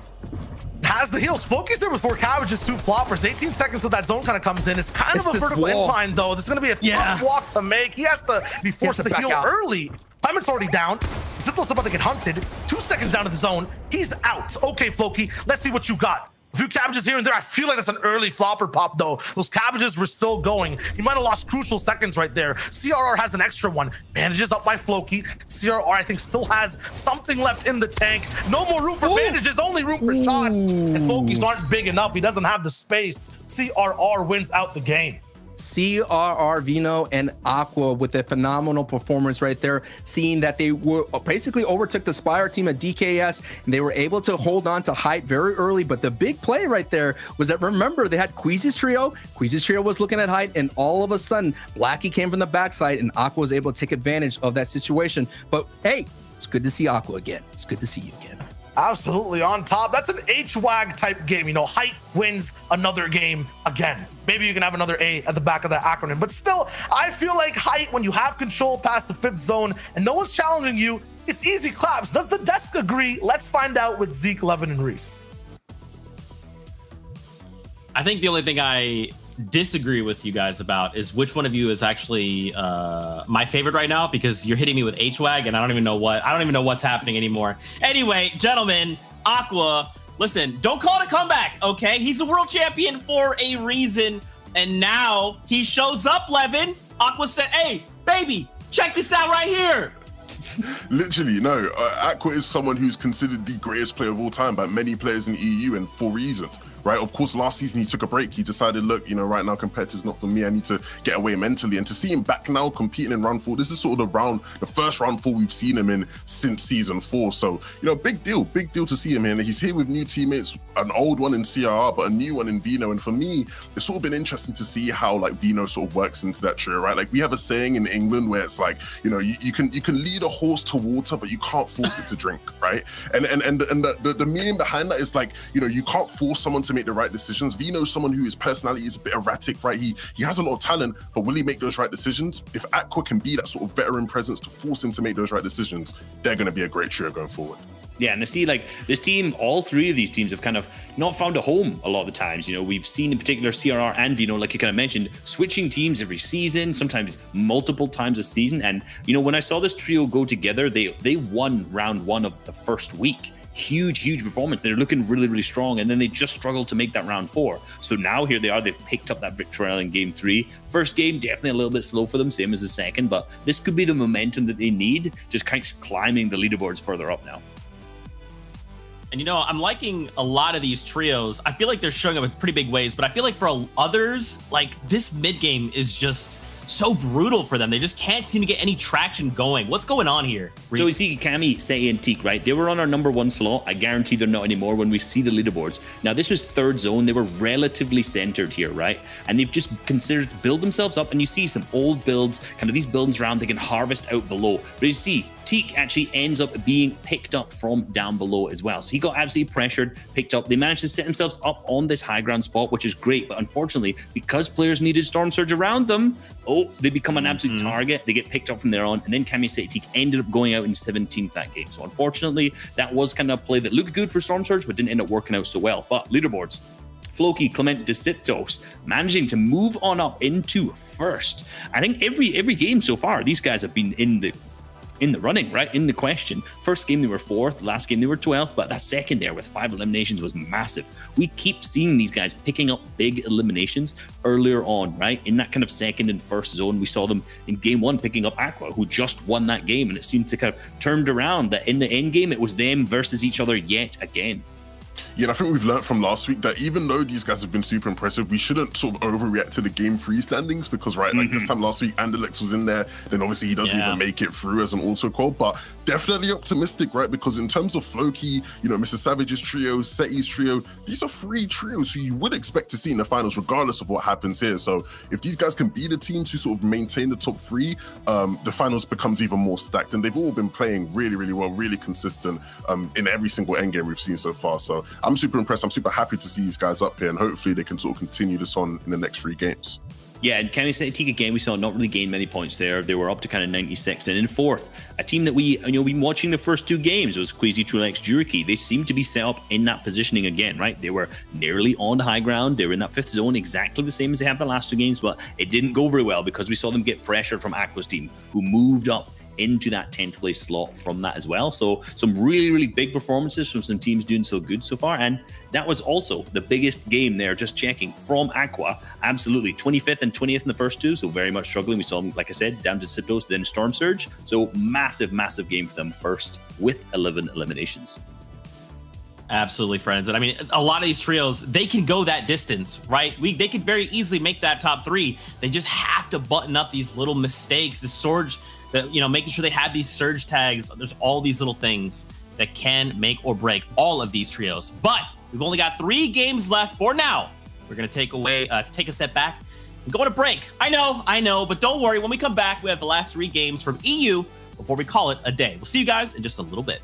Has the heals. Floki's there with 4 cabbages, 2 floppers. 18 seconds till that zone kind of comes in. It's kind of a vertical incline, though. This is going to be a tough walk to make. He has to be forced to heal early. Clement's already down. Zipple's about to get hunted. 2 seconds down to the zone. He's out. Okay, Floki, let's see what you got. A few cabbages here and there. I feel like that's an early flopper pop, though. Those cabbages were still going. He might have lost crucial seconds right there. CRR has an extra one. Bandages up by Floki. CRR, I think, still has something left in the tank. No more room for bandages, only room for shots. And Floki's aren't big enough. He doesn't have the space. CRR wins out the game. CRR, Vino, and Aqua with a phenomenal performance right there, seeing that they were basically overtook the Spire team at DKS, and they were able to hold on to height very early. But the big play right there was that, remember, they had Queasy's trio. Queasy's trio was looking at height, and all of a sudden, Blackie came from the backside, and Aqua was able to take advantage of that situation. But hey, it's good to see Aqua again. It's good to see you again. Absolutely on top. That's an HWAG type game. You know, height wins another game again. Maybe you can have another A at the back of that acronym. But still, I feel like height, when you have control past the 5th zone and no one's challenging you, it's easy claps. Does the desk agree? Let's find out with Zeke, Levin, and Reese. I think the only thing I disagree with you guys about is which one of you is actually my favorite right now, because you're hitting me with HWAG and I don't even know what's happening anymore. Anyway, gentlemen, Aqua, listen, don't call it a comeback, okay? He's a world champion for a reason, and now he shows up, Levin. Aqua said, hey, baby, check this out right here. Literally, no. Aqua is someone who's considered the greatest player of all time by many players in EU, and for reason. Right, of course, last season he took a break. He decided, look, you know, right now competitive's not for me. I need to get away mentally. And to see him back now competing in round 4, this is sort of the first round 4 we've seen him in since season 4. So, you know, big deal to see him here. And he's here with new teammates, an old one in CRR, but a new one in Vino. And for me, it's sort of been interesting to see how like Vino sort of works into that trio, right? Like we have a saying in England where it's like, you know, you can lead a horse to water, but you can't force it to drink, right? And the meaning behind that is like, you know, you can't force someone to make the right decisions. Vino's someone who his personality is a bit erratic, right? He has a lot of talent, but will he make those right decisions? If Aqua can be that sort of veteran presence to force him to make those right decisions, they're going to be a great trio going forward. Yeah, and I see like this team, all 3 of these teams have kind of not found a home a lot of the times. You know, we've seen in particular CRR and Vino, like you kind of mentioned, switching teams every season, sometimes multiple times a season. And, you know, when I saw this trio go together, they won round 1 of the first week. Huge performance. They're looking really strong, and then they just struggled to make that round 4. So now here they are. They've picked up that victory in game 3. First game definitely a little bit slow for them, same as the second, but this could be the momentum that they need, just kind of climbing the leaderboards further up now. And, you know, I'm liking a lot of these trios. I feel like they're showing up in pretty big ways, but I feel like for others, like this mid game is just so brutal for them. They just can't seem to get any traction going. What's going on here? So we see Kami, Sei, and Teak, right? They were on our number 1 slot. I guarantee they're not anymore when we see the leaderboards. Now, this was 3rd zone. They were relatively centered here, right? And they've just considered to build themselves up, and you see some old builds, kind of these buildings around they can harvest out below. But you see, Teak actually ends up being picked up from down below as well. So he got absolutely pressured, picked up. They managed to set themselves up on this high ground spot, which is great. But unfortunately, because players needed Storm Surge around them, Oh, they become an absolute target. They get picked up from there on. And then Camisec ended up going out in 17th that game. So unfortunately, that was kind of a play that looked good for Storm Surge, but didn't end up working out so well. But leaderboards. Floki, Clement, Deciptos managing to move on up into first. I think every game so far, these guys have been in the running, right? In the question. First game they were 4th, last game they were 12th, but that second there with 5 eliminations was massive. We keep seeing these guys picking up big eliminations earlier on, right? In that kind of second and first zone, we saw them in game 1 picking up Aqua, who just won that game, and it seemed to kind of turned around that in the end game, it was them versus each other yet again. Yeah, and I think we've learned from last week that even though these guys have been super impressive, we shouldn't sort of overreact to the game 3 standings because, right, like this time last week, Andalex was in there, then obviously he doesn't even make it through as an auto qual, but definitely optimistic, right? Because in terms of Floki, you know, Mr. Savage's trio, Seti's trio, these are 3 trios who you would expect to see in the finals regardless of what happens here. So if these guys can be the teams who sort of maintain the top 3, the finals becomes even more stacked, and they've all been playing really, really well, really consistent in every single endgame we've seen so far. So I'm super impressed. I'm super happy to see these guys up here, and hopefully they can sort of continue this on in the next 3 games. Yeah, and Camisec again, we saw not really gain many points there. They were up to kind of 96. And in 4th, a team that we've been watching the first 2 games was Queasy, Trulex, Juriki. They seem to be set up in that positioning again, right? They were nearly on high ground. They were in that 5th zone, exactly the same as they had the last 2 games, but it didn't go very well because we saw them get pressured from Aqua's team, who moved up into that 10th place slot from that as well. So some really, really big performances from some teams doing so good so far. And that was also the biggest game there, just checking, from Aqua. Absolutely. 25th and 20th in the first 2. So very much struggling. We saw them, like I said, down to Siptos, then Storm Surge. So massive, massive game for them first with 11 eliminations. Absolutely, friends. And I mean, a lot of these trios, they can go that distance, right? They could very easily make that top 3. They just have to button up these little mistakes, the Surge, making sure they have these surge tags. There's all these little things that can make or break all of these trios. But we've only got 3 games left for now. We're going to take a step back and go on a break. I know, but don't worry. When we come back, we have the last 3 games from EU before we call it a day. We'll see you guys in just a little bit.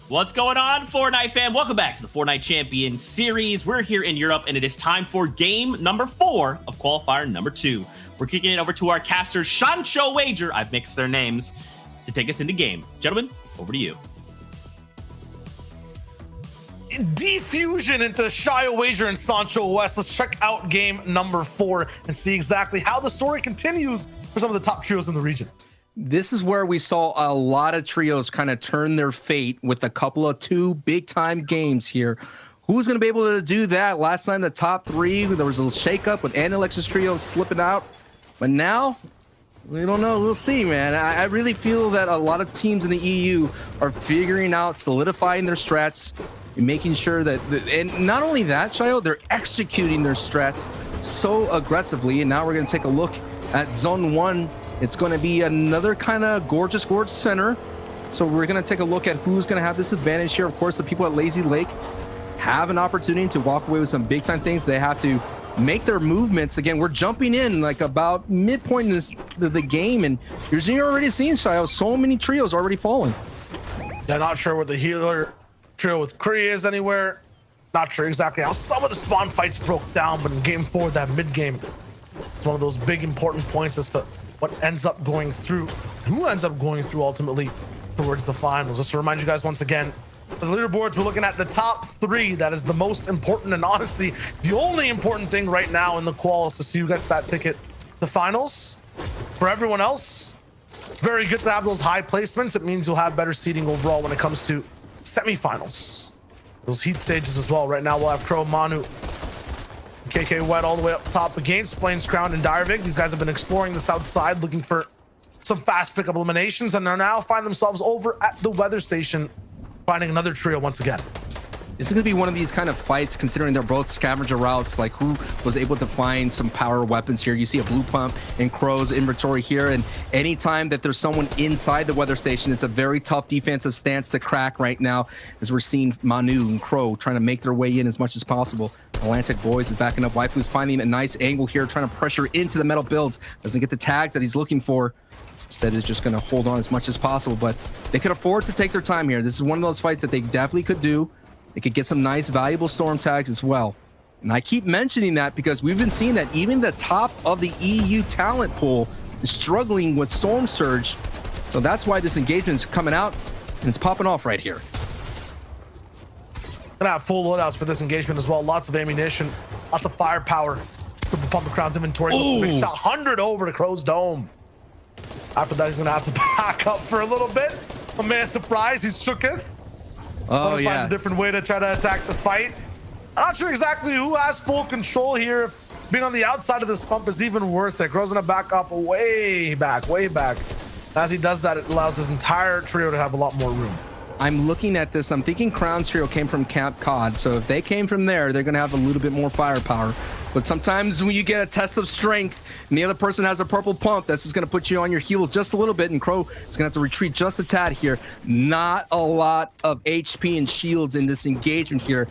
What's going on, Fortnite fam? Welcome back to the Fortnite Champion Series. We're here in Europe, and it is time for game number 4 of Qualifier number 2. We're kicking it over to our caster, Sancho Wager. I've mixed their names to take us into game. Gentlemen, over to you. Diffusion into Shia Wager and Sancho West. Let's check out game number 4 and see exactly how the story continues for some of the top trios in the region. This is where we saw a lot of trios kind of turn their fate with a couple of 2 big-time games here. Who's going to be able to do that? Last time, the top 3, there was a little shakeup with Alex's trio slipping out. But now, we don't know. We'll see, man. I really feel that a lot of teams in the EU are figuring out, solidifying their strats, and making sure that, and not only that, Shio, they're executing their strats so aggressively. And now we're going to take a look at Zone 1. It's going to be another kind of gorgeous center. So we're going to take a look at who's going to have this advantage here. Of course, the people at Lazy Lake have an opportunity to walk away with some big time things. They have to make their movements. Again, we're jumping in like about midpoint in the game, and you're already seeing, Shio, so many trios already falling. They're not sure where the healer trio with Kree is anywhere. Not sure exactly how some of the spawn fights broke down, but in game 4, that mid game, it's one of those big important points as to what ends up going through, who ends up going through ultimately towards the finals. Just to remind you guys once again, the leaderboards, we're looking at the top 3. That is the most important, and honestly, the only important thing right now in the qual is to see who gets that ticket to finals. For everyone else, very good to have those high placements. It means you'll have better seeding overall when it comes to semifinals. Those heat stages as well. Right now, we'll have Crow, Manu, KK Wet all the way up top against Plains Crown and Direvig. These guys have been exploring the south side, looking for some fast pickup eliminations, and are now find themselves over at the weather station, finding another trio once again. This is going to be one of these kind of fights, considering they're both scavenger routes, like who was able to find some power weapons here. You see a blue pump in Crow's inventory here, and anytime that there's someone inside the weather station, it's a very tough defensive stance to crack right now, as we're seeing Manu and Crow trying to make their way in as much as possible. Atlantic Boys is backing up. Waifu's finding a nice angle here, trying to pressure into the metal builds. Doesn't get the tags that he's looking for. Instead is just going to hold on as much as possible, but they could afford to take their time here. This is one of those fights that they definitely could do. They could get some nice, valuable storm tags as well. And I keep mentioning that because we've been seeing that even the top of the EU talent pool is struggling with Storm Surge. So that's why this engagement is coming out, and it's popping off right here. Gonna have full loadouts for this engagement as well. Lots of ammunition, lots of firepower. Triple Pump the Crown's inventory. Big shot, 100 over to Crow's Dome. After that, he's gonna have to back up for a little bit. A man surprised, he's shooketh. Oh, yeah. Finds a different way to try to attack the fight. I'm not sure exactly who has full control here. If being on the outside of this pump is even worth it. Crow's gonna back up way back, way back. As he does that, it allows his entire trio to have a lot more room. I'm looking at this, I'm thinking Crown's trio came from Camp Cod. So if they came from there, they're gonna have a little bit more firepower. But sometimes when you get a test of strength and the other person has a purple pump, that's just gonna put you on your heels just a little bit, and Crow is gonna have to retreat just a tad here. Not a lot of HP and shields in this engagement here.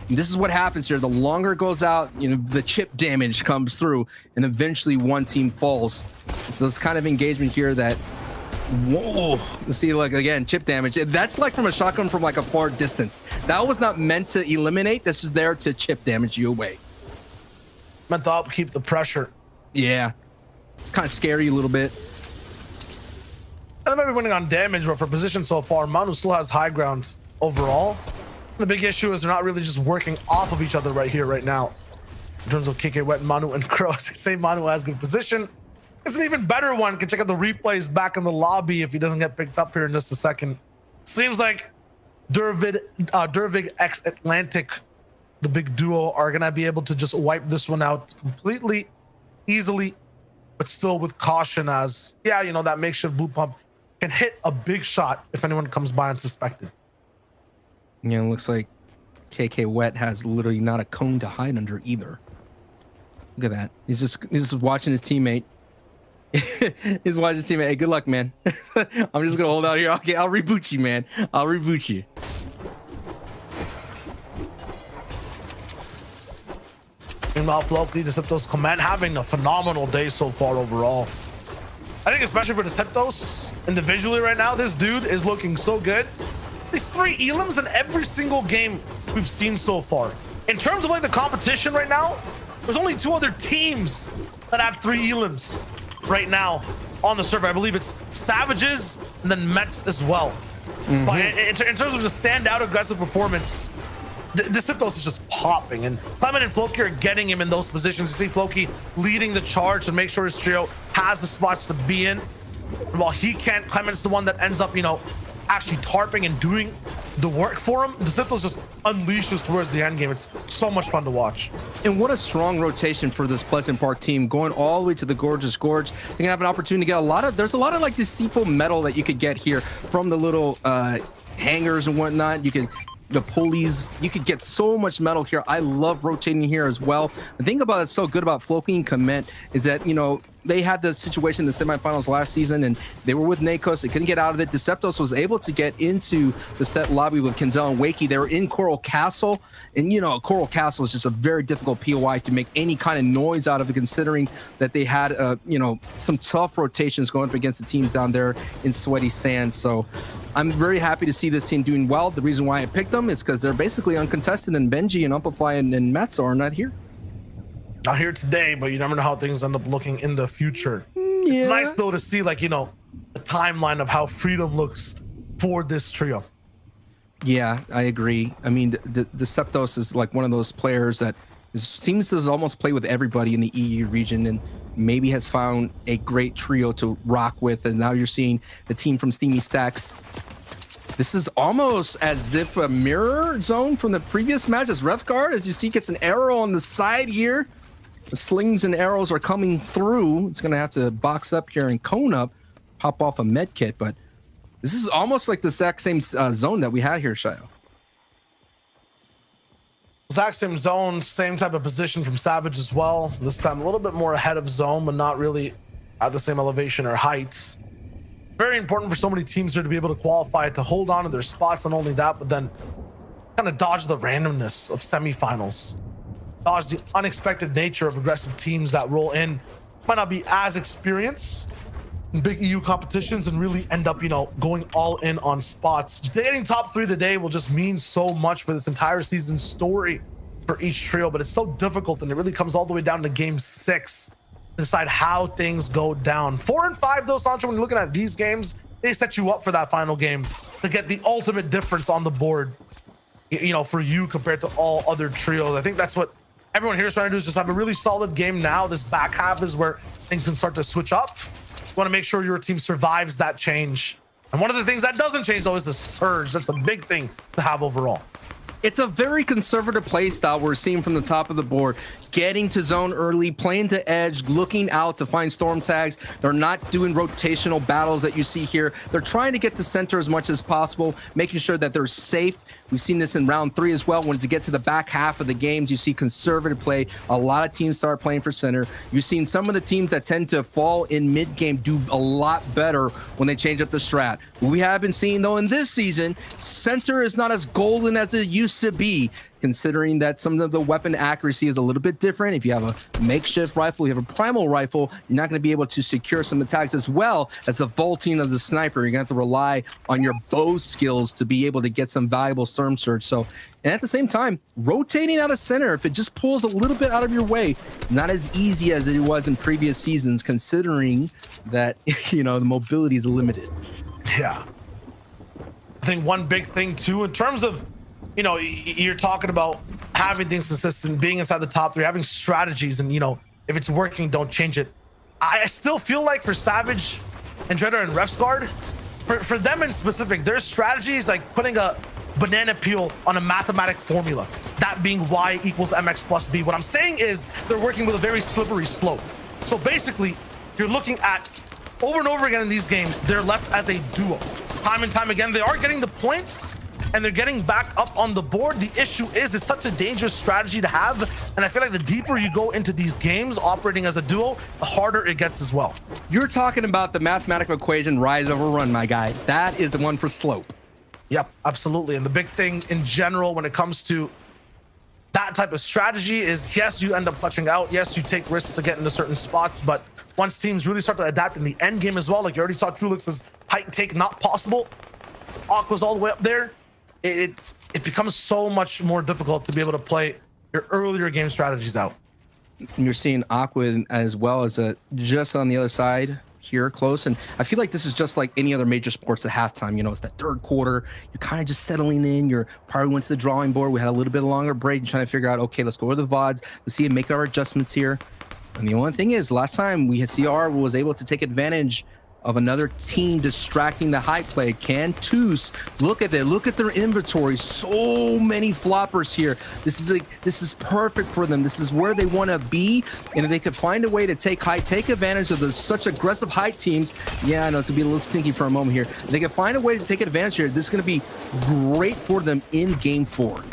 And this is what happens here. The longer it goes out, you know, the chip damage comes through, and eventually one team falls. So this kind of engagement here that, whoa, see, like, again, chip damage. That's like from a shotgun from like a far distance. That was not meant to eliminate. This is there to chip damage you away. Meant to help keep the pressure. Yeah, kind of scary a little bit. And they might be winning on damage, but for position so far, Manu still has high ground overall. The big issue is they're not really just working off of each other right here, right now. In terms of KK Wet, Manu, and Crow. Say Manu has good position. It's an even better one. Can check out the replays back in the lobby if he doesn't get picked up here in just a second. Seems like Durvig X Atlantic, the big duo, are gonna be able to just wipe this one out completely, easily, but still with caution, as, yeah, you know, that makeshift blue pump can hit a big shot if anyone comes by unsuspected. Yeah, it looks like KK Wet has literally not a cone to hide under either. Look at that. He's just watching his teammate. He's watching his teammate. Hey, good luck, man. I'm just gonna hold out here. Okay, I'll reboot you, man. I'll reboot you. Meanwhile, Floki, Deceptos Command having a phenomenal day so far overall. I think especially for Deceptos individually right now, this dude is looking so good. least 3 elims in every single game we've seen so far. In terms of like the competition right now, there's only 2 other teams that have 3 elims right now on the server. I believe it's Savages and then Mets as well. But in terms of just standout aggressive performance, Disiptos is just popping, and Clement and Floki are getting him in those positions. You see Floki leading the charge to make sure his trio has the spots to be in. And while he can't, Clement's the one that ends up, actually tarping and doing the work for him. Disiptos just unleashes towards the end game. It's so much fun to watch. And what a strong rotation for this Pleasant Park team, going all the way to the Gorgeous Gorge. They're gonna have an opportunity to get there's a lot of like deceitful metal that you could get here from the little hangars and whatnot. You can, the pulleys, you could get so much metal here. I love rotating here as well. The thing about it's so good about Floki and Clement is that, they had the situation in the semifinals last season, and they were with Nakos. They couldn't get out of it. Deceptos was able to get into the set lobby with Kenzel and Wakey. They were in Coral Castle, and Coral Castle is just a very difficult POI to make any kind of noise out of it, considering that they had some tough rotations going up against the teams down there in Sweaty Sands. So I'm very happy to see this team doing well. The reason why I picked them is because they're basically uncontested, and Benji and Amplify and Metzo are not here. Not here today, but you never know how things end up looking in the future. It's nice though to see the timeline of how Freedom looks for this trio. Yeah, I agree. I mean, the Septos is like one of those players that seems to almost play with everybody in the EU region, and maybe has found a great trio to rock with. And now you're seeing the team from Steamy Stacks. This is almost as if a mirror zone from the previous match as Refguard, as you see, gets an arrow on the side here. The slings and arrows are coming through. It's going to have to box up here and cone up, pop off a med kit, but this is almost like the exact same zone that we had here, Shayo. Exact same zone, same type of position from Savage as well. This time a little bit more ahead of zone, but not really at the same elevation or height. Very important for so many teams here to be able to qualify, to hold on to their spots. Not only that, but then kind of dodge the randomness of semifinals. Dodge the unexpected nature of aggressive teams that roll in, might not be as experienced in big EU competitions, and really end up, going all in on spots. Getting top 3 today will just mean so much for this entire season story for each trio, but it's so difficult, and it really comes all the way down to game 6 to decide how things go down. 4 and 5 though, Sancho, when you're looking at these games, they set you up for that final game to get the ultimate difference on the board, for you compared to all other trios. I think that's what everyone here is trying to do, is just have a really solid game now. This back half is where things can start to switch up. You want to make sure your team survives that change. And one of the things that doesn't change though is the surge. That's a big thing to have overall. It's a very conservative play style we're seeing from the top of the board. Getting to zone early, playing to edge, looking out to find storm tags. They're not doing rotational battles that you see here. They're trying to get to center as much as possible, making sure that they're safe. We've seen this in round 3 as well. When to get to the back half of the games, you see conservative play. A lot of teams start playing for center. You've seen some of the teams that tend to fall in mid-game do a lot better when they change up the strat. What we have been seeing though in this season, center is not as golden as it used to be, considering that some of the weapon accuracy is a little bit different. If you have a makeshift rifle, you have a primal rifle, you're not going to be able to secure some attacks, as well as the vaulting of the sniper. You're going to have to rely on your bow skills to be able to get some valuable storm surge. So, and at the same time, rotating out of center, if it just pulls a little bit out of your way, it's not as easy as it was in previous seasons, considering that, the mobility is limited. Yeah. I think one big thing too, in terms of, you're talking about having things consistent, being inside the top 3, having strategies, and if it's working, don't change it. I still feel like for Savage and Dreader and Refsguard, for them in specific, their strategy is like putting a banana peel on a mathematic formula, that being y equals mx plus b. What I'm saying is they're working with a very slippery slope. So basically, you're looking at over and over again in these games, they're left as a duo. Time and time again, they are getting the points, and they're getting back up on the board. The issue is it's such a dangerous strategy to have, and I feel like the deeper you go into these games operating as a duo, the harder it gets as well. You're talking about the mathematical equation rise over run, my guy. That is the one for slope. Yep, absolutely. And the big thing in general when it comes to that type of strategy is, yes, you end up clutching out. Yes, you take risks to get into certain spots, but once teams really start to adapt in the end game as well, like you already saw Trulix's height take not possible. Aqua's all the way up there. it becomes so much more difficult to be able to play your earlier game strategies out. And you're seeing Aqua as well as just on the other side here close. And I feel like this is just like any other major sports at halftime. You know, it's that third quarter. You're kind of just settling in. You're probably went to the drawing board. We had a little bit longer break trying to figure out, okay, let's go to the VODs. Let's see and make our adjustments here. And the only thing is, last time we had CR was able to take advantage of another team distracting the high play. Cantus, look at that. Look at their inventory. So many floppers here. This is perfect for them. This is where they want to be. And if they could find a way to take advantage of such aggressive high teams. Yeah, I know it's gonna be a little stinky for a moment here. If they can find a way to take advantage here, this is gonna be great for them in game 4.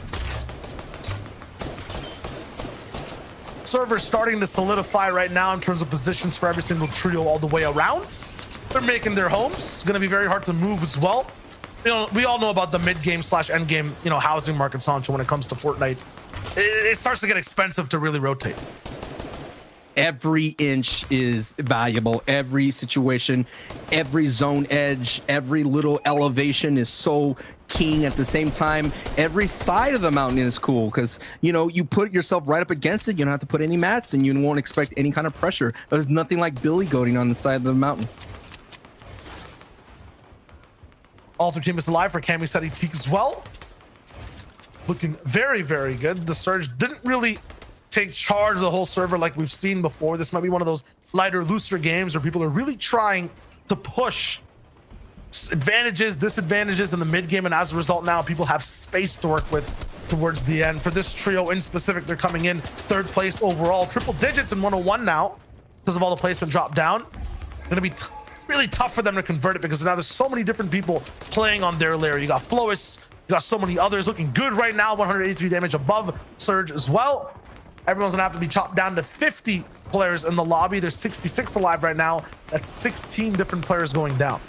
Server's starting to solidify right now in terms of positions for every single trio all the way around. They're making their homes. It's going to be very hard to move as well. You know, we all know about the mid-game / end-game, you know, housing market, Sancho, when it comes to Fortnite. It starts to get expensive to really rotate. Every inch is valuable. Every situation, every zone edge, every little elevation is so keen. At the same time, every side of the mountain is cool because, you know, you put yourself right up against it. You don't have to put any mats and you won't expect any kind of pressure. There's nothing like billy goating on the side of the mountain. Alter team is alive for Cami Seti Teak as well. Looking very, very good. The Surge didn't really take charge of the whole server like we've seen before. This might be one of those lighter, looser games where people are really trying to push advantages, disadvantages in the mid game, and as a result now people have space to work with towards the end. For this trio in specific, they're coming in 3rd place overall, triple digits in 101 now because of all the placement drop down. Gonna be really tough for them to convert it because now there's so many different people playing on their layer. You got Flois, you got so many others looking good right now. 183 damage above Surge as well. Everyone's gonna have to be chopped down to 50 players in the lobby. There's 66 alive right now. That's 16 different players going down.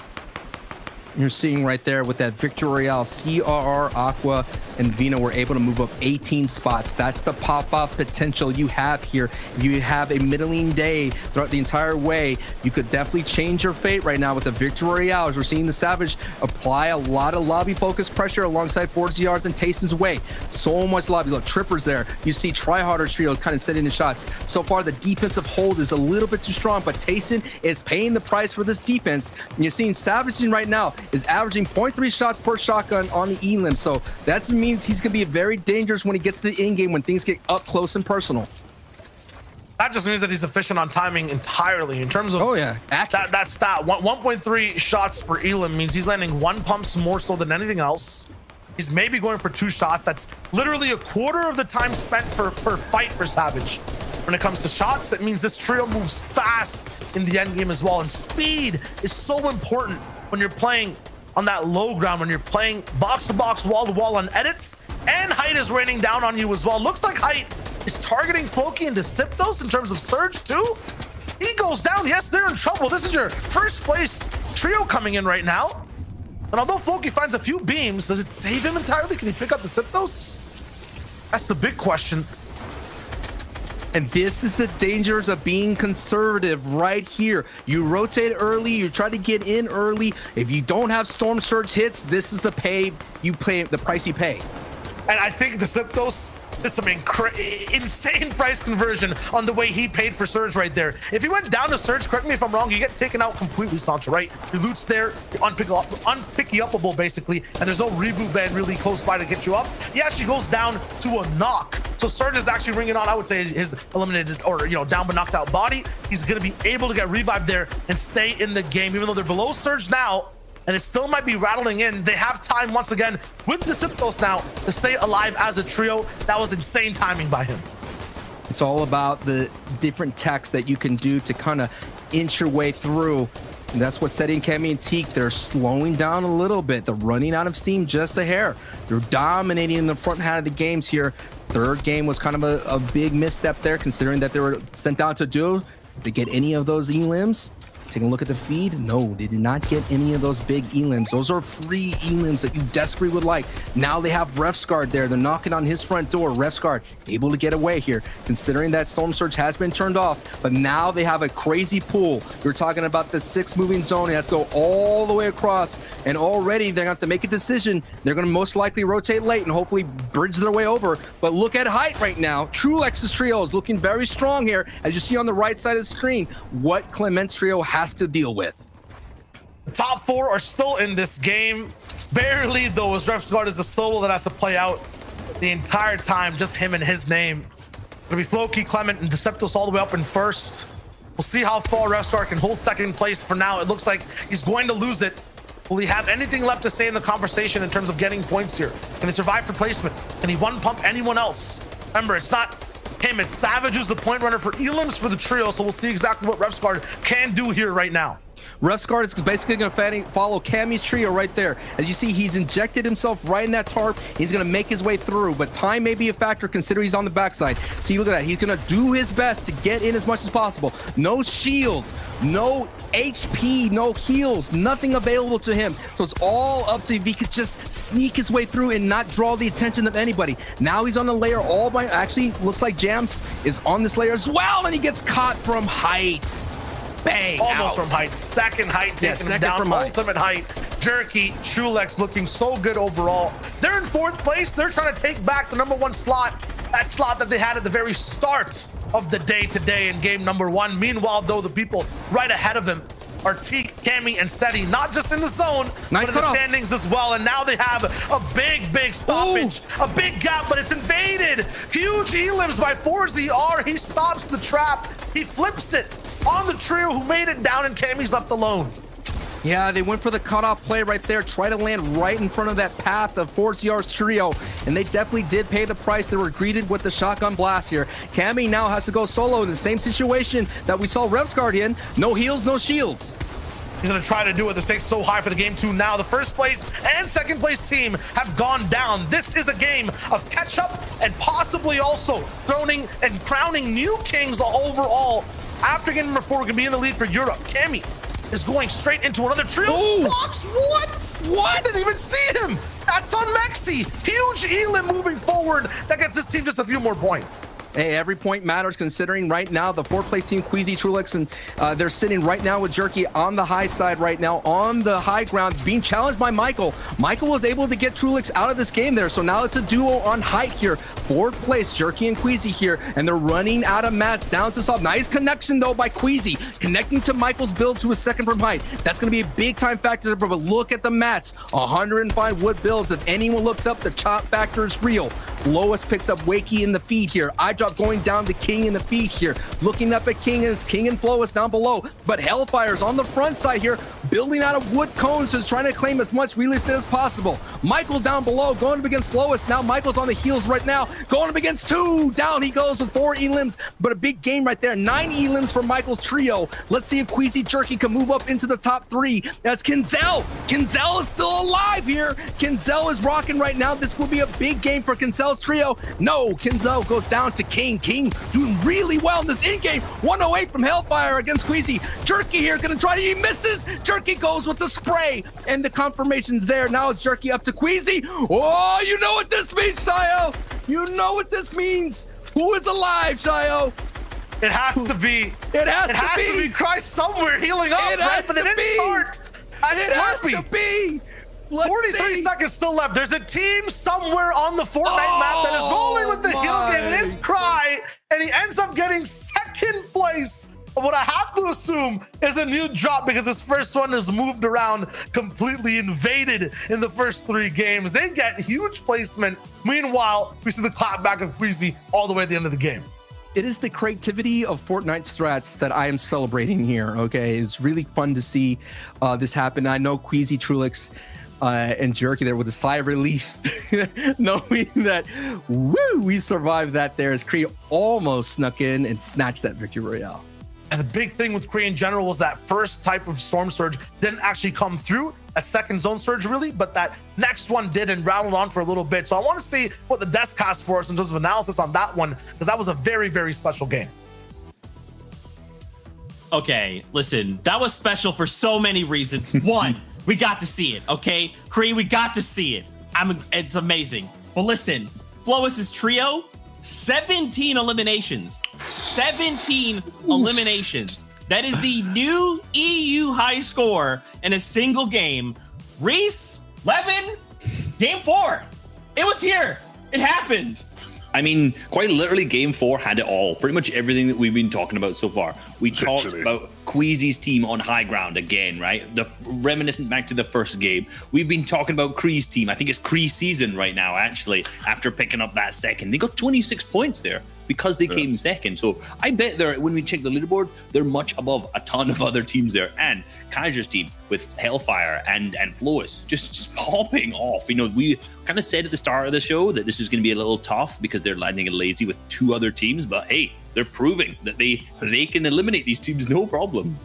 You're seeing right there with that Victory Royale, CRR, Aqua, and Vina were able to move up 18 spots. That's the pop-off potential you have here. If you have a middling day throughout the entire way, you could definitely change your fate right now with the Victory Royale. As we're seeing the Savage apply a lot of lobby-focused pressure alongside Ford ZRs and Tayson's way. So much lobby. Look, Trippers there. You see Tryharder Trio kind of setting the shots. So far, the defensive hold is a little bit too strong, but Tayson is paying the price for this defense. And you're seeing Savage right now is averaging 0.3 shots per shotgun on the elim. So that means he's going to be very dangerous when he gets to the in-game, when things get up close and personal. That just means that he's efficient on timing entirely in terms of that stat. 1.3 shots per elim means he's landing 1 pumps more so than anything else. He's maybe going for 2 shots. That's literally a quarter of the time spent per fight for Savage. When it comes to shots, that means this trio moves fast in the end game as well. And speed is so important when you're playing on that low ground, when you're playing box to box, wall to wall on edits, and height is raining down on you as well. Looks like height is targeting Floki and Deceptos in terms of Surge too. He goes down. Yes, they're in trouble. This is your first place trio coming in right now. And although Floki finds a few beams, does it save him entirely? Can he pick up Deceptos? That's the big question. And this is the dangers of being conservative right here. You rotate early, you try to get in early. If you don't have Storm Surge hits, this is the price you pay. And I think Deceptos is some insane price conversion on the way he paid for Surge right there. If he went down to Surge, correct me if I'm wrong, you get taken out completely, Sancho, right? Your loot's there, you're unpicky-upable basically, and there's no reboot band really close by to get you up. He actually goes down to a knock. So Surge is actually ringing on, I would say, his eliminated or, you know, down but knocked out body. He's going to be able to get revived there and stay in the game, even though they're below Surge now. And it still might be rattling in. They have time once again with the Deceptos now to stay alive as a trio. That was insane timing by him. It's all about the different techs that you can do to kind of inch your way through. And that's what's setting Cami and Teak. They're slowing down a little bit. They're running out of steam just a hair. They're dominating in the front half of the games here. Third game was kind of a big misstep there, considering that they were sent down to duo to get any of those elims. Taking a look at the feed, no, they did not get any of those big elims. Those are free elims that you desperately would like. Now they have Refsguard there. They're knocking on his front door. Refsguard able to get away here, considering that Storm Surge has been turned off. But now they have a crazy pool. You're talking about the 6 moving zone. It has to go all the way across. And already they're going to have to make a decision. They're going to most likely rotate late and hopefully bridge their way over. But look at height right now. Trulex's trio is looking very strong here. As you see on the right side of the screen, what Clement's trio has to deal with. The top 4 are still in this game. Barely, though, as Refsguard is a solo that has to play out the entire time. Just him and his name. It'll be Floki, Clement, and Deceptos all the way up in first. We'll see how far Refsguard can hold second place. For now, it looks like he's going to lose it. Will he have anything left to say in the conversation in terms of getting points here? Can he survive for placement? Can he one pump anyone else? Remember, it's not him, it's Savage who's the point runner for elims for the trio, so we'll see exactly what Refsguard can do here right now. Refsguard is basically going to follow Cammy's trio right there. As you see, he's injected himself right in that tarp. He's going to make his way through, but time may be a factor considering he's on the backside. See, look at that. He's going to do his best to get in as much as possible. No shield, no HP, no heals, nothing available to him. So it's all up to if he could just sneak his way through and not draw the attention of anybody. Now he's on the layer all by, actually looks like Jams is on this layer as well, and he gets caught from height. Bang! Almost out. from height. Second height taking him down. From Ultimate height. Jerky, Trulex looking so good overall. They're in 4th place. They're trying to take back the #1 slot. That slot that they had at the very start of the day today in game #1. Meanwhile, though, the people right ahead of them are Teak, Cammy, and Seti, not just in the zone, nice but in the standings as well. And now they have a big stoppage, a big gap, but it's invaded. Huge elims by 4ZR. He stops the trap. He flips it on the trio who made it down, and Cammy's left alone. Yeah, they went for the cutoff play right there, try to land right in front of that path of 4ZR's trio, and they definitely did pay the price. They were greeted with the shotgun blast here. Cammy now has to go solo in the same situation that we saw Refsguard in. No heals, no shields. He's going to try to do it. The stakes so high for the game 2 now. The 1st place and 2nd place team have gone down. This is a game of catch up and possibly also throning and crowning new kings overall. After game #4, we can be in the lead for Europe. Cammy is going straight into another trio. Box. What? I didn't even see him. That's on Mexi. Huge elim moving forward. That gets this team just a few more points. Hey, every point matters considering right now the 4th place team, Queasy, Trulex, and they're sitting right now with Jerky on the high side right now, on the high ground, being challenged by Michael. Michael was able to get Trulex out of this game there, so now it's a duo on height here. 4th place, Jerky and Queasy here, and they're running out of mats down to solve. Nice connection though by Queasy, connecting to Michael's build to a 2nd from height. That's going to be a big time factor, but look at the mats. 105 wood builds. If anyone looks up, the chop factor is real. Lois picks up Wakey in the feed here. iDrop going down to King in the feed here. Looking up at King, and it's King and Flois down below. But Hellfire's on the front side here, building out of wood cones, is trying to claim as much real estate as possible. Michael down below, going up against Flois. Now Michael's on the heels right now, going up against 2. Down he goes with 4 elims, but a big game right there. 9 elims for Michael's trio. Let's see if Queasy Jerky can move up into the top 3. That's Kinzel. Kinzel is still alive here. Kinzel is rocking right now. This will be a big game for Kinzel's trio. No, Kinzel goes down to King. King doing really well in this in-game. 108 from Hellfire against Queasy. Jerky here gonna try to, he misses. Jerky goes with the spray, and the confirmation's there. Now it's Jerky up to Queasy. Oh, you know what this means, Shio. You know what this means. Who is alive, Shio? It has to be. It has to be Christ somewhere healing up. It has to be. It has to be. 43 seconds still left. There's a team somewhere on the Fortnite map that is rolling with the heal game. It is Cry, and he ends up getting 2nd place of what I have to assume is a new drop, because his first one is moved around, completely invaded in the first 3 games. They get huge placement. Meanwhile, we see the clapback of Queasy all the way at the end of the game. It is the creativity of Fortnite strats that I am celebrating here, okay? It's really fun to see this happen. I know Queasy, Trulex, and Jerky there with a sigh of relief, knowing that, woo, we survived that there, as Kree almost snuck in and snatched that victory royale. And the big thing with Kree in general was that first type of storm surge didn't actually come through at 2nd zone surge really, but that next one did and rattled on for a little bit. So I want to see what the desk has for us in terms of analysis on that one, because that was a very, very special game. Okay, listen, that was special for so many reasons. One, we got to see it, okay? Kree, we got to see it. It's amazing. But listen, Flowis's trio, 17 eliminations. 17 eliminations. That is the new EU high score in a single game. Reese, Levin, game 4. It was here. It happened. I mean, quite literally, game 4 had it all. Pretty much everything that we've been talking about so far. We talked about Queasy's team on high ground again, right? Reminiscent back to the first game. We've been talking about Kree's team. I think it's Kree's season right now, actually, after picking up that second. They got 26 points there because they came second. So I bet when we check the leaderboard, they're much above a ton of other teams there. And Kaiser's team with Hellfire and Flowis just popping off. You know, we kind of said at the start of the show that this was going to be a little tough because they're landing in lazy with 2 other teams. But hey, they're proving that they can eliminate these teams no problem.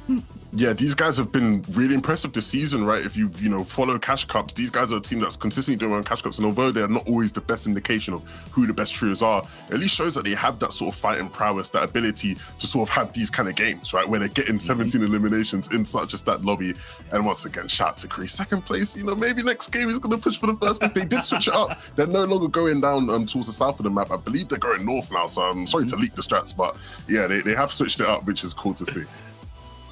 Yeah, these guys have been really impressive this season, right? If you follow Cash Cups, these guys are a team that's consistently doing well in Cash Cups, and although they're not always the best indication of who the best trios are, at least shows that they have that sort of fighting prowess, that ability to sort of have these kind of games, right? Where they're getting 17 eliminations in such a stat lobby. And once again, shout out to Kree. Second place, maybe next game he's going to push for the first place. They did switch it up. They're no longer going down towards the south of the map. I believe they're going north now, so I'm sorry to leak the strats, but yeah, they have switched it up, which is cool to see.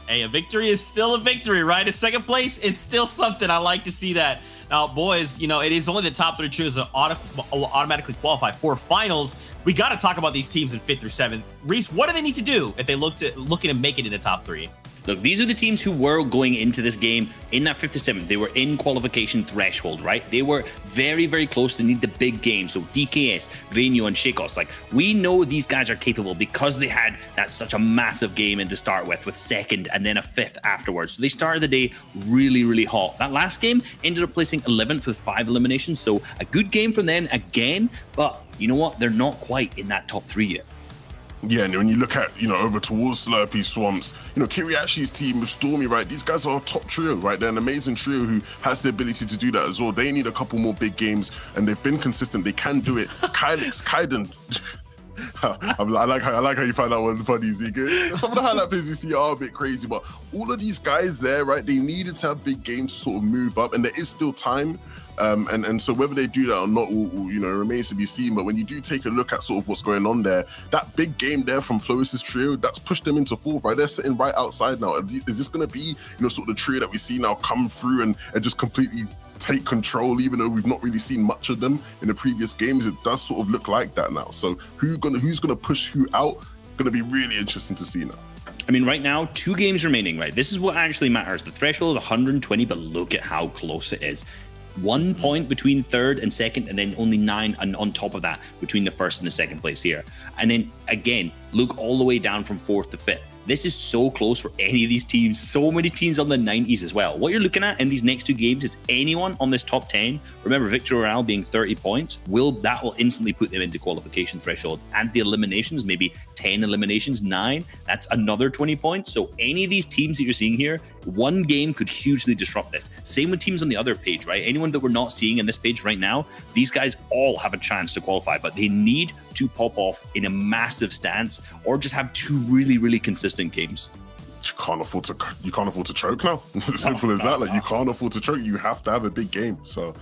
Hey, a victory is still a victory, right? A second place, it's still something. I like to see that. Now, boys, it is only the top 3 trios that automatically qualify for finals. We got to talk about these teams in 5th through 7th. Reese, what do they need to do if they looking to make it in the top 3? Look, these are the teams who were going into this game in that 5th to 7th. They were in qualification threshold, right? They were very, very close to need the big game. So DKS, Venio, and Shakos, we know these guys are capable because they had such a massive game in to start with 2nd and then a 5th afterwards. So they started the day really, really hot. That last game ended up placing 11th with 5 eliminations. So a good game from them again, but you know what? They're not quite in that top 3 yet. Yeah, and when you look at, over towards Slurpy Swamps, Kiriashi's team with Stormy, right? These guys are a top trio, right? They're an amazing trio who has the ability to do that as well. They need a couple more big games, and they've been consistent. They can do it. Kaiden. I like how you find that one funny, Zeke. Some of the highlight plays you see are a bit crazy, but all of these guys there, right? They needed to have big games to sort of move up, and there is still time. And so whether they do that or not, remains to be seen. But when you do take a look at sort of what's going on there, that big game there from Flowis's trio, that's pushed them into 4th, right? They're sitting right outside now. Is this going to be, sort of the trio that we see now come through and just completely take control, even though we've not really seen much of them in the previous games? It does sort of look like that now. So who's gonna push who out? Gonna be really interesting to see now. I mean, right now, 2 games remaining, right? This is what actually matters. The threshold is 120, but look at how close it is. 1 point between 3rd and 2nd, and then only 9 and on top of that between the 1st and the 2nd place here. And then again, look all the way down from 4th to 5th. This is so close for any of these teams. So many teams on the 90s as well. What you're looking at in these next 2 games is anyone on this top 10. Remember, Victory Royale being 30 points. That will instantly put them into qualification threshold. And the eliminations, maybe 10 eliminations, 9. That's another 20 points. So any of these teams that you're seeing here, 1 game could hugely disrupt this. Same with teams on the other page, right? Anyone that we're not seeing in this page right now, these guys all have a chance to qualify, but they need to pop off in a massive stance or just have 2 really, really consistent games. You can't afford to choke now. Simple as that. You can't afford to choke. You have to have a big game. So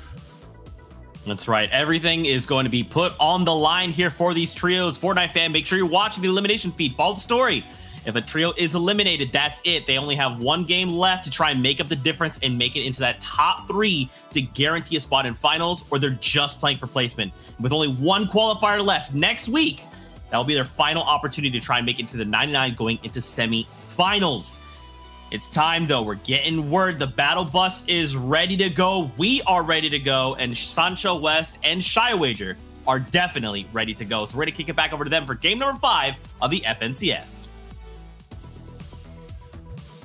that's right. Everything is going to be put on the line here for these trios. Fortnite fan, make sure you're watching the elimination feed. Follow the story. If a trio is eliminated, that's it. They only have 1 game left to try and make up the difference and make it into that top 3 to guarantee a spot in finals, or they're just playing for placement. With only 1 qualifier left next week, that will be their final opportunity to try and make it to the 99 going into semi-finals. It's time, though. We're getting word. The battle bus is ready to go. We are ready to go. And Sancho West and Shy Wager are definitely ready to go. So we're going to kick it back over to them for game number 5 of the FNCS.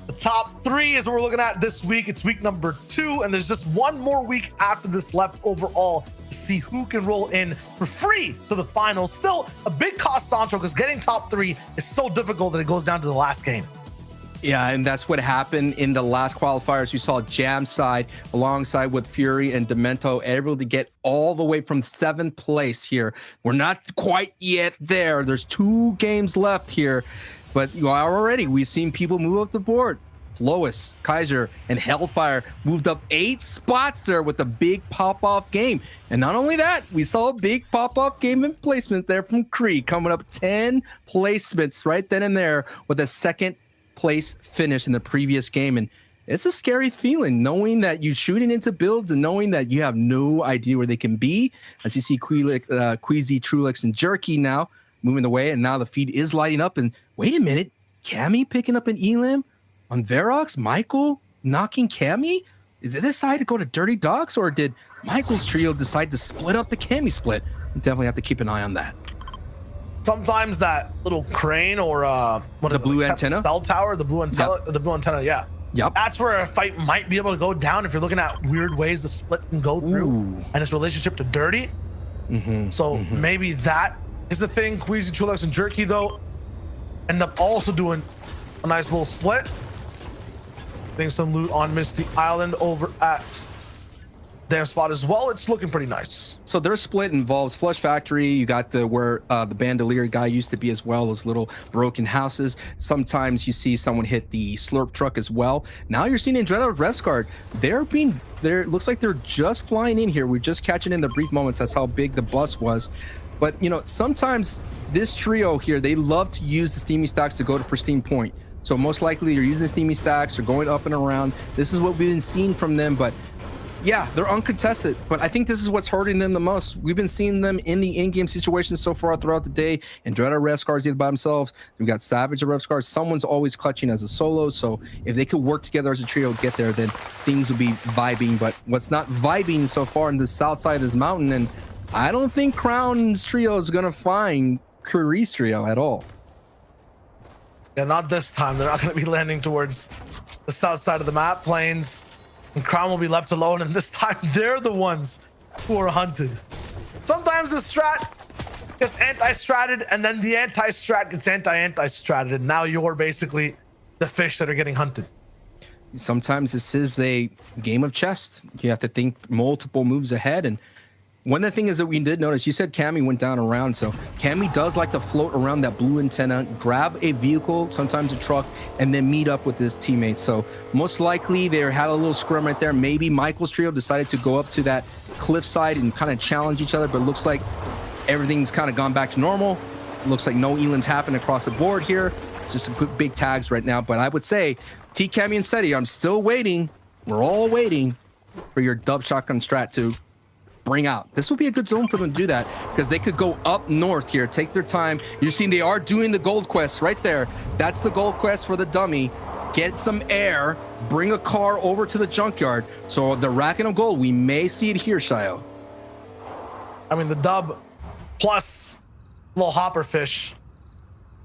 The top 3 is what we're looking at this week. It's week number 2, and there's just 1 more week after this left overall to see who can roll in for free to the finals. Still a big cost, Sancho, because getting top 3 is so difficult that it goes down to the last game. Yeah, and that's what happened in the last qualifiers. You saw Jam side alongside with Fury and Demento able to get all the way from 7th place here. We're not quite yet there. There's 2 games left here. But we've seen people move up the board. Lois, Kaiser, and Hellfire moved up 8 spots there with a big pop-off game. And not only that, we saw a big pop-off game in placement there from Cree, coming up 10 placements right then and there with a second place finish in the previous game. And it's a scary feeling knowing that you're shooting into builds and knowing that you have no idea where they can be. As you see Queasy, Trulix, and Jerky now moving away, and now the feed is lighting up. And wait a minute, Cammy picking up an Elim on Verox, Michael knocking Cammy? Did they decide to go to Dirty Dogs, or did Michael's trio decide to split up the Cammy split? We definitely have to keep an eye on that. Sometimes that little crane or the blue antenna cell tower, the blue antenna, yeah. Yep. That's where a fight might be able to go down if you're looking at weird ways the split can go through. Ooh. And its relationship to Dirty. So maybe that is the thing. Queasy, Trulix, and Jerky though end up also doing a nice little split. Getting some loot on Misty Island over at Damn Spot as well. It's looking pretty nice. So their split involves Flush Factory. You got where the Bandolier guy used to be as well, those little broken houses. Sometimes you see someone hit the Slurp truck as well. Now you're seeing Andretta Refsguard. It looks like they're just flying in here. We're just catching in the brief moments. That's how big the bus was. But sometimes this trio here, they love to use the Steamy Stacks to go to Pristine Point. So most likely you're using the Steamy Stacks, they're going up and around. This is what we've been seeing from them, but yeah, they're uncontested. But I think this is what's hurting them the most. We've been seeing them in the in-game situations so far throughout the day. Andretta Refsguard's either by themselves. We've got Savage or Refsguard. Someone's always clutching as a solo. So if they could work together as a trio, get there, then things would be vibing. But what's not vibing so far in the south side of this mountain, and I don't think Crown's trio is going to find Curie's trio at all. Yeah, not this time. They're not going to be landing towards the south side of the map. Plains and Crown will be left alone, and this time they're the ones who are hunted. Sometimes the strat gets anti-stratted, and then the anti-strat gets anti-stratted, and now you're basically the fish that are getting hunted. Sometimes this is a game of chess. You have to think multiple moves ahead, and one of the things that we did notice, you said Cammy went down around, so Cammy does like to float around that blue antenna, grab a vehicle, sometimes a truck, and then meet up with his teammates. So most likely they had a little scrum right there. Maybe Michael's trio decided to go up to that cliffside and kind of challenge each other, but it looks like everything's kind of gone back to normal. It looks like no elims happened across the board here. Just some quick big tags right now, but I would say T Cammy and Seti, I'm still waiting. We're all waiting for your dub shotgun strat to bring out. This will be a good zone for them to do that because they could go up north here, take their time. You're seeing they are doing the gold quest right there. That's the gold quest for the dummy. Get some air, bring a car over to the junkyard. So the racking of gold, we may see it here, Shio. I mean, the dub plus little hopper fish,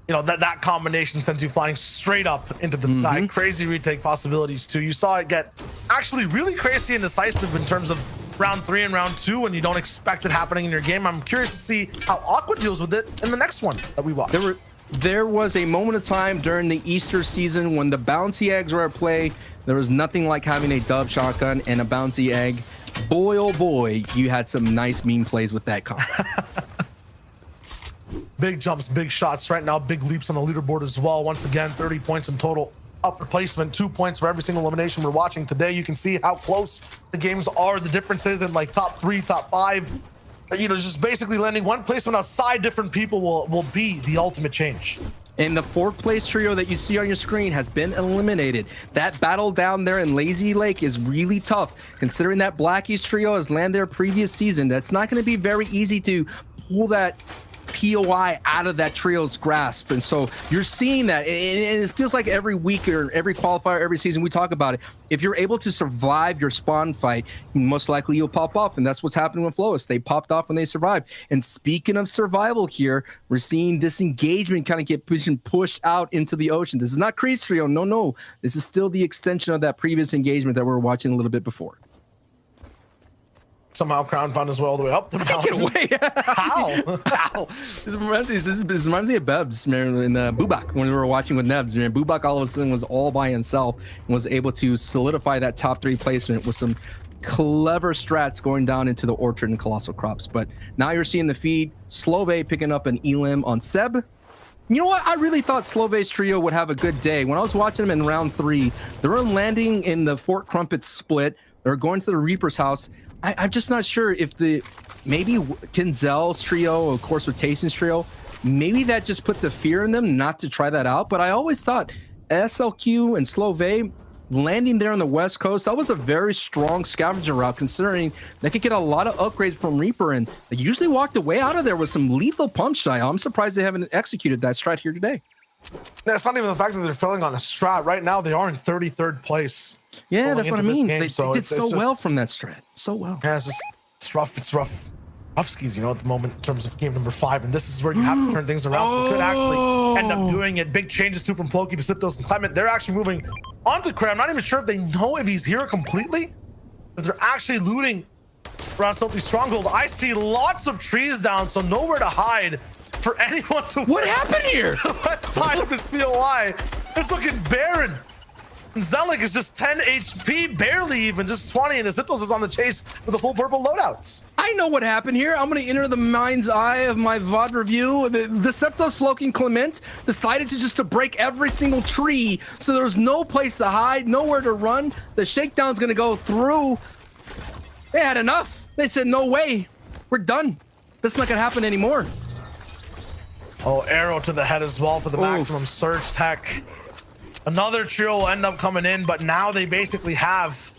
that combination sends you flying straight up into the sky. Crazy retake possibilities too. You saw it get actually really crazy and decisive in terms of round 3 and round 2 when you don't expect it happening in your game. I'm curious to see how Aqua deals with it in the next one that we watch. There was a moment of time during the Easter season when the bouncy eggs were at play. There was nothing like having a dub shotgun and a bouncy egg. Boy, oh boy, you had some nice meme plays with that combo. Big jumps, big shots right now, big leaps on the leaderboard as well. Once again, 30 points in total. Up for placement, 2 points for every single elimination we're watching today. You can see how close the games are, the differences in like top 3, top 5. Just basically landing one placement outside different people will be the ultimate change. And the 4th place trio that you see on your screen has been eliminated. That battle down there in Lazy Lake is really tough, considering that Blackies trio has landed their previous season. That's not going to be very easy to pull that POI out of that trio's grasp. And so you're seeing that, and it feels like every week or every qualifier, every season we talk about it. If you're able to survive your spawn fight, most likely you'll pop off, and that's what's happening with Flois. They popped off when they survived. And speaking of survival here, we're seeing this engagement kind of get pushed out into the ocean. This is not Crease Trio, no. This is still the extension of that previous engagement that we were watching a little bit before. Somehow Crown found his way all the way up the mountain. Get away. How? This reminds me of Bebs in Bubak when we were watching with Nebs. Bubak all of a sudden was all by himself and was able to solidify that top 3 placement with some clever strats going down into the orchard and colossal crops. But now you're seeing the feed. Slove picking up an elim on Seb. You know what? I really thought Slove's trio would have a good day. When I was watching them in round 3, they were landing in the Fort Crumpet split. They were going to the Reaper's house. I'm just not sure if maybe Kinzel's trio, of course, with Tayson's trio, maybe that just put the fear in them not to try that out. But I always thought SLQ and Slove landing there on the West Coast, that was a very strong scavenger route, considering they could get a lot of upgrades from Reaper, and they usually walked away out of there with some lethal pump shot. I'm surprised they haven't executed that strat here today. It's not even the fact that they're filling on a strat. Right now, they are in 33rd place. Yeah, that's what I mean. Game, they did it's so just, well from that strat. So well. Yeah, it's rough. It's rough. Rough skis, at the moment in terms of game number 5, and this is where you have to turn things around. We could actually end up doing it. Big changes too from Floki to Siptos and Clement. They're actually moving onto Cray. I'm not even sure if they know if he's here completely, but they're actually looting around Stealthy Stronghold. I see lots of trees down, so nowhere to hide for anyone to. What happened here? The west side of this POI, it's looking barren. Zelik is just 10 HP, barely even, just 20, and Ziptos is on the chase with a full purple loadout. I know what happened here. I'm going to enter the mind's eye of my VOD review. The Septos, Floki, and Clement decided to break every single tree, so there's no place to hide, nowhere to run. The shakedown's going to go through. They had enough. They said, no way. We're done. That's not going to happen anymore. Oh, arrow to the head as well for the maximum surge tech. Another trio will end up coming in, but now they basically have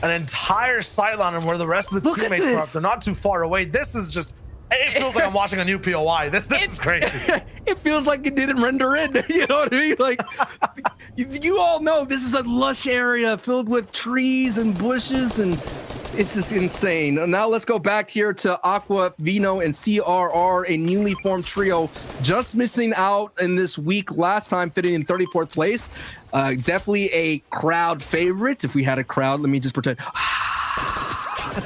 an entire sideline on where the rest of the teammates are. They're not too far away. This is just, it feels like I'm watching a new POI. This is crazy. It feels like it didn't render in. You know what I mean? Like, you all know this is a lush area filled with trees and bushes, and it's just insane. Now let's go back here to Aqua, Vino, and CRR, a newly formed trio, just missing out in this week last time, fitting in 34th place. Definitely a crowd favorite. If we had a crowd, let me just pretend.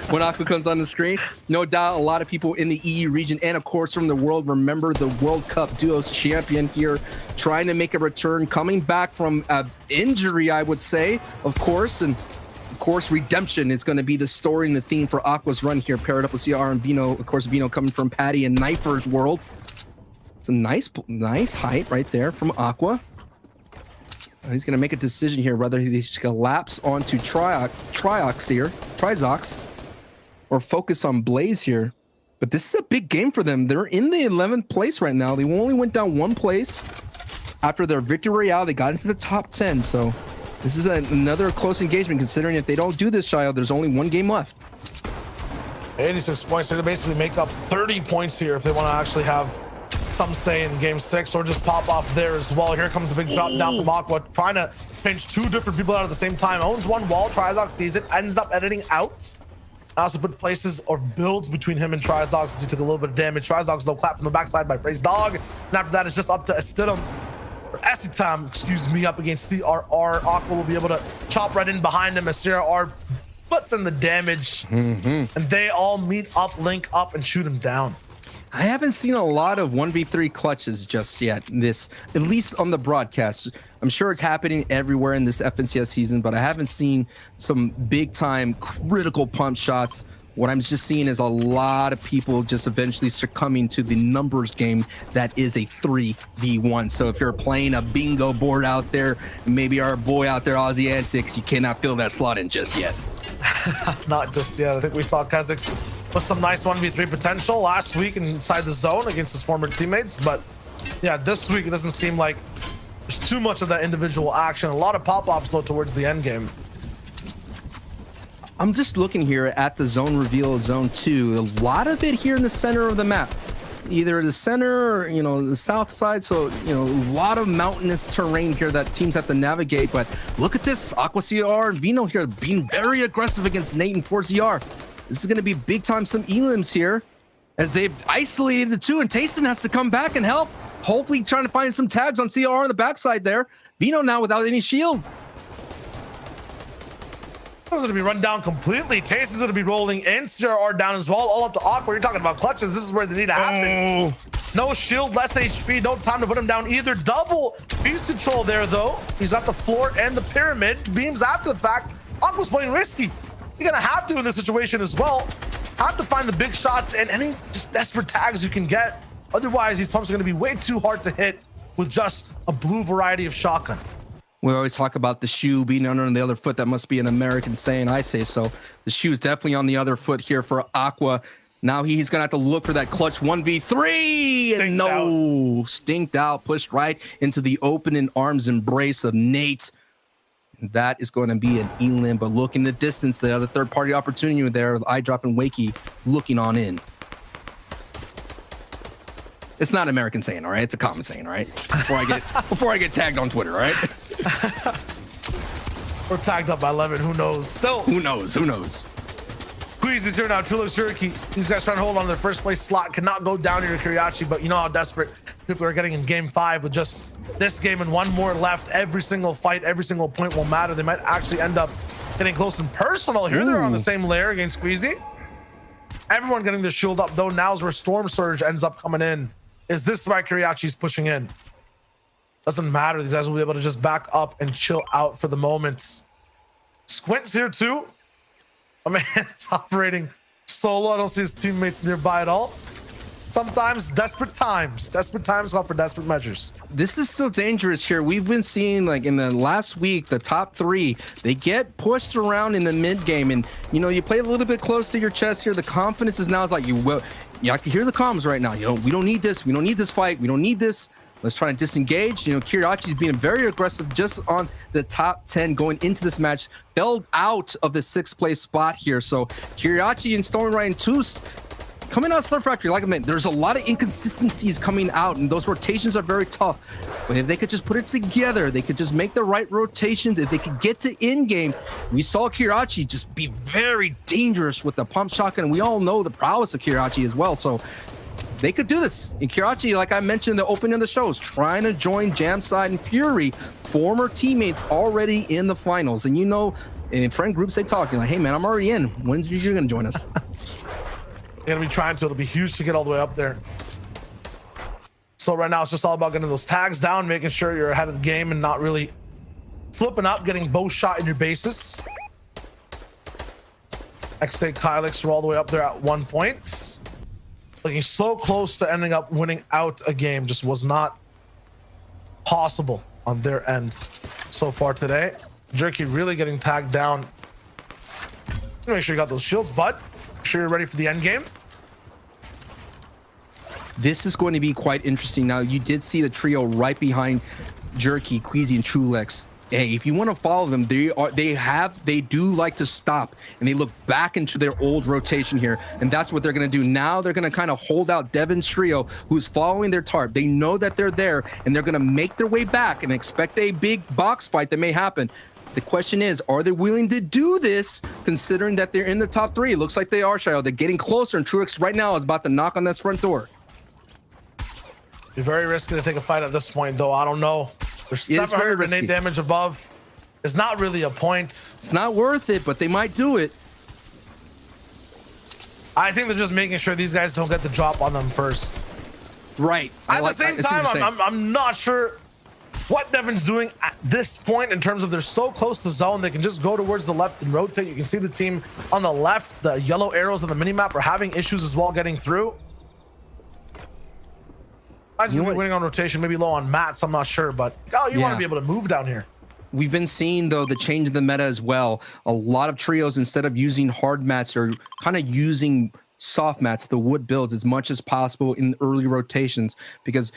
When Aqua comes on the screen, no doubt a lot of people in the EU region and of course from the world remember the World Cup Duos champion here, trying to make a return, coming back from injury, I would say, of course, and of course redemption is going to be the story and the theme for Aqua's run here, paired up with CR and Vino. Of course, Vino coming from Patty and Knifer's world. It's a nice height right there from Aqua. He's going to make a decision here whether he's going to lapse onto Triox here, Trizox, or focus on Blaze here. But this is a big game for them. They're in the 11th place right now. They only went down 1 place after their victory royale. They got into the top 10. So this is another close engagement, considering if they don't do this, Shia, there's only 1 game left. 86 points. They're going to basically make up 30 points here if they want to actually have some say in game 6, or just pop off there as well. Here comes a big drop down from Aqua, trying to pinch 2 different people out at the same time. Owns 1 wall. Trizox sees it, ends up editing out. Also put places or builds between him and Trizox as he took a little bit of damage. Trizox though clapped from the backside by Phrase Dog. And after that, it's just up to Estidum, or Esitam, excuse me, up against CRR. Aqua will be able to chop right in behind him as CRR puts in the damage. And they all meet up, link up, and shoot him down. I haven't seen a lot of 1v3 clutches just yet, at least on the broadcast. I'm sure it's happening everywhere in this FNCS season, but I haven't seen some big time critical pump shots. What I'm just seeing is a lot of people just eventually succumbing to the numbers game that is a 3v1. So if you're playing a bingo board out there, maybe our boy out there, Aussie Antics, you cannot fill that slot in just yet. Not just yet. I think we saw Kha'Zix with some nice 1v3 potential last week inside the zone against his former teammates, but yeah, this week it doesn't seem like there's too much of that individual action. A lot of pop-offs though towards the end game. I'm just looking here at the zone reveal, zone 2. A lot of it here in the center of the map, either the center or the south side. So a lot of mountainous terrain here that teams have to navigate. But look at this, Aqua, CR, and Vino here being very aggressive against Nate and 4ZR. This is going to be big time some elims here as they've isolated the 2, and Tayson has to come back and help. Hopefully trying to find some tags on CR on the backside there. Vino now without any shield. Going to be run down completely. Taste is going to be rolling in. CRR down as well. All up to Aqua. You're talking about clutches. This is where they need to happen. No shield, less HP. No time to put him down either. Double beast control there, though. He's got the floor and the pyramid. Beams after the fact. Aqua's playing risky. You're going to have to in this situation as well. Have to find the big shots and any just desperate tags you can get. Otherwise, these pumps are going to be way too hard to hit with just a blue variety of shotgun. We always talk about the shoe being under on the other foot. That must be an American saying. I say so. The shoe is definitely on the other foot here for Aqua. Now he's going to have to look for that clutch 1v3. And no, stinked out, pushed right into the opening arms embrace of Nate. That is going to be an elim, but look in the distance, the other third-party opportunity there with iDrop and Wakey looking on in. It's not American saying, all right? It's a common saying, all right? Before I get tagged on Twitter, all right? We're tagged up by 11. Who knows? Still. Who knows? Squeeze is here now. Trulux Jerky. These guys trying to hold on to their first place slot. Cannot go down here to Kiriachi, but you know how desperate people are getting in game 5 with just this game and one more left. Every single fight, every single point will matter. They might actually end up getting close and personal here. Ooh. They're on the same layer against Squeezy. Everyone getting their shield up, though. Now's where Storm Surge ends up coming in. Is this why Kiriachi's pushing in? Doesn't matter. These guys will be able to just back up and chill out for the moment. Squint's here too. Oh man, it's operating solo. I don't see his teammates nearby at all. Sometimes desperate times call for desperate measures. This is still dangerous here. We've been seeing, like, in the last week, the top 3, they get pushed around in the mid game, and you know, you play a little bit close to your chest here. The confidence is now, is like, I can hear the comms right now. You know, we don't need this fight, we don't need this. Let's try and disengage. You know, Kiriachi's being very aggressive just on the top 10 going into this match. Fell out of the 6th place spot here. So Kiriachi and Storm Ryan Toos coming out of Slurp Factory. Like I meant, there's a lot of inconsistencies coming out, and those rotations are very tough. But if they could just put it together, they could just make the right rotations. If they could get to in game, we saw Kiriachi just be very dangerous with the pump shotgun. And we all know the prowess of Kiriachi as well. So they could do this. And Kiriachi, like I mentioned in the opening of the show, is trying to join Jamside and Fury, former teammates already in the finals. And you know, in friend groups, they talk. You're like, hey man, I'm already in. When's you gonna join us? They're gonna be trying to. It'll be huge to get all the way up there. So right now, it's just all about getting those tags down, making sure you're ahead of the game and not really flipping up, getting both shot in your bases. X-State Kylix are all the way up there at 1 point. Looking so close to ending up winning out a game. Just was not possible on their end so far today. Jerky really getting tagged down. Make sure you got those shields, bud. Make sure you're ready for the end game. This is going to be quite interesting. Now, you did see the trio right behind Jerky, Queasy, and Trulex. Hey, if you want to follow them, they do like to stop and they look back into their old rotation here, and that's what they're going to do. Now they're going to kind of hold out Devin's trio, who's following their tarp. They know that they're there, and they're going to make their way back and expect a big box fight that may happen. The question is, are they willing to do this, considering that they're in the top 3? It looks like they are, Shayo. They're getting closer, and Truex right now is about to knock on that front door. Be very risky to take a fight at this point, though. I don't know. There's 700 grenade damage above. It's not really a point. It's not worth it, but they might do it. I think they're just making sure these guys don't get the drop on them first. Right. At the same time, I'm not sure what Devin's doing at this point in terms of they're so close to zone. They can just go towards the left and rotate. You can see the team on the left, the yellow arrows on the minimap, are having issues as well getting through. I just be winning on rotation, maybe low on mats, I'm not sure, but you want to be able to move down here. We've been seeing, though, the change in the meta as well. A lot of trios, instead of using hard mats, are kind of using soft mats, the wood builds, as much as possible in early rotations, because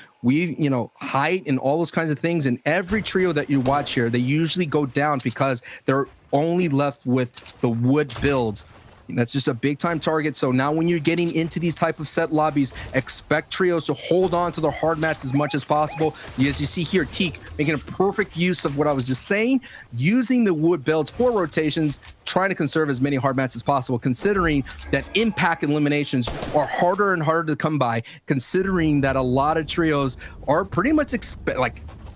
height and all those kinds of things. And every trio that you watch here, they usually go down because they're only left with the wood builds. That's just a big time target. So now when you're getting into these type of set lobbies, expect trios to hold on to their hard mats as much as possible. As you see here, Teak making a perfect use of what I was just saying, using the wood builds for rotations, trying to conserve as many hard mats as possible, considering that impact eliminations are harder and harder to come by, considering that a lot of trios are pretty much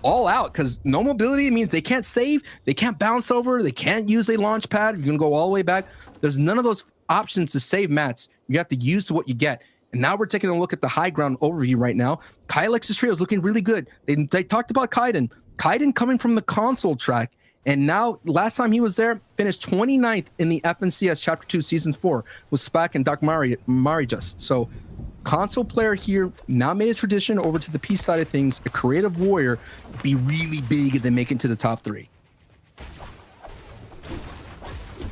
all out, because no mobility means they can't save, they can't bounce over, they can't use a launch pad. You're gonna go all the way back. There's none of those options to save mats. You have to use what you get. And now we're taking a look at the high ground overview right now. Kylex's trio is looking really good. They talked about Kaiden. Kaiden coming from the console track, and now last time he was there, finished 29th in the FNCS Chapter 2 Season 4 with Spack and Doc Marijus. So Console player here now made a tradition over to the P side of things. A creative warrior be really big and then make it to the top 3.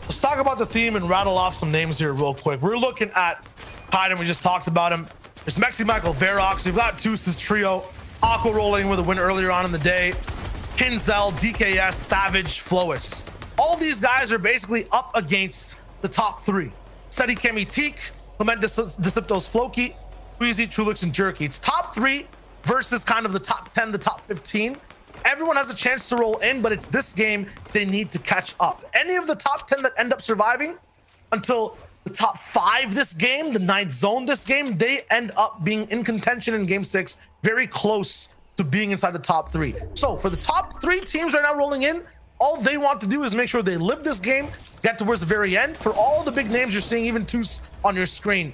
Let's talk about the theme and rattle off some names here real quick. We're looking at Titan. We just talked about him. There's Mexi Michael Verox. We've got Toose's trio. Aqua rolling with a win earlier on in the day. Kinzel, DKS, Savage, Flois. All these guys are basically up against the top 3. Seti Kemi Teak, Clement Disiptos Floki, Queasy, Trulix, and Jerky. It's top 3 versus kind of the top 10, the top 15. Everyone has a chance to roll in, but it's this game they need to catch up. Any of the top 10 that end up surviving until the top 5 this game, the 9th zone this game, they end up being in contention in game 6, very close to being inside the top 3. So for the top 3 teams right now rolling in, all they want to do is make sure they live this game, get towards the very end. For all the big names you're seeing, even Toos on your screen,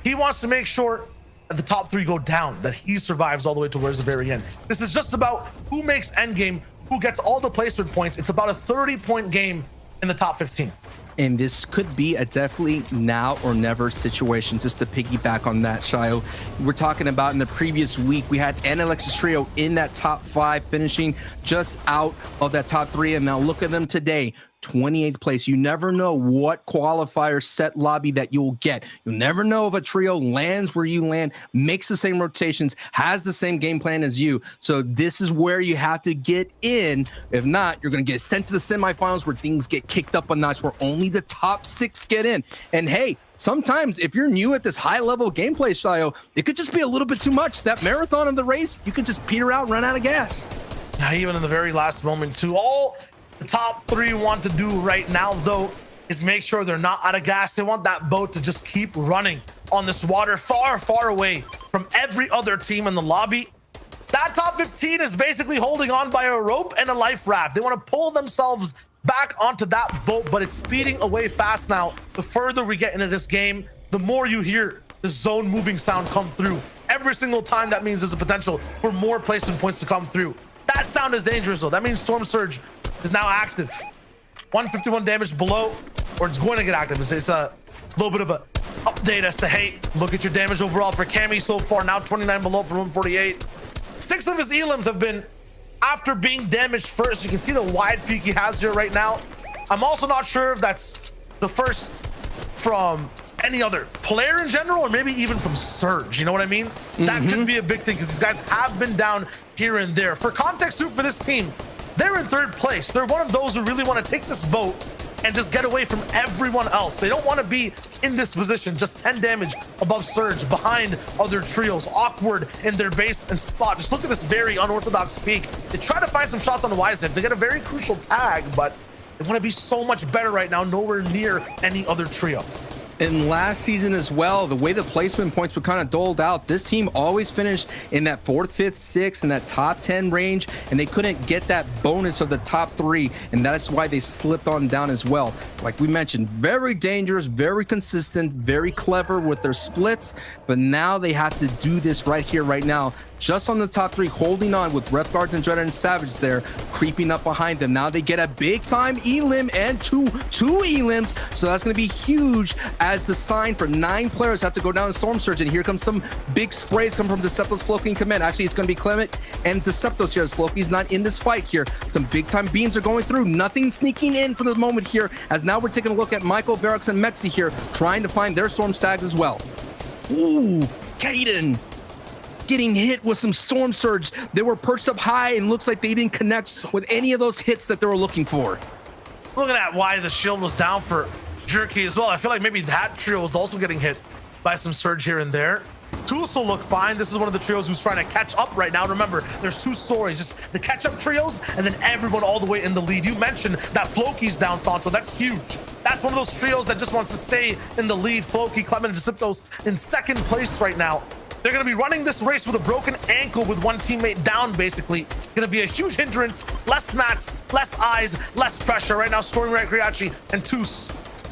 he wants to make sure that the top 3 go down, that he survives all the way towards the very end. This is just about who makes endgame, who gets all the placement points. It's about a 30-point game in the top 15. And this could be a definitely now or never situation. Just to piggyback on that, Shayo, we're talking about in the previous week, we had NLX's trio in that top 5, finishing just out of that top 3. And now look at them today, 28th place. You never know what qualifier set lobby that you'll get. You'll never know if a trio lands where you land, makes the same rotations, has the same game plan as you. So this is where you have to get in. If not, you're going to get sent to the semifinals where things get kicked up a notch, where only the top 6 get in. And hey, sometimes if you're new at this high level gameplay, Shayo, it could just be a little bit too much. That marathon of the race, you could just peter out and run out of gas. Now, even in the very last moment too, all the top 3 want to do right now, though, is make sure they're not out of gas. They want that boat to just keep running on this water, far, far away from every other team in the lobby. That top 15 is basically holding on by a rope and a life raft. They want to pull themselves back onto that boat, but it's speeding away fast now. The further we get into this game, the more you hear the zone moving sound come through. Every single time, that means there's a potential for more placement points to come through. That sound is dangerous, though. That means Storm Surge is now active. 151 damage below, or it's going to get active. It's a little bit of a update as to, hey, look at your damage overall for Cammy so far. Now 29 below for 148. 6 of his elims have been after being damaged first. You can see the wide peak he has here right now. I'm also not sure if that's the first from any other player in general, or maybe even from Surge. You know what I mean? That could be a big thing, because these guys have been down here and there. For context too, for this team, they're in 3rd place. They're one of those who really want to take this boat and just get away from everyone else. They don't want to be in this position, just 10 damage above Surge, behind other trios, awkward in their base and spot. Just look at this very unorthodox peak. They try to find some shots on the Wisehip. They get a very crucial tag, but they want to be so much better right now, nowhere near any other trio. And last season as well, the way the placement points were kind of doled out, this team always finished in that 4th, 5th, 6th, in that top 10 range, and they couldn't get that bonus of the top 3, and that's why they slipped on down as well. Like we mentioned, very dangerous, very consistent, very clever with their splits, but now they have to do this right here, right now, just on the top 3, holding on with Rep Guards and Dread and Savage there, creeping up behind them. Now they get a big time elim and two elims, so that's going to be huge as the sign for 9 players have to go down to Storm Surge. And here comes some big sprays come from Deceptos, Floki, and Command. Actually, it's going to be Clement and Deceptos here, as Floki's not in this fight here. Some big time beams are going through, nothing sneaking in for the moment here, as now we're taking a look at Michael, Verox, and Mexi here, trying to find their Storm Stags as well. Ooh, Kaden getting hit with some Storm Surge. They were perched up high, and looks like they didn't connect with any of those hits that they were looking for. Look at that, why the shield was down for Jerky as well. I feel like maybe that trio was also getting hit by some Surge here and there. Tools will look fine. This is one of the trios who's trying to catch up right now. Remember, there's 2 stories, just the catch-up trios and then everyone all the way in the lead. You mentioned that Floki's down, Sancho. That's huge. That's one of those trios that just wants to stay in the lead. Floki, Clement, and Deceptos in 2nd place right now. They're going to be running this race with a broken ankle with one teammate down, basically. Going to be a huge hindrance. Less mats, less eyes, less pressure. Right now, Stormy Rat, Kriachi, and Toos,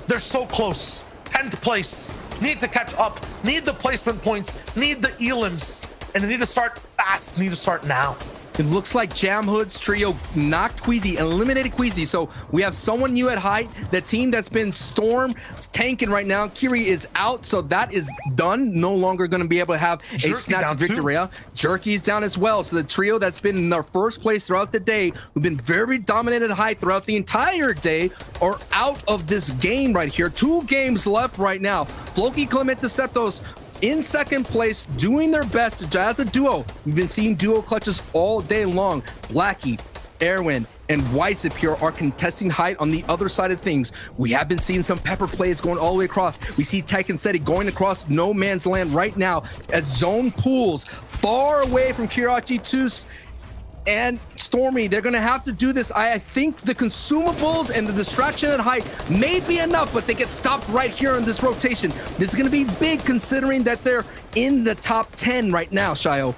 they're so close. 10th place. Need to catch up. Need the placement points. Need the elims. And they need to start fast. Need to start now. It looks like Jam Hood's trio knocked Queasy, eliminated Queasy. So we have someone new at height. The team that's been Storm tanking right now, Kiri is out, so that is done. No longer going to be able to have a snatch victory. Jerky's down as well. So the trio that's been in their first place throughout the day, who've been very dominant at height throughout the entire day, are out of this game right here. 2 games left right now. Floki, Clement, Deceptos in second place, doing their best as a duo. We've been seeing duo clutches all day long. Blackie, Erwin, and Weisip here are contesting height on the other side of things. We have been seeing some pepper plays going all the way across. We see Tyken Seti going across no man's land right now as zone pools far away from Kirachi Tus and Stormy. They're gonna have to do this. I think the consumables and the distraction at height may be enough, but they get stopped right here in this rotation. This is gonna be big considering that they're in the top 10 right now, Shayo.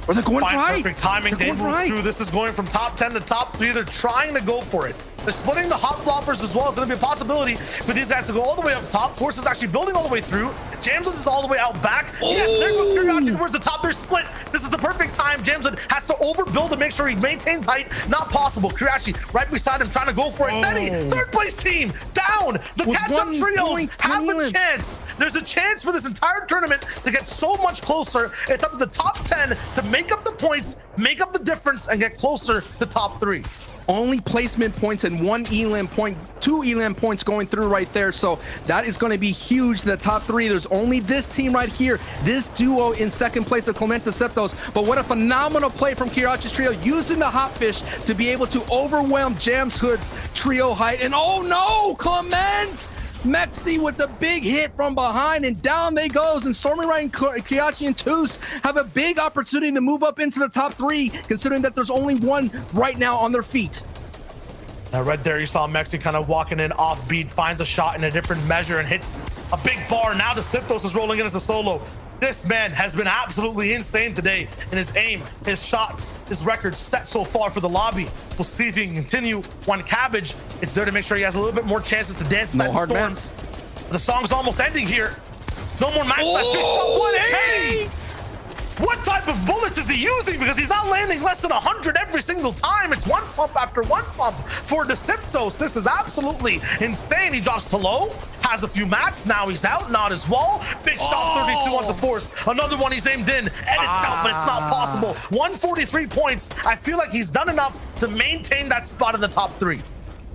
Or they're going for height. Perfect timing. They move through. This is going from top 10 to top 3. They're trying to go for it. They're splitting the hot floppers as well. It's going to be a possibility for these guys to go all the way up top. Force is actually building all the way through. Jameswood is all the way out back. Yes, there goes Curiosity towards the top. They're split. This is the perfect time. Jameswood has to overbuild to make sure he maintains height. Not possible. Curiosity right beside him trying to go for it. Seti, third place team, down. The catch-up trios have a chance. There's a chance for this entire tournament to get so much closer. It's up to the top 10 to make up the points, make up the difference, and get closer to top 3. Only placement points and 1 elam point, 2 elam points going through right there. So that is going to be huge. The top 3, there's only this team right here, this duo in second place of Clement Deceptos. But what a phenomenal play from Kirachi's trio, using the hotfish to be able to overwhelm Jams Hood's trio height. And oh no, Clement! Mexi with the big hit from behind, and down they goes. And Stormy Ryan, Kiachi, and Toos have a big opportunity to move up into the top 3, considering that there's only 1 right now on their feet. Now right there, you saw Mexi kind of walking in offbeat, finds a shot in a different measure and hits a big bar. Now the Siptos is rolling in as a solo. This man has been absolutely insane today in his aim, his shots, his record set so far for the lobby. We'll see if he can continue. One Cabbage, it's there to make sure he has a little bit more chances to dance. No hard mats. The song's almost ending here. No more match left. Big shot, 180. What type of bullets is he using? Because he's not landing less than 100 every single time. It's 1 pump after 1 pump for Deceptos. This is absolutely insane. He drops to low, has a few mats. Now he's out, not his wall. Big shot, 32 on the force. Another one he's aimed in, and it's out, but it's not possible. 143 points. I feel like he's done enough to maintain that spot in the top 3.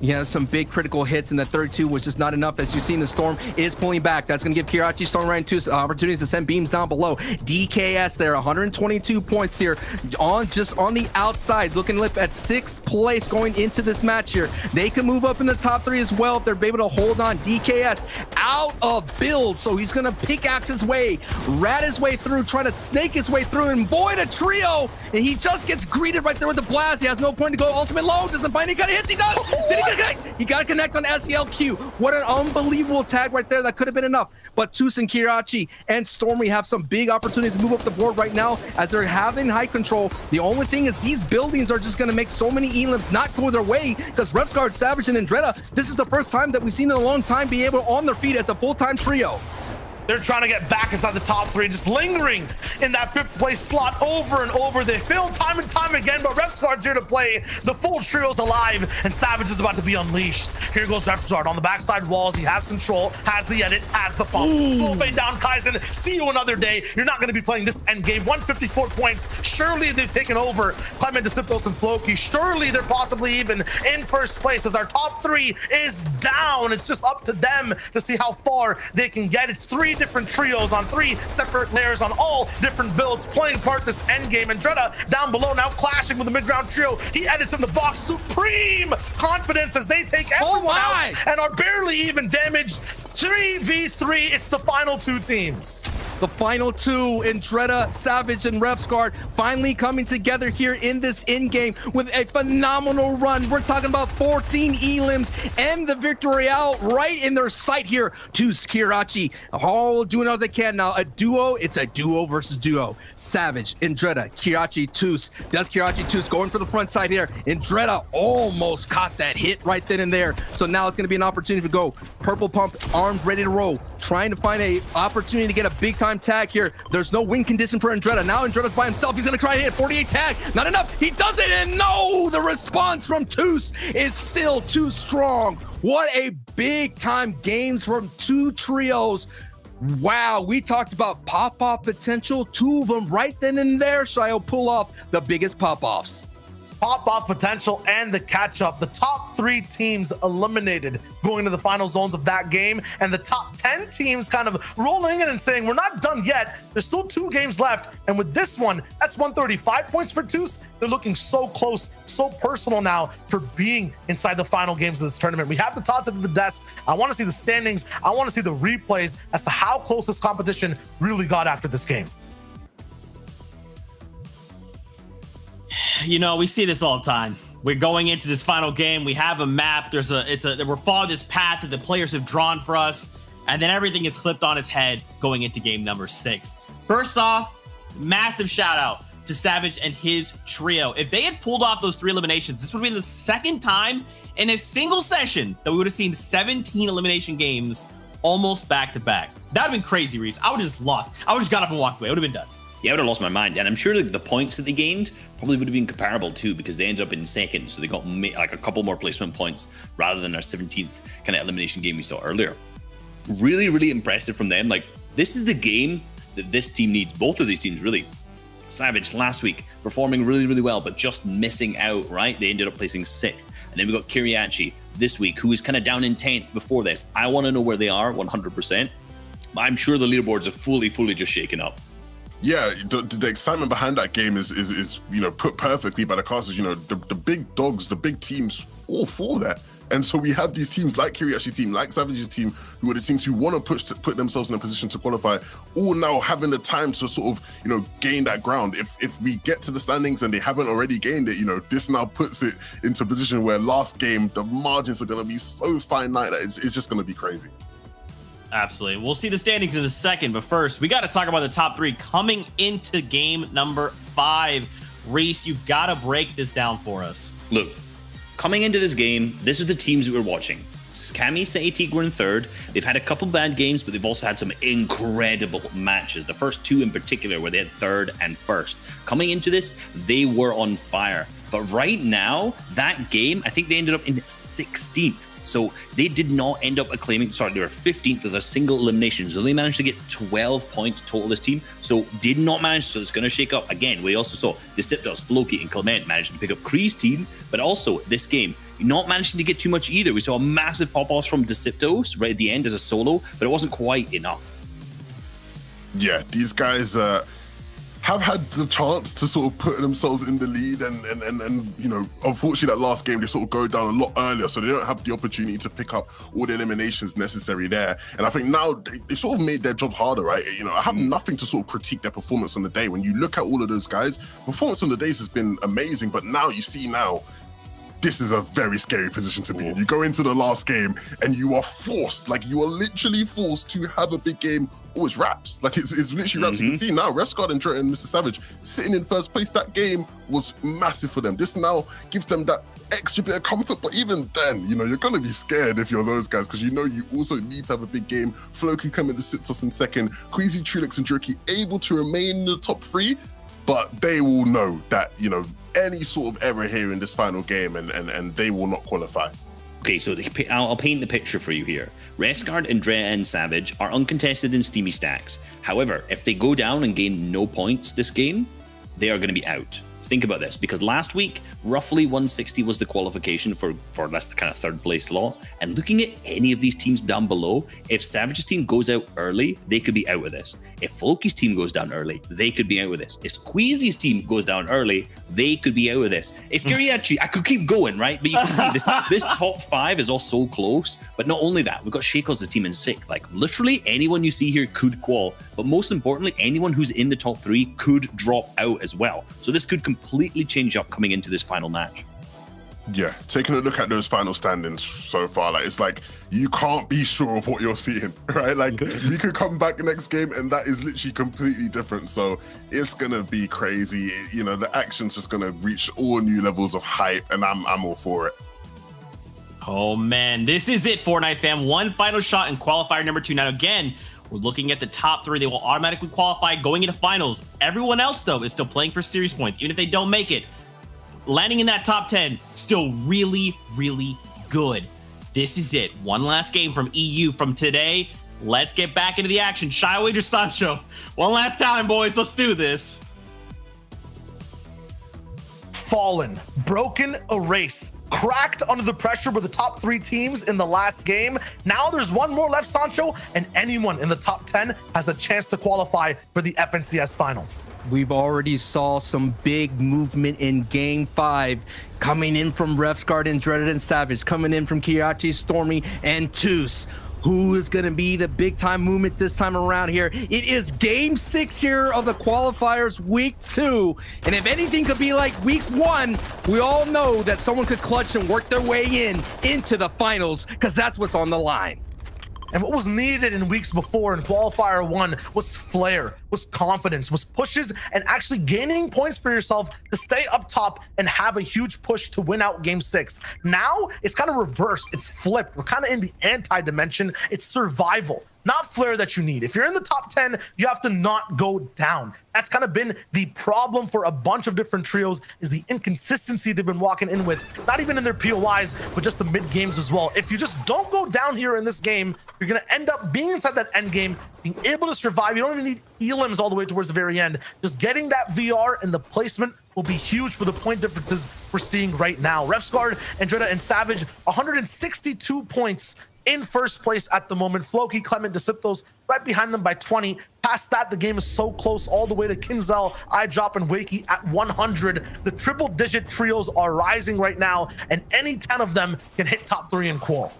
Yeah, some big critical hits in the third 2 was just not enough. As you've seen, the Storm is pulling back. That's going to give Kirachi, Storm Ryan 2 opportunities to send beams down below. DKS there, 122 points here just on the outside, looking at 6th place going into this match here. They can move up in the top 3 as well if they're able to hold on. DKS out of build, so he's going to pickaxe his way, rat his way through, trying to snake his way through and void a trio, and he just gets greeted right there with the blast. He has no point to go. Ultimate low, doesn't find any kind of hits. He does. Did he He got to connect on SELQ. What an unbelievable tag right there. That could have been enough. But Tus and Kirachi and Stormy have some big opportunities to move up the board right now as they're having high control. The only thing is these buildings are just going to make so many elims not go their way because Refsguard, Savage, and Andretta, this is the first time that we've seen in a long time be able on their feet as a full-time trio. They're trying to get back inside the top 3, just lingering in that 5th place slot over and over. They fail time and time again, but Refsguard's here to play. The full trio's alive, and Savage is about to be unleashed. Here goes Refsguard on the backside walls. He has control, has the edit, has the pump. Slow fade down, Kaizen. See you another day. You're not going to be playing this end game. 154 points. Surely they've taken over Clement, Deceptos, and Floki. Surely they're possibly even in first place as our top 3 is down. It's just up to them to see how far they can get. It's 3 different trios on 3 separate layers on all different builds playing part this end game. Andretta down below now clashing with the mid-ground trio. He edits in the box. Supreme confidence as they take everyone out and are barely even damaged. 3v3. It's the final 2 teams. The final 2, Andretta, Savage, and Refsguard finally coming together here in this in-game with a phenomenal run. We're talking about 14 elims and the victory out right in their sight here. Tus, Kirachi, all doing all they can now. A duo, it's a duo versus duo. Savage, Andretta, Kirachi, Tus. Does Kirachi, Tus going for the front side here. Andretta almost caught that hit right then and there. So now it's going to be an opportunity to go. Purple pump, armed, ready to roll. Trying to find a opportunity to get a big time time tag here. There's no win condition for Andretta. Now Andretta's by himself. He's gonna try and hit 48 tag. Not enough. He does it, and no, the response from Toos is still too strong. What a big time games from two trios. Wow, we talked about pop-off potential. Two of them right then and there, Shio pull off the biggest pop-offs. Pop-off potential and the catch-up. The top 3 teams eliminated going to the final zones of that game, and the top 10 teams kind of rolling in and saying, we're not done yet. There's still 2 games left, and with this one, that's 135 points for Toos. They're looking so close, so personal now for being inside the final games of this tournament. We have the tots at the desk. I want to see the standings. I want to see the replays as to how close this competition really got after this game. You know, we see this all the time. We're going into this final game. We have a map. We're following this path that the players have drawn for us, and then everything is flipped on its head going into game number 6. First off, massive shout out to Savage and his trio. If they had pulled off those 3 eliminations, this would have been the second time in a single session that we would have seen 17 elimination games almost back to back. That would have been crazy, Reese. I would have just lost. I would have just got up and walked away. It would have been done. Yeah, I would have lost my mind. And I'm sure the points that they gained probably would have been comparable too, because they ended up in second. So they got like a couple more placement points rather than our 17th kind of elimination game we saw earlier. Really, really impressive from them. Like, this is the game that this team needs. Both of these teams, really. Savage last week performing really, really well, but just missing out, right? They ended up placing 6th. And then we got Kiriachi this week, who was kind of down in 10th before this. I want to know where they are 100%. I'm sure the leaderboards are fully just shaken up. Yeah, the excitement behind that game is put perfectly by the casters. The big dogs, the big teams, all for that. And so we have these teams like Kiriachi's team, like Savage's team, who are the teams who want to put themselves in a position to qualify, all now having the time to sort of, gain that ground. If we get to the standings and they haven't already gained it, this now puts it into a position where last game, the margins are going to be so finite that it's just going to be crazy. Absolutely. We'll see the standings in a second, but first, we got to talk about the top 3 coming into game number 5. Reese, you've got to break this down for us. Look, coming into this game, this is the teams that we're watching. Cammy, Saetik were in 3rd. They've had a couple bad games, but they've also had some incredible matches. The first 2 in particular, where they had 3rd and 1st. Coming into this, they were on fire. But right now, that game, I think they ended up in 16th. So they did not end up acclaiming, they were 15th with a single elimination. So they managed to get 12 points total, this team. So did not manage, so it's going to shake up. Again, we also saw Deceptos, Floki, and Clement managing to pick up Kree's team, but also this game, not managing to get too much either. We saw a massive pop-offs from Deceptos right at the end as a solo, but it wasn't quite enough. Yeah, these guys have had the chance to sort of put themselves in the lead, and unfortunately that last game they sort of go down a lot earlier, so they don't have the opportunity to pick up all the eliminations necessary there. And I think now they sort of made their job harder, right? I have nothing to sort of critique their performance on the day. When you look at all of those guys, performance on the days has been amazing, but now you see this is a very scary position to be in. You go into the last game and you are forced, you are literally forced to have a big game. Oh, it's wraps. It's literally wraps. You can see now, Rescard and Dre and Mr. Savage sitting in 1st place. That game was massive for them. This now gives them that extra bit of comfort, but even then, you're going to be scared if you're those guys, because you also need to have a big game. Floki coming to Siptos in 2nd. Queasy, Trulix, and Jerky able to remain in the top 3, but they will know that, any sort of error here in this final game, and they will not qualify. Okay, so I'll paint the picture for you here. Rescard, Andrea, and Savage are uncontested in Steamy Stacks. However, if they go down and gain no points this game, they are going to be out. Think about this, because last week, roughly 160 was the qualification for that's kind of 3rd place slot. And looking at any of these teams down below, if Savage's team goes out early, they could be out with this. If Floki's team goes down early, they could be out with this. If Squeezy's team goes down early, they could be out with this. If Kiriachi, I could keep going, right? But you can see this top 5 is all so close. But not only that, we've got Shakel's team in 6th. Literally anyone you see here could qual. But most importantly, anyone who's in the top 3 could drop out as well. So this could completely change up coming into this final match. Yeah, taking a look at those final standings so far, it's you can't be sure of what you're seeing, right? We could come back next game and that is literally completely different. So it's gonna be crazy. The action's just gonna reach all new levels of hype, and I'm all for it. Oh man, this is it, Fortnite fam. One final shot in qualifier number 2. Now again, We're looking at the top 3. They will automatically qualify going into finals. Everyone else, though, is still playing for series points. Even if they don't make it, landing in that top 10, still really, really good. This is it. One last game from EU from today. Let's get back into the action. Shy Wager Sancho. One last time, boys. Let's do this. Fallen, broken, erase, cracked under the pressure with the top 3 teams in the last game. Now there's one more left, Sancho, and anyone in the top 10 has a chance to qualify for the FNCS finals. We've already saw some big movement in game 5 coming in from Refsguard and Dreaded and Savage, coming in from Kirachi, Stormy, and Toos. Who is going to be the big time movement this time around here? It is game 6 here of the qualifiers week 2. And if anything could be like week 1, we all know that someone could clutch and work their way into the finals, because that's what's on the line. And what was needed in weeks before in qualifier 1 was flair, was confidence, was pushes, and actually gaining points for yourself to stay up top and have a huge push to win out game 6. Now it's kind of reversed. It's flipped. We're kind of in the anti-dimension. It's survival, not flair that you need. If you're in the top 10, you have to not go down. That's kind of been the problem for a bunch of different trios, is the inconsistency they've been walking in with, not even in their POIs, but just the mid games as well. If you just don't go down here in this game, you're going to end up being inside that end game, being able to survive. You don't even need elims all the way towards the very end. Just getting that VR and the placement will be huge for the point differences we're seeing right now. Refsguard, Andretta, and Savage, 162 points in first place at the moment. Floki, Clement, Deciptos right behind them by 20. Past that, the game is so close, all the way to Kinzel, iDrop, and Wakey at 100. The triple-digit trios are rising right now, and any 10 of them can hit top 3 in qual.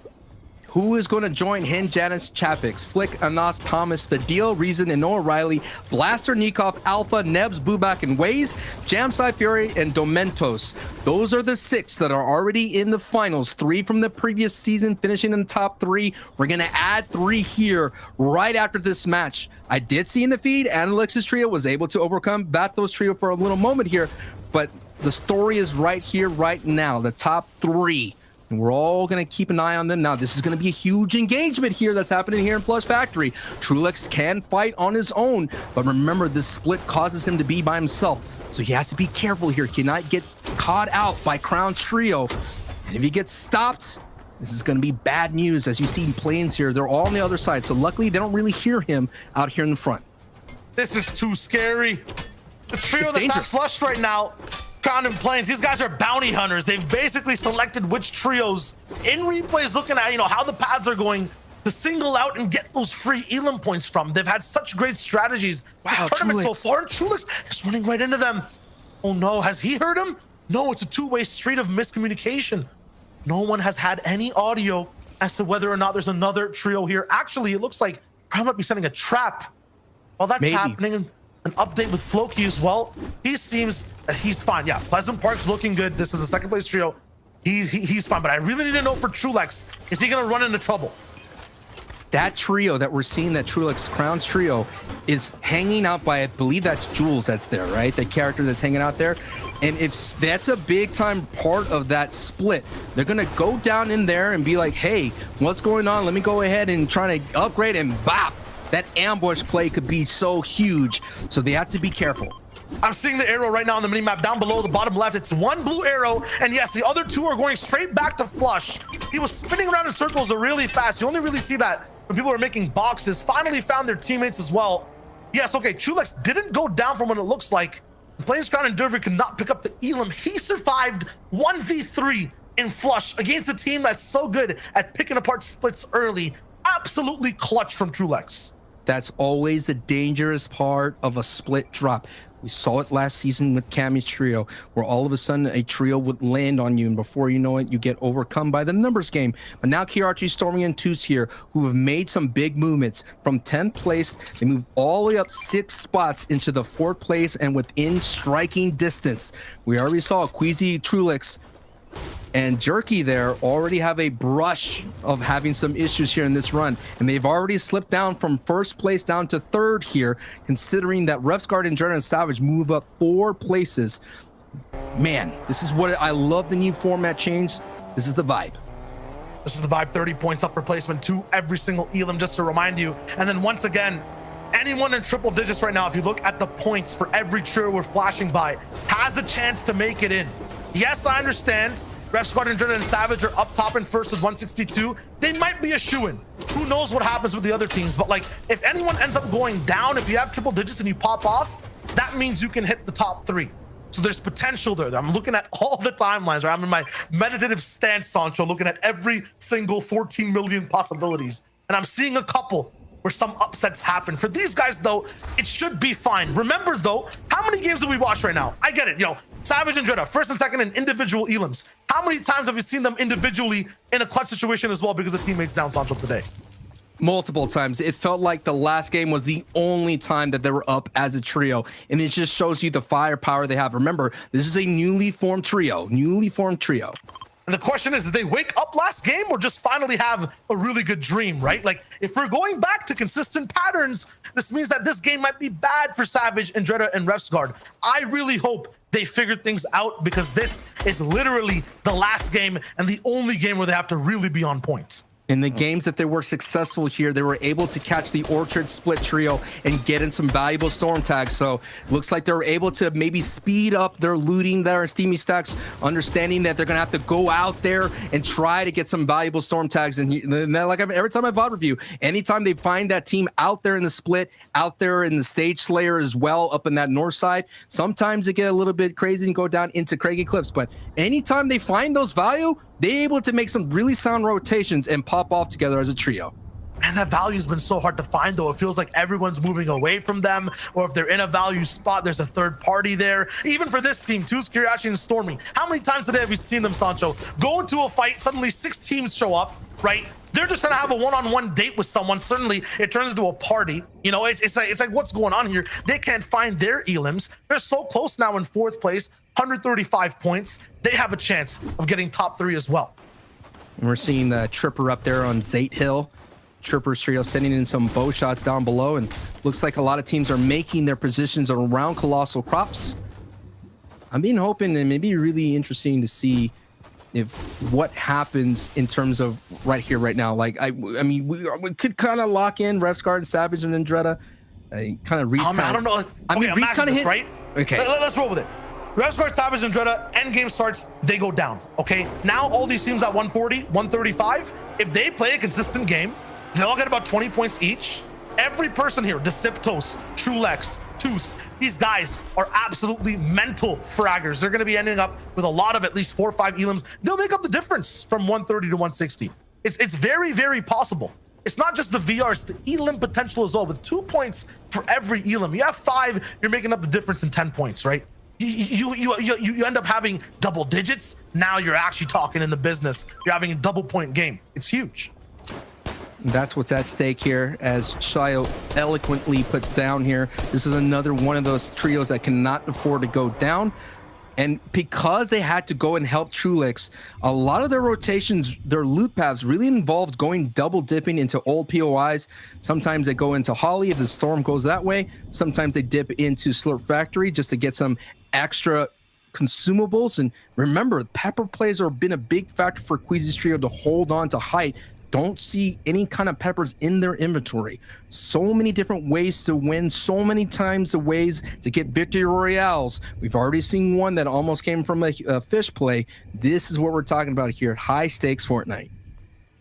Who is going to join Hin, Janice, Chapix, Flick, Anas, Thomas, Fadil, Reason, and Noah Riley, Blaster, Nikov, Alpha, Nebs, Bubak, and Waze, Jamsai, Fury, and Domentos? Those are the 6 that are already in the finals. 3 from the previous season, finishing in the top 3. We're going to add 3 here right after this match. I did see in the feed, Analyx's trio was able to overcome Vatos trio for a little moment here, but the story is right here, right now. The top 3. And we're all going to keep an eye on them. Now, this is going to be a huge engagement here that's happening here in Plush Factory. Trulex can fight on his own, but remember, this split causes him to be by himself. So he has to be careful here. He cannot get caught out by Crown's trio. And if he gets stopped, this is going to be bad news. As you see planes here, they're all on the other side. So luckily, they don't really hear him out here in the front. This is too scary. The trio that's not flushed right now, Crown and Plains, these guys are bounty hunters. They've basically selected which trios in replays, looking at, how the paths are going, to single out and get those free elim points from. They've had such great strategies. Wow, tournament so far, and Trulex is running right into them. Oh no, has he heard him? No, it's a two-way street of miscommunication. No one has had any audio as to whether or not there's another trio here. Actually, it looks like Crown might be sending a trap. While that's happening, an update with Floki as well. He seems that he's fine. Yeah, Pleasant Park's looking good. This is a second place trio. He's fine, but I really need to know for Trulex, is he gonna run into trouble? That trio that we're seeing, that Trulex Crown's trio, is hanging out by, I believe that's Jules that's there, right? The character that's hanging out there. And if that's a big time part of that split, they're gonna go down in there and be like, hey, what's going on? Let me go ahead and try to upgrade, and bop! That ambush play could be so huge. So they have to be careful. I'm seeing the arrow right now on the minimap down below the bottom left. It's one blue arrow, and yes, the other 2 are going straight back to flush. He was spinning around in circles really fast. You only really see that when people are making boxes. Finally found their teammates as well. Yes, okay, Trulex didn't go down from what it looks like. Plains Crown and Derby could not pick up the elim. He survived 1v3 in flush against a team that's so good at picking apart splits early. Absolutely clutch from Trulex. That's always the dangerous part of a split drop. We saw it last season with Cammy's trio, where all of a sudden a trio would land on you, and before you know it, you get overcome by the numbers game. But now Kirachi, Stormy, and Toos here, who have made some big movements. From 10th place, they moved all the way up 6 spots into the 4th place and within striking distance. We already saw Queasy, Trulex, and Jerky there already have a brush of having some issues here in this run, and they've already slipped down from 1st place down to 3rd here, considering that Refsguard and Jordan and Savage move up 4 places. Man, this is what I love, the new format change. This is the vibe. This is the vibe, 30 points up replacement to every single Elam, just to remind you. And then once again, anyone in triple digits right now, if you look at the points for every trio we're flashing by, has a chance to make it in. Yes, I understand. Ref Squad and Dread and Savage are up top and first with 162. They might be a shoo-in. Who knows what happens with the other teams? But like, if anyone ends up going down, if you have triple digits and you pop off, that means you can hit the top 3. So there's potential there. I'm looking at all the timelines, right? I'm in my meditative stance, Sancho, looking at every single 14 million possibilities. And I'm seeing a couple where some upsets happen. For these guys, though, it should be fine. Remember, though, how many games do we watch right now? I get it. Savage and Dreda, first and second in individual Elams. How many times have you seen them individually in a clutch situation as well because the teammates down, Sancho, today? Multiple times. It felt like the last game was the only time that they were up as a trio, and it just shows you the firepower they have. Remember, this is a newly formed trio. And the question is, did they wake up last game or just finally have a really good dream, right? Like, if we're going back to consistent patterns, this means that this game might be bad for Savage and Dreda and Refsguard. I really hope they figured things out, because this is literally the last game and the only game where they have to really be on point. In the games that they were successful here, they were able to catch the Orchard split trio and get in some valuable storm tags. So looks like they were able to maybe speed up their looting there in Steamy Stacks, understanding that they're going to have to go out there and try to get some valuable storm tags. And like every time I VOD review, anytime they find that team out there in the split, out there in the stage slayer as well, up in that north side, sometimes they get a little bit crazy and go down into Craggy Cliffs. But anytime they find those value, they're able to make some really sound rotations and pop off together as a trio. And that value has been so hard to find, though. It feels like everyone's moving away from them, or if they're in a value spot, there's a third party there. Even for this team, Two's, Kiriachi, and Stormy, how many times today have we seen them, Sancho, go into a fight, suddenly 6 teams show up, right? They're just trying to have a one-on-one date with someone. Suddenly, it turns into a party. It's like what's going on here? They can't find their Elims. They're so close now in 4th place, 135 points. They have a chance of getting top 3 as well. And we're seeing the Tripper up there on Zate Hill. Tripper's trio sending in some bow shots down below, and looks like a lot of teams are making their positions around Colossal Crops. I'm being hoping, and maybe really interesting to see if what happens in terms of right here, right now. Like, I mean, we could kind of lock in Refsguard and Savage and Andretta. Kind of Reese. I don't know. I mean, Reese kind of hit. Right? Okay. Let's roll with it. Refsguard, Savage, and Dreda, end game starts, they go down, okay? Now all these teams at 140, 135, if they play a consistent game, they all get about 20 points each. Every person here, Deceptos, Trulex, Toos, these guys are absolutely mental fraggers. They're gonna be ending up with a lot of at least 4 or 5 Elims. They'll make up the difference from 130 to 160. It's very, very possible. It's not just the VR, it's the Elim potential as well. With 2 points for every Elim, you have 5, you're making up the difference in 10 points, right? You end up having double digits. Now you're actually talking in the business. You're having a double point game. It's huge. That's what's at stake here, as Shayo eloquently put down here. This is another one of those trios that cannot afford to go down. And because they had to go and help Trulix, a lot of their rotations, their loot paths really involved going double dipping into old POIs. Sometimes they go into Holly if the storm goes that way. Sometimes they dip into Slurp Factory just to get some extra consumables. And remember, pepper plays have been a big factor for Queasy's trio to hold on to height. Don't see any kind of peppers in their inventory. So many different ways to win, so many times the ways to get victory royales. We've already seen one that almost came from a fish play. This is what we're talking about here, high stakes Fortnite.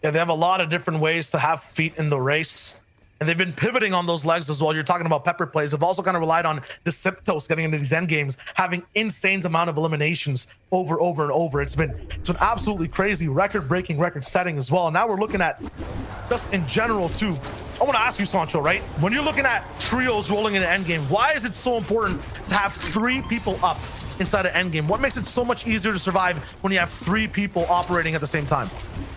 Yeah, they have a lot of different ways to have feet in the race. And they've been pivoting on those legs as well. You're talking about pepper plays. They've also kind of relied on Deceptos getting into these end games, having insane amount of eliminations over and over. It's been absolutely crazy, record-breaking, record-setting as well. And now we're looking at just in general too. I want to ask you, Sancho, right? When you're looking at trios rolling in an end game, why is it so important to have 3 people up inside an end game? What makes it so much easier to survive when you have 3 people operating at the same time?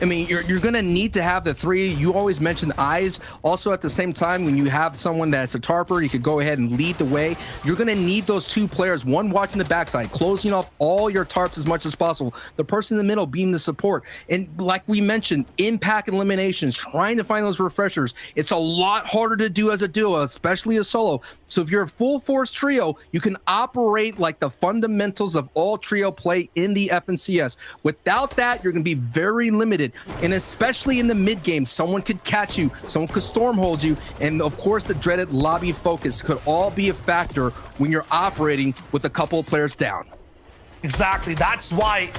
I mean, you're going to need to have the 3. You always mention eyes. Also, at the same time, when you have someone that's a tarper, you could go ahead and lead the way. You're going to need those 2 players, one watching the backside, closing off all your tarps as much as possible. The person in the middle being the support. And like we mentioned, impact eliminations, trying to find those refreshers. It's a lot harder to do as a duo, especially a solo. So if you're a full force trio, you can operate like the fundamental fundamentals of all trio play in the FNCS. Without that, you're going to be very limited, and especially in the mid game, someone could catch you, someone could stormhold you, and of course the dreaded lobby focus could all be a factor when you're operating with a couple of players down. Exactly. That's why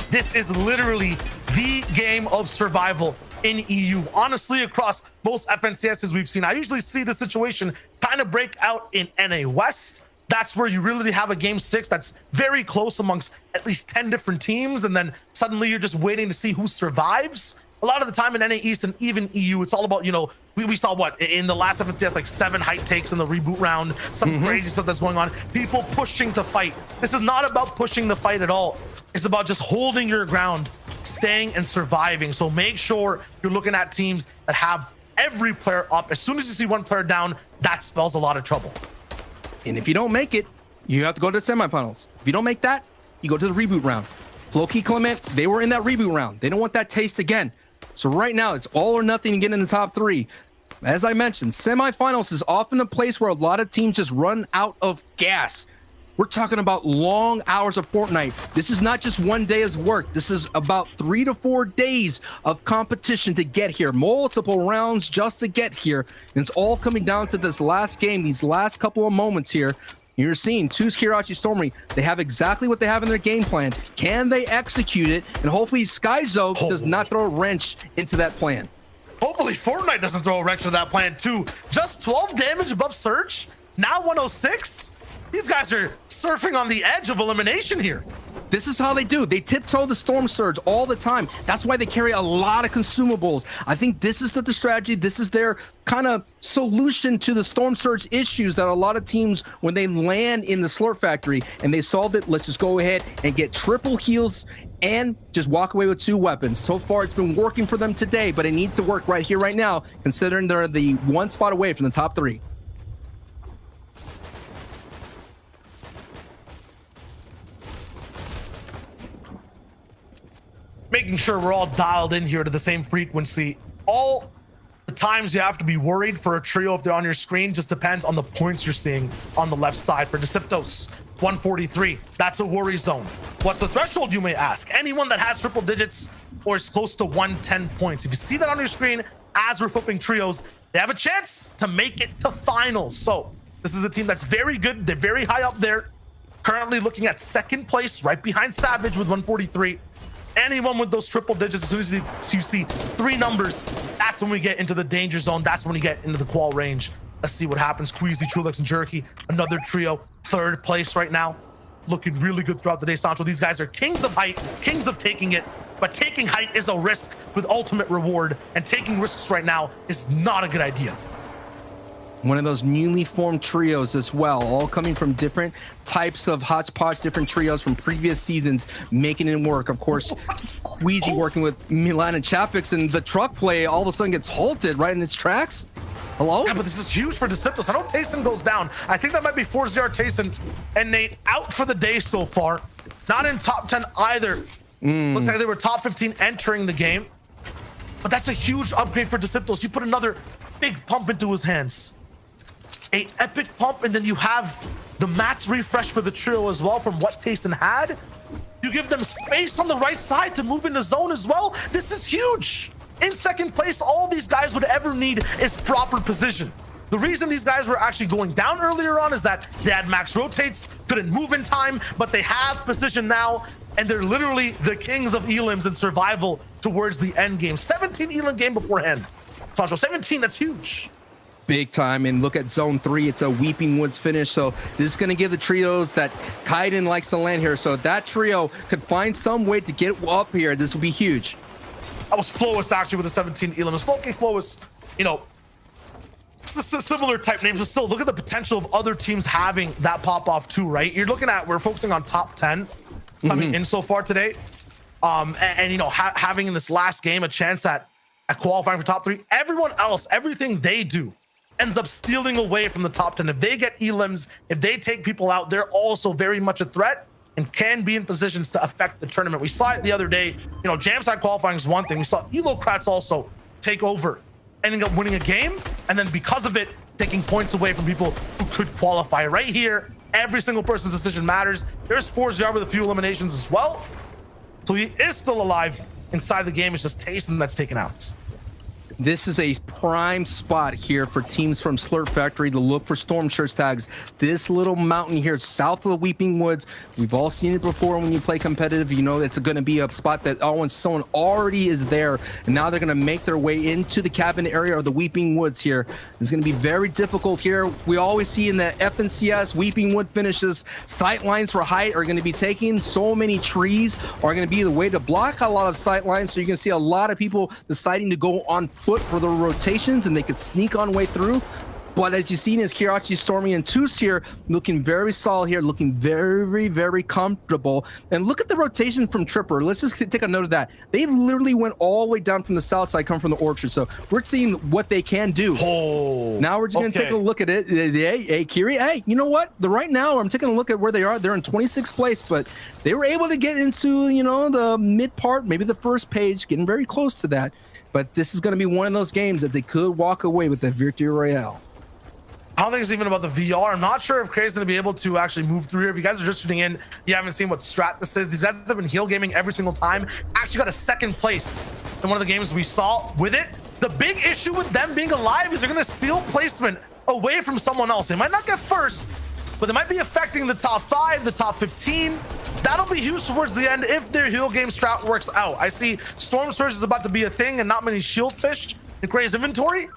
this is literally the game of survival in EU. Honestly, across most FNCSs we've seen, I usually see the situation kind of break out in NA West. That's where you really have a game 6 that's very close amongst at least 10 different teams, and then suddenly you're just waiting to see who survives. A lot of the time in NA East and even EU, it's all about, you know, we saw what in the last FNCS, like 7 height takes in the reboot round, some crazy stuff that's going on, people pushing to fight. This is not about pushing the fight at all. It's about just holding your ground, staying and surviving. So make sure you're looking at teams that have every player up. As soon as you see one player down, that spells a lot of trouble. And if you don't make it, you have to go to the semifinals. If you don't make that, you go to the reboot round. Floki, Clement, they were in that reboot round. They don't want that taste again. So right now, it's all or nothing to get in the top 3. As I mentioned, semifinals is often a place where a lot of teams just run out of gas. We're talking about long hours of Fortnite. This is not just one day of work. This is about 3 to 4 days of competition to get here. Multiple rounds just to get here. And it's all coming down to this last game, these last couple of moments here. You're seeing Two's Kirachi Stormy. They have exactly what they have in their game plan. Can they execute it? And hopefully Skyzo does not throw a wrench into that plan. Hopefully Fortnite doesn't throw a wrench into that plan too. Just 12 damage above Surge. Now 106. These guys are surfing on the edge of elimination here. This is how they do. They tiptoe the Storm Surge all the time. That's why they carry a lot of consumables. I think this is the strategy. This is their kind of solution to the Storm Surge issues that a lot of teams, when they land in the Slurp Factory and they solved it, let's just go ahead and get triple heals and just walk away with 2 weapons. So far, it's been working for them today, but it needs to work right here, right now, considering they're the 1 spot away from the top 3. Making sure we're all dialed in here to the same frequency. All the times you have to be worried for a trio if they're on your screen just depends on the points you're seeing on the left side. For Deceptos, 143, that's a worry zone. What's the threshold, you may ask? Anyone that has triple digits or is close to 110 points. If you see that on your screen as we're flipping trios, they have a chance to make it to finals. So this is a team that's very good. They're very high up there. Currently looking at 2nd place, right behind Savage with 143. Anyone with those triple digits, as soon as you see 3 numbers, that's when we get into the danger zone. That's when you get into the qual range. Let's see what happens. Queasy, Trulix, and Jerky, another trio, 3rd place right now. Looking really good throughout the day, Sancho. These guys are kings of height, kings of taking it, but taking height is a risk with ultimate reward, and taking risks right now is not a good idea. One of those newly formed trios as well, all coming from different types of hodgepodge, different trios from previous seasons, making it work. Of course, Queasy working with Milan and Chapix, and the truck play all of a sudden gets halted right in its tracks. Hello? Yeah, but this is huge for Deceptos. I know Tayson goes down. I think that might be 4-0 Tayson and Nate out for the day so far. Not in top 10 either. Looks like they were top 15 entering the game. But that's a huge upgrade for Deceptos. You put another big pump into his hands. A epic pump, and then you have the mats refresh for the trio as well from what Tayson had. You give them space on the right side to move into zone as well. This is huge. In 2nd place, all these guys would ever need is proper position. The reason these guys were actually going down earlier on is that they had max rotates, couldn't move in time, but they have position now, and they're literally the kings of elims and survival towards the end game. 17 elim game beforehand. Sancho, 17, that's huge. Big time. And look at zone 3, it's a Weeping Woods finish, so this is going to give the trios that Kaiden likes to land here. So if that trio could find some way to get up here, this would be huge. That was Flowis actually with the 17 elims. Folky Flowis, you know, similar type names, but still look at the potential of other teams having that pop off too, right? You're looking at, we're focusing on top 10 coming in so far today, and you know, having in this last game a chance at qualifying for top 3. Everyone else, everything they do ends up stealing away from the top 10. If they get elims, if they take people out, they're also very much a threat and can be in positions to affect the tournament. We saw it the other day. You know, jam side qualifying is one thing. We saw Elocrats also take over, ending up winning a game, and then because of it, taking points away from people who could qualify. Right here, Every single person's decision matters. There's Fortnite with a few eliminations as well. So he is still alive inside the game. It's just Tayson that's taken out. This is a prime spot here for teams from Slurp Factory to look for Storm Shirts tags. This little mountain here south of the Weeping Woods, we've all seen it before when you play competitive. You know it's going to be a spot that someone already is there, and now they're going to make their way into the cabin area of the Weeping Woods here. It's going to be very difficult here. We always see in the FNCS Weeping Wood finishes, sight lines for height are going to be taking. So many trees are going to be the way to block a lot of sight lines, so you're going to see a lot of people deciding to go on foot for the rotations, and they could sneak on way through. But as you've seen, is Kirachi, Stormy, and Toos here looking very solid here, looking very, very comfortable. And look at the rotation from Tripper. Let's just take a note of that. They literally went all the way down from the south side, come from the orchard. So we're seeing what they can do. Oh, now we're just going to take a look at it. Hey, Kiri, hey, you know what? Right now, I'm taking a look at where they are. They're in 26th place, but they were able to get into, you know, the mid part, maybe the first page, getting very close to that. But this is going to be one of those games that they could walk away with the Victory Royale. I don't think it's even about the VR. I'm not sure if Craig's going to be able to actually move through here. If you guys are just tuning in, you haven't seen what strat this is. These guys have been heel gaming every single time. Actually got a second place in one of the games we saw with it. The big issue with them being alive is they're going to steal placement away from someone else. They might not get first, but they might be affecting the top 5, the top 15. That'll be huge towards the end if their heel game strat works out. I see Storm Surge is about to be a thing and not many shield fish in Craig's inventory.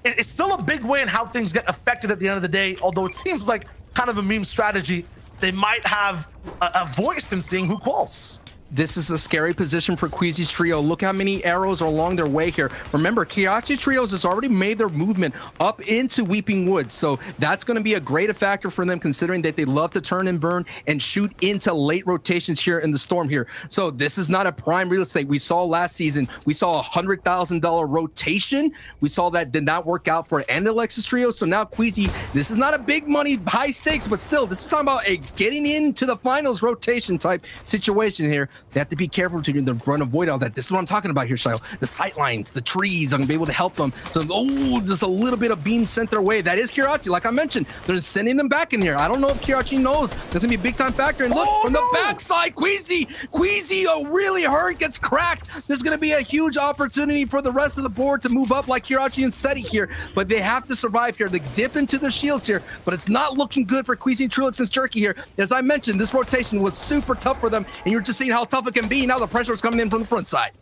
It's still a big way in how things get affected at the end of the day, although it seems like kind of a meme strategy. They might have a voice in seeing who quals. This is a scary position for Queasy's trio. Look how many arrows are along their way here. Remember, Kirachi Trios has already made their movement up into Weeping Woods, so that's going to be a great factor for them, considering that they love to turn and burn and shoot into late rotations here in the storm here. So this is not a prime real estate. We saw last season, we saw a $100,000 rotation. We saw that did not work out for and Alexis Trio. So now Queasy, this is not a big money, high stakes, but still, this is talking about a getting into the finals rotation type situation here. They have to be careful to run avoid all that. This is what I'm talking about here, Shio. The sight lines, the trees are gonna be able to help them. So, just a little bit of beam sent their way. That is Kirachi. Like I mentioned, they're sending them back in here. I don't know if Kirachi knows. That's gonna be a big time factor. And look, from the backside, Queasy, really hurt, gets cracked. This is gonna be a huge opportunity for the rest of the board to move up like Kirachi and Seti here. But they have to survive here. They dip into their shields here, but it's not looking good for Queasy, Trulix, and Jerky here. As I mentioned, this rotation was super tough for them, and you're just seeing how tough it can be. Now the pressure is coming in from the front side.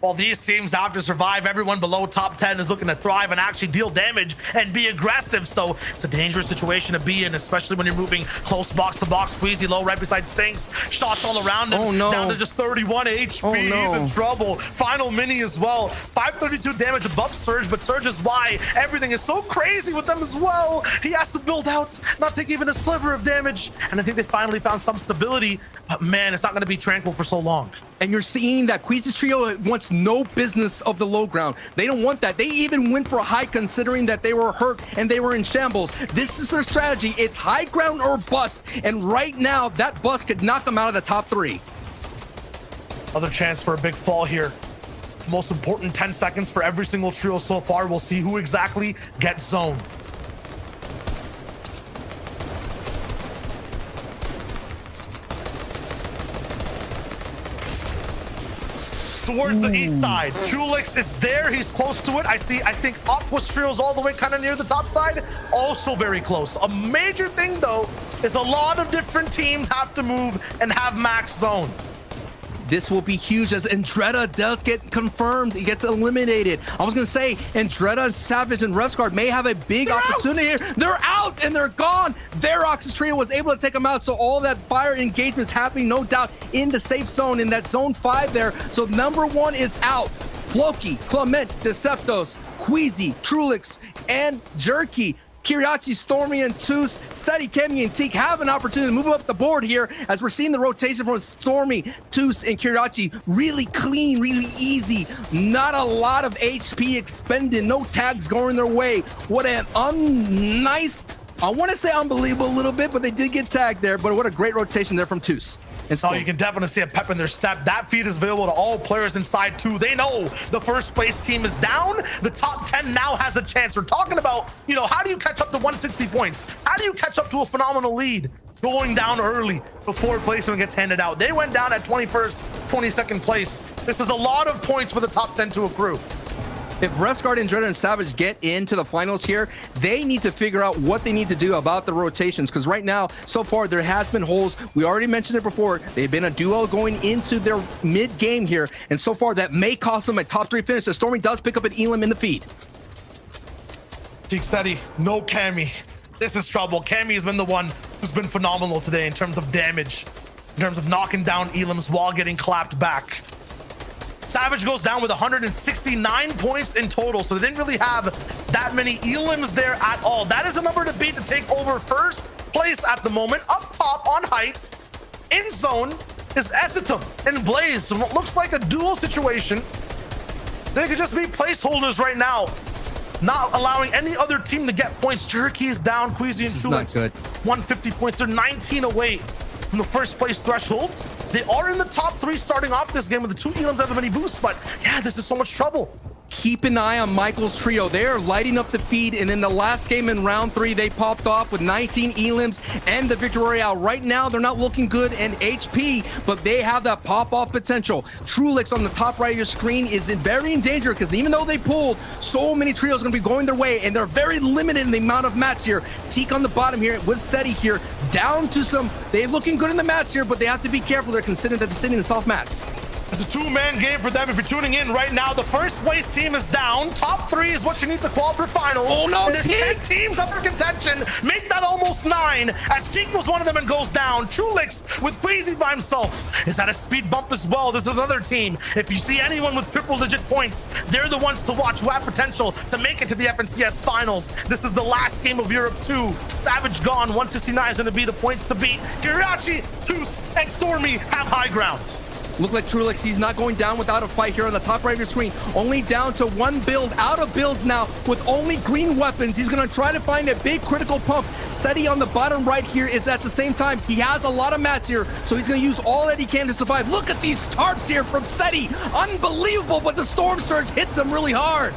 While these teams have to survive, everyone below top 10 is looking to thrive and actually deal damage and be aggressive. So it's a dangerous situation to be in, especially when you're moving close box to box. Queasy low right beside Stinks. Shots all around him. Oh no. Down to just 31 HP. Oh, no. He's in trouble. Final mini as well. 532 damage above Surge, but Surge is why everything is so crazy with them as well. He has to build out, not take even a sliver of damage. And I think they finally found some stability, but man, it's not going to be tranquil for so long. And you're seeing that Queasy's trio wants no business of the low ground. They don't want that. They even went for high, considering that they were hurt and they were in shambles. This is their strategy. It's high ground or bust. And right now, that bust could knock them out of the top 3. Other chance for a big fall here. Most important 10 seconds for every single trio so far. We'll see who exactly gets zoned. Towards the east side, Trulix is there. He's close to it. I think Aqua's trio's all the way kind of near the top side. Also very close. A major thing though is a lot of different teams have to move and have max zone. This will be huge as Andretta does get confirmed. He gets eliminated. I was going to say, Andretta, Savage, and Revsguard may have a big opportunity here. They're out and they're gone. Verox's trio was able to take them out. So all that fire engagement is happening, no doubt, in the safe zone, in that zone 5 there. So number 1 is out. Floki, Clement, Deceptos, Queasy, Trulix, and Jerky. Kirachi, Stormy, and Toos, Seti, Kemi, and Teak have an opportunity to move up the board here as we're seeing the rotation from Stormy, Toos, and Kirachi. Really clean, really easy. Not a lot of HP expended. No tags going their way. What an nice, I want to say unbelievable a little bit, but they did get tagged there. But what a great rotation there from Toos. And so you can definitely see a pep in their step. That feed is available to all players inside too. They know the first place team is down. The top 10 now has a chance. We're talking about, you know, how do you catch up to 160 points? How do you catch up to a phenomenal lead? Going down early before placement gets handed out. They went down at 21st, 22nd place. This is a lot of points for the top 10 to accrue. If Resguard and Dreader and Savage get into the finals here, they need to figure out what they need to do about the rotations, because right now, so far, there has been holes. We already mentioned it before. They've been a duo going into their mid-game here, and so far, that may cost them a top 3 finish. The Stormy does pick up an Elam in the feed. Teak steady, no Cammy. This is trouble. Cammy has been the one who's been phenomenal today in terms of damage, in terms of knocking down Elams while getting clapped back. Savage goes down with 169 points in total, so they didn't really have that many Elams there at all. That is a number to beat to take over first place at the moment. Up top on height, in zone, is Esitum and Blaze. So what looks like a duel situation. They could just be placeholders right now, not allowing any other team to get points. Jerky's down, Queasy and Chulix, 150 points. They're 19 away from the first place threshold. They are in the top 3 starting off this game with the 2 Elams that have many boosts, but yeah, this is so much trouble. Keep an eye on Michael's trio. They are lighting up the feed, and in the last game in round 3, they popped off with 19 Elams and the Victory Royale. Right now, they're not looking good in HP, but they have that pop-off potential. Trulix on the top right of your screen is very in danger, because even though they pulled, so many trios are going to be going their way, and they're very limited in the amount of mats here. Teak on the bottom here with Seti here, down to some. They're looking good in the mats here, but they have to be careful. They're considering that they're sitting in soft mats. It's a 2-man game for them. If you're tuning in right now, the first place team is down. Top 3 is what you need to qualify for finals. Oh no, and there's 10 teams up for contention. Make that almost 9, as Teak was one of them and goes down. Chulix with Queasy by himself is at a speed bump as well. This is another team. If you see anyone with triple-digit points, they're the ones to watch who have potential to make it to the FNCS finals. This is the last game of Europe 2. Savage gone. 169 is going to be the points to beat. Kiriachi, Toos, and Stormy have high ground. Look like Trulix, he's not going down without a fight here on the top right of your screen. Only down to 1 build, out of builds now with only green weapons. He's going to try to find a big critical pump. Seti on the bottom right here is at the same time. He has a lot of mats here, so he's going to use all that he can to survive. Look at these tarps here from Seti. Unbelievable, but the Storm Surge hits him really hard.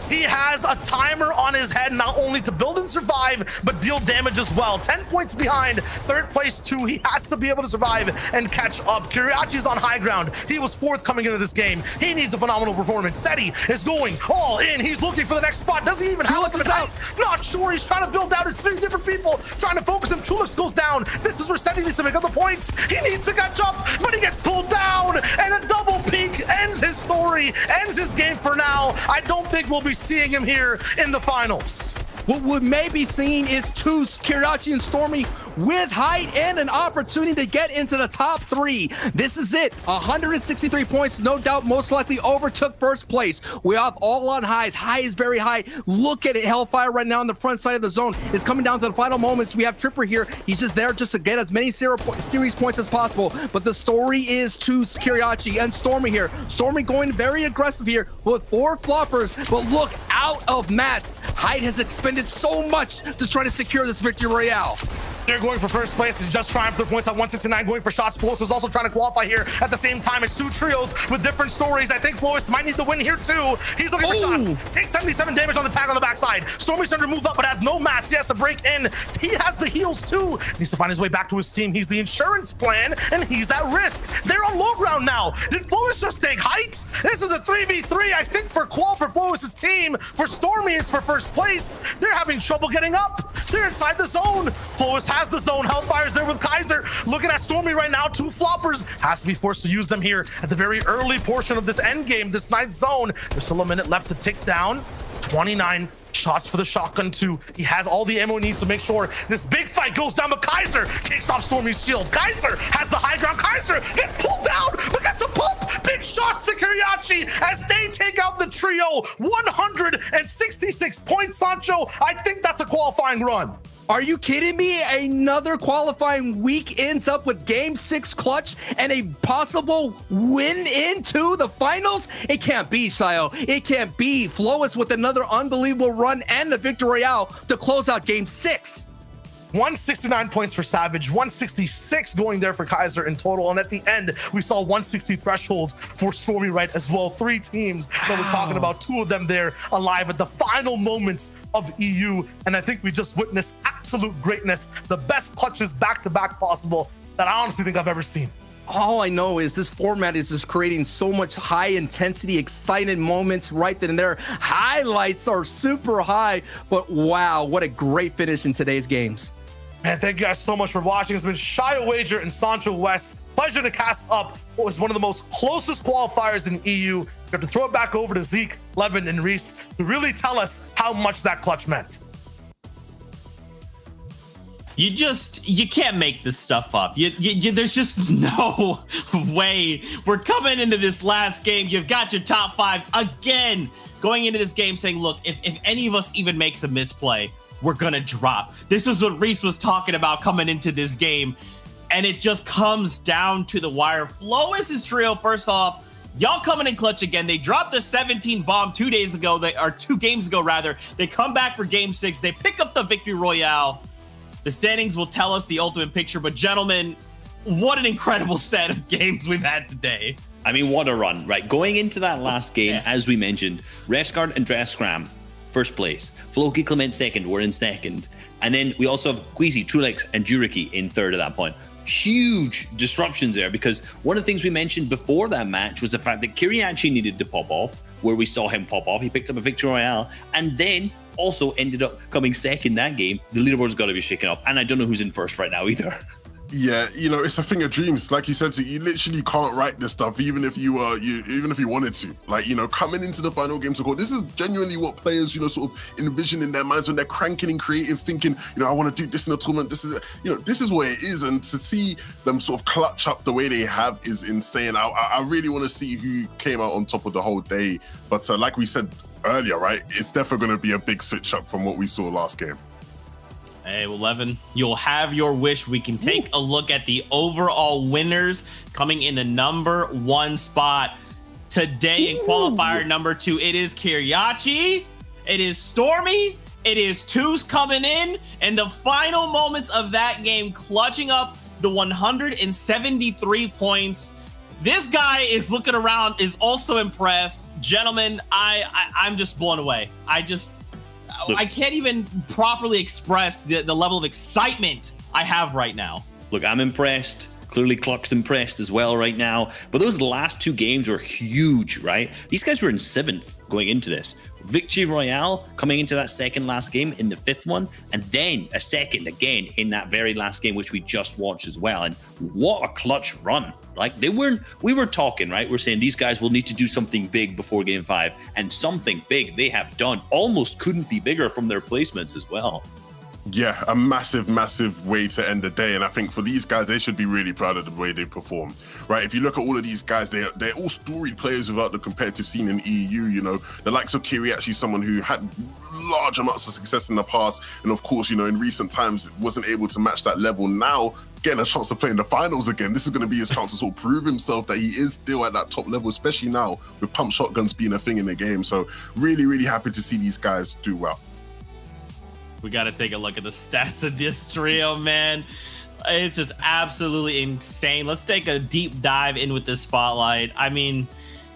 He has a timer on his head, not only to build and survive, but deal damage as well. 10 points behind, third place 2. He has to be able to survive and catch up. Kiriachi's on high ground. He was 4th coming into this game. He needs a phenomenal performance. Seti is going all in. He's looking for the next spot. Does he even have Chulix is out? Not sure. He's trying to build out. It's 3 different people trying to focus him. Chulix goes down. This is where Seti needs to make up the points. He needs to catch up, but he gets pulled down, and a double peak ends his story, ends his game for now. I don't think we'll be seeing him here in the finals. What we may be seeing is Toos, Kiriachi, and Stormy with height and an opportunity to get into the top 3. This is it. 163 points, no doubt, most likely overtook first place. We have all on highs. High is very high. Look at it. Hellfire right now on the front side of the zone is coming down to the final moments. We have Tripper here. He's just there just to get as many series points as possible. But the story is Toos, Kiriachi, and Stormy here. Stormy going very aggressive here with 4 floppers, but look, out of mats. Height has expended so much to try to secure this Victory Royale. They're going for first place. He's just trying for the points at 169, going for shots. Flois is also trying to qualify here at the same time. It's 2 trios with different stories. I think Flois might need the win here too. He's looking for shots. Takes 77 damage on the tag on the backside. Stormy's trying to move up, but has no mats. He has to break in. He has the heals too. Needs to find his way back to his team. He's the insurance plan, and he's at risk. They're on low ground now. Did Flois just take height? This is a 3v3, I think, for Qual for Flois's team. For Stormy, it's for first place. They're having trouble getting up. They're inside the zone. Flois has the zone. Hellfire's there with Kaiser. Looking at Stormy right now. 2 floppers. Has to be forced to use them here at the very early portion of this end game, this 9th zone. There's still a minute left to tick down. 29 shots for the shotgun too. He has all the ammo he needs to make sure this big fight goes down, but Kaiser takes off Stormy's shield. Kaiser has the high ground. Kaiser gets pulled down, but gets a pump. Big shots to Kiriachi as they take out the trio. 166 points, Sancho. I think that's a qualifying run. Are you kidding me? Another qualifying week ends up with game 6 clutch and a possible win into the finals? It can't be, Shio. It can't be. Flois with another unbelievable run and the Victory Royale to close out game 6. 169 points for Savage, 166 going there for Kaiser in total. And at the end, we saw 160 thresholds for Stormy Right as well. 3 teams that we're talking about, 2 of them there alive at the final moments of EU. And I think we just witnessed absolute greatness, the best clutches back-to-back possible that I honestly think I've ever seen. All I know is this format is just creating so much high intensity, exciting moments right then and there. Highlights are super high, but wow, what a great finish in today's games. And thank you guys so much for watching. It's been Shia Wager and Sancho West. Pleasure to cast up what was one of the most closest qualifiers in EU. We have to throw it back over to Zeke, Levin, and Reese to really tell us how much that clutch meant. You can't make this stuff up. There's just no way. We're coming into this last game. You've got your top 5 again going into this game saying, look, if any of us even makes a misplay, we're gonna drop. This was what Reese was talking about coming into this game, and it just comes down to the wire. Flowis's trio, first off, y'all coming in clutch again. They dropped a 17 bomb 2 days ago, or 2 games ago rather. They come back for game 6. They pick up the victory royale. The standings will tell us the ultimate picture, but gentlemen, what an incredible set of games we've had today. I mean, what a run, right? Going into that last game, as we mentioned, Rescard and Dresscram, first place. Floki Clement second, we're in second. And then we also have Queasy, Trulex, and Juriki in third at that point. Huge disruptions there, because one of the things we mentioned before that match was the fact that Kiriachi needed to pop off, where we saw him pop off. He picked up a victory royale, and then also ended up coming second that game. The leaderboard's got to be shaken up, and I don't know who's in first right now either. Yeah, you know, it's a thing of dreams. Like you said, so you literally can't write this stuff, even if you wanted to. Like, you know, coming into the final games of course, this is genuinely what players, you know, sort of envision in their minds when they're cranking and creative, thinking, you know, I want to do this in a tournament. This is, you know, this is what it is. And to see them sort of clutch up the way they have is insane. I really want to see who came out on top of the whole day. But like we said earlier, right, it's definitely going to be a big switch up from what we saw last game. Hey, well, Levin, you'll have your wish. We can take a look at the overall winners coming in the number 1 spot today in qualifier number 2. It is Kiriachi, it is Stormy, it is Twos coming in, and the final moments of that game clutching up the 173 points. This guy is looking around, is also impressed. Gentlemen, I'm just blown away. Look, I can't even properly express the level of excitement I have right now. Look, I'm impressed. Clearly, Cluck's impressed as well right now. But those last 2 games were huge, right? These guys were in 7th going into this. Victory Royale coming into that second last game in the 5th one, and then a second again in that very last game, which we just watched as well. And what a clutch run. Like, we were talking, right? We're saying these guys will need to do something big before game 5, and something big they have done. Almost couldn't be bigger from their placements as well. Yeah, a massive, massive way to end the day. And I think for these guys, they should be really proud of the way they performed, right? If you look at all of these guys, they're all storied players without the competitive scene in EU, you know. The likes of Kiri, actually someone who had large amounts of success in the past. And of course, you know, in recent times, wasn't able to match that level. Now, getting a chance to play in the finals again, this is going to be his chance to sort of prove himself that he is still at that top level, especially now with pump shotguns being a thing in the game. So really, really happy to see these guys do well. We got to take a look at the stats of this trio, man. It's just absolutely insane. Let's take a deep dive in with this spotlight. I mean,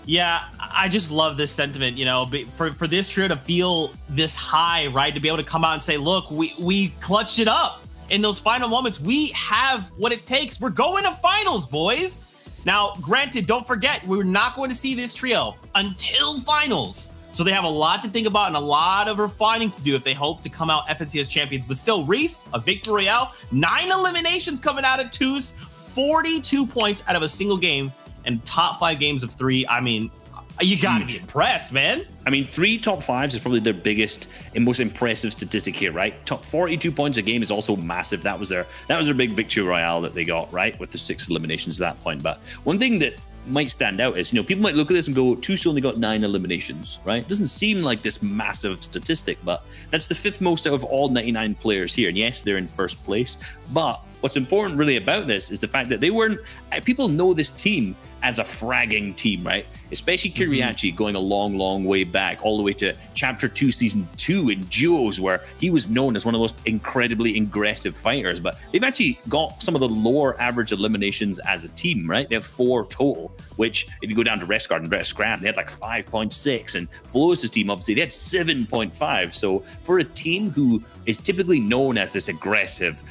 yeah, I just love this sentiment, you know, for this trio to feel this high, right? To be able to come out and say, look, we clutched it up in those final moments. We have what it takes. We're going to finals, boys. Now, granted, don't forget, we're not going to see this trio until finals. So they have a lot to think about and a lot of refining to do if they hope to come out FNCS champions. But still, Reese, a victory royale, 9 eliminations coming out of Twos, 42 points out of a single game, and top 5 games of 3. I mean, you gotta be impressed, man. I mean, 3 top 5s is probably their biggest and most impressive statistic here, right? Top 42 points a game is also massive. That was their big victory royale that they got, right? With the 6 eliminations at that point. But one thing that might stand out is, you know, people might look at this and go, Twos only got 9 eliminations, right? It doesn't seem like this massive statistic, but that's the 5th most out of all 99 players here. And yes, they're in first place, but what's important really about this is the fact that they weren't, people know this team as a fragging team, right? Especially Kiriachi going a long way back, all the way to Chapter 2, Season 2 in duos, where he was known as one of the most incredibly aggressive fighters. But they've actually got some of the lower average eliminations as a team, right? They have 4 total, which if you go down to Rescard and Brett Scram, they had like 5.6. And Flowis's team, obviously, they had 7.5. So for a team who is typically known as this aggressive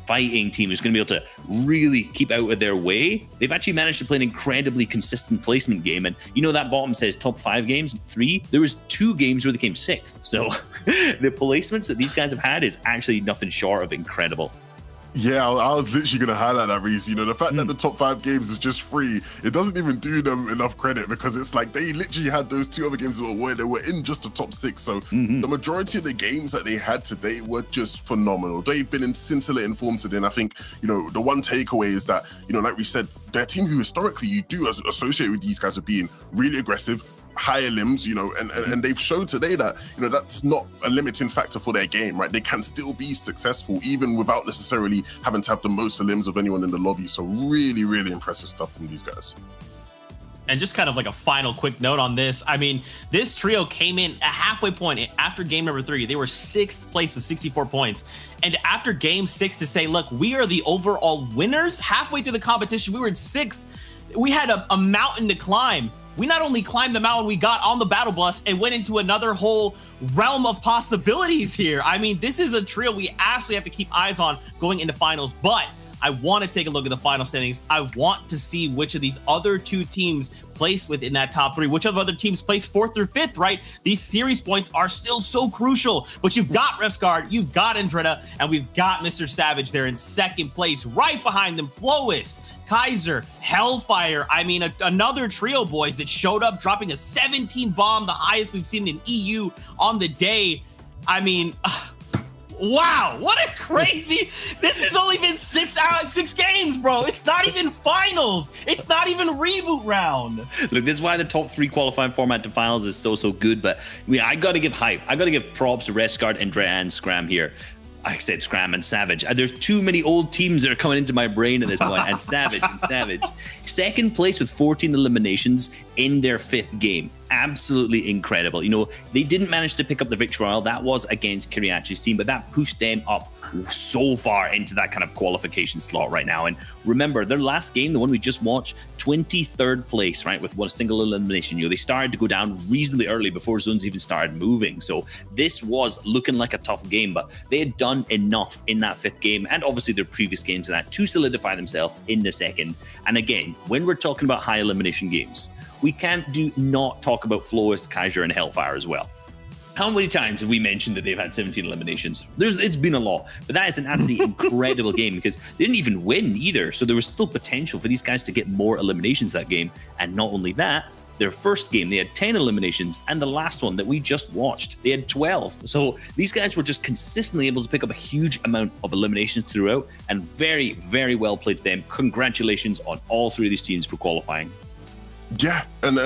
fighting team who's going to be able to really keep out of their way, they've actually managed to play an incredibly consistent placement game. And you know that bottom says top 5 games, 3. There was 2 games where they came 6th. So the placements that these guys have had is actually nothing short of incredible. Yeah, I was literally going to highlight that, Reese. You know, the fact that the top 5 games is just 3, it doesn't even do them enough credit, because it's like they literally had those 2 other games where they were in just the top 6. So the majority of the games that they had today were just phenomenal. They've been in scintillating form today. And I think, you know, the one takeaway is that, you know, like we said, they're a team who historically you do associate with these guys as being really aggressive, higher limbs, you know, and they've shown today that, you know, that's not a limiting factor for their game, right? They can still be successful even without necessarily having to have the most limbs of anyone in the lobby. So really impressive stuff from these guys. And just kind of like a final quick note on this. I mean, this trio came in a halfway point after game number 3. They were 6th place with 64 points. And after game 6 to say, look, we are the overall winners. Halfway through the competition, we were in 6th. We had a mountain to climb. We not only climbed the mountain, we got on the battle bus and went into another whole realm of possibilities here. I mean, this is a trio we absolutely have to keep eyes on going into finals, but I want to take a look at the final standings. I want to see which of these other 2 teams place within that top 3, which of other teams place 4th through 5th, right? These series points are still so crucial, but you've got Refsguard, you've got Andretta, and we've got Mr. Savage there in 2nd place. Right behind them, Flowis, Kaiser, Hellfire. I mean, another trio, boys, that showed up dropping a 17 bomb, the highest we've seen in EU on the day. I mean, wow, what a crazy, this has only been 6 games, bro. It's not even finals. It's not even reboot round. Look, this is why the top 3 qualifying format to finals is so good. But I mean, I got to give hype. I got to give props to Rescard, Andrea, and Scram here. I said Scram and Savage. There's too many old teams that are coming into my brain at this point. And Savage. 2nd place with 14 eliminations in their 5th game. Absolutely incredible. You know, they didn't manage to pick up the victory royale. That was against Kiriachi's team, but that pushed them up so far into that kind of qualification slot right now. And remember, their last game, the one we just watched, 23rd place, right, with one single elimination. You know, they started to go down reasonably early before zones even started moving. So this was looking like a tough game, but they had done enough in that 5th game, and obviously their previous games in that, to solidify themselves in the 2nd. And again, when we're talking about high elimination games, we can't not talk about Flowis, Kaiser, and Hellfire as well. How many times have we mentioned that they've had 17 eliminations? It's been a lot, but that is an absolutely incredible game, because they didn't even win either. So there was still potential for these guys to get more eliminations that game. And not only that, their first game, they had 10 eliminations, and the last one that we just watched, they had 12. So these guys were just consistently able to pick up a huge amount of eliminations throughout, and very well played to them. Congratulations on all 3 of these teams for qualifying. Yeah, and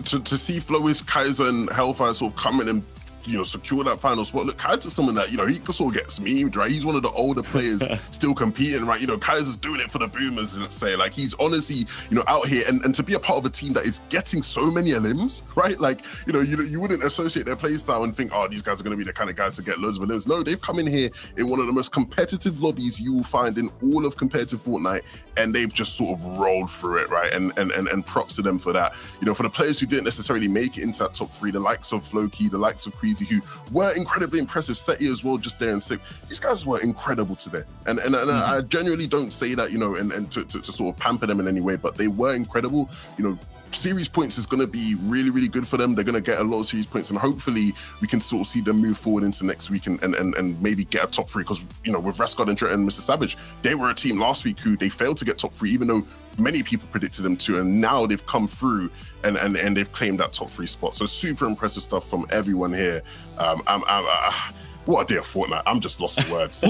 to see Flowis, Kaiser, and Hellfire sort of come in and, you know, secure that final spot. Look, Kaiser's someone that, you know, he sort of gets memed, right? He's one of the older players still competing, right? You know, Kaiser's doing it for the boomers, let's say. Like, he's honestly, you know, out here, and to be a part of a team that is getting so many limbs, right? Like, you know, you wouldn't associate their play style and think, oh, these guys are going to be the kind of guys to get loads of limbs. No, they've come in here in one of the most competitive lobbies you will find in all of competitive Fortnite, and they've just sort of rolled through it, right? And props to them for that. You know, for the players who didn't necessarily make it into that top 3, the likes of Floki, the likes of Queasy, who were incredibly impressive, Seti as well, just there in 6th. These guys were incredible today. And I genuinely don't say that, you know, and to sort of pamper them in any way, but they were incredible. You know, series points is going to be really good for them. They're going to get a lot of series points, and hopefully we can sort of see them move forward into next week and maybe get a top 3, because, you know, with Rescard and Mr. Savage, they were a team last week who they failed to get top 3, even though many people predicted them to, and now they've come through and they've claimed that top 3 spot. So super impressive stuff from everyone here. What a day of Fortnite. I'm just lost for words.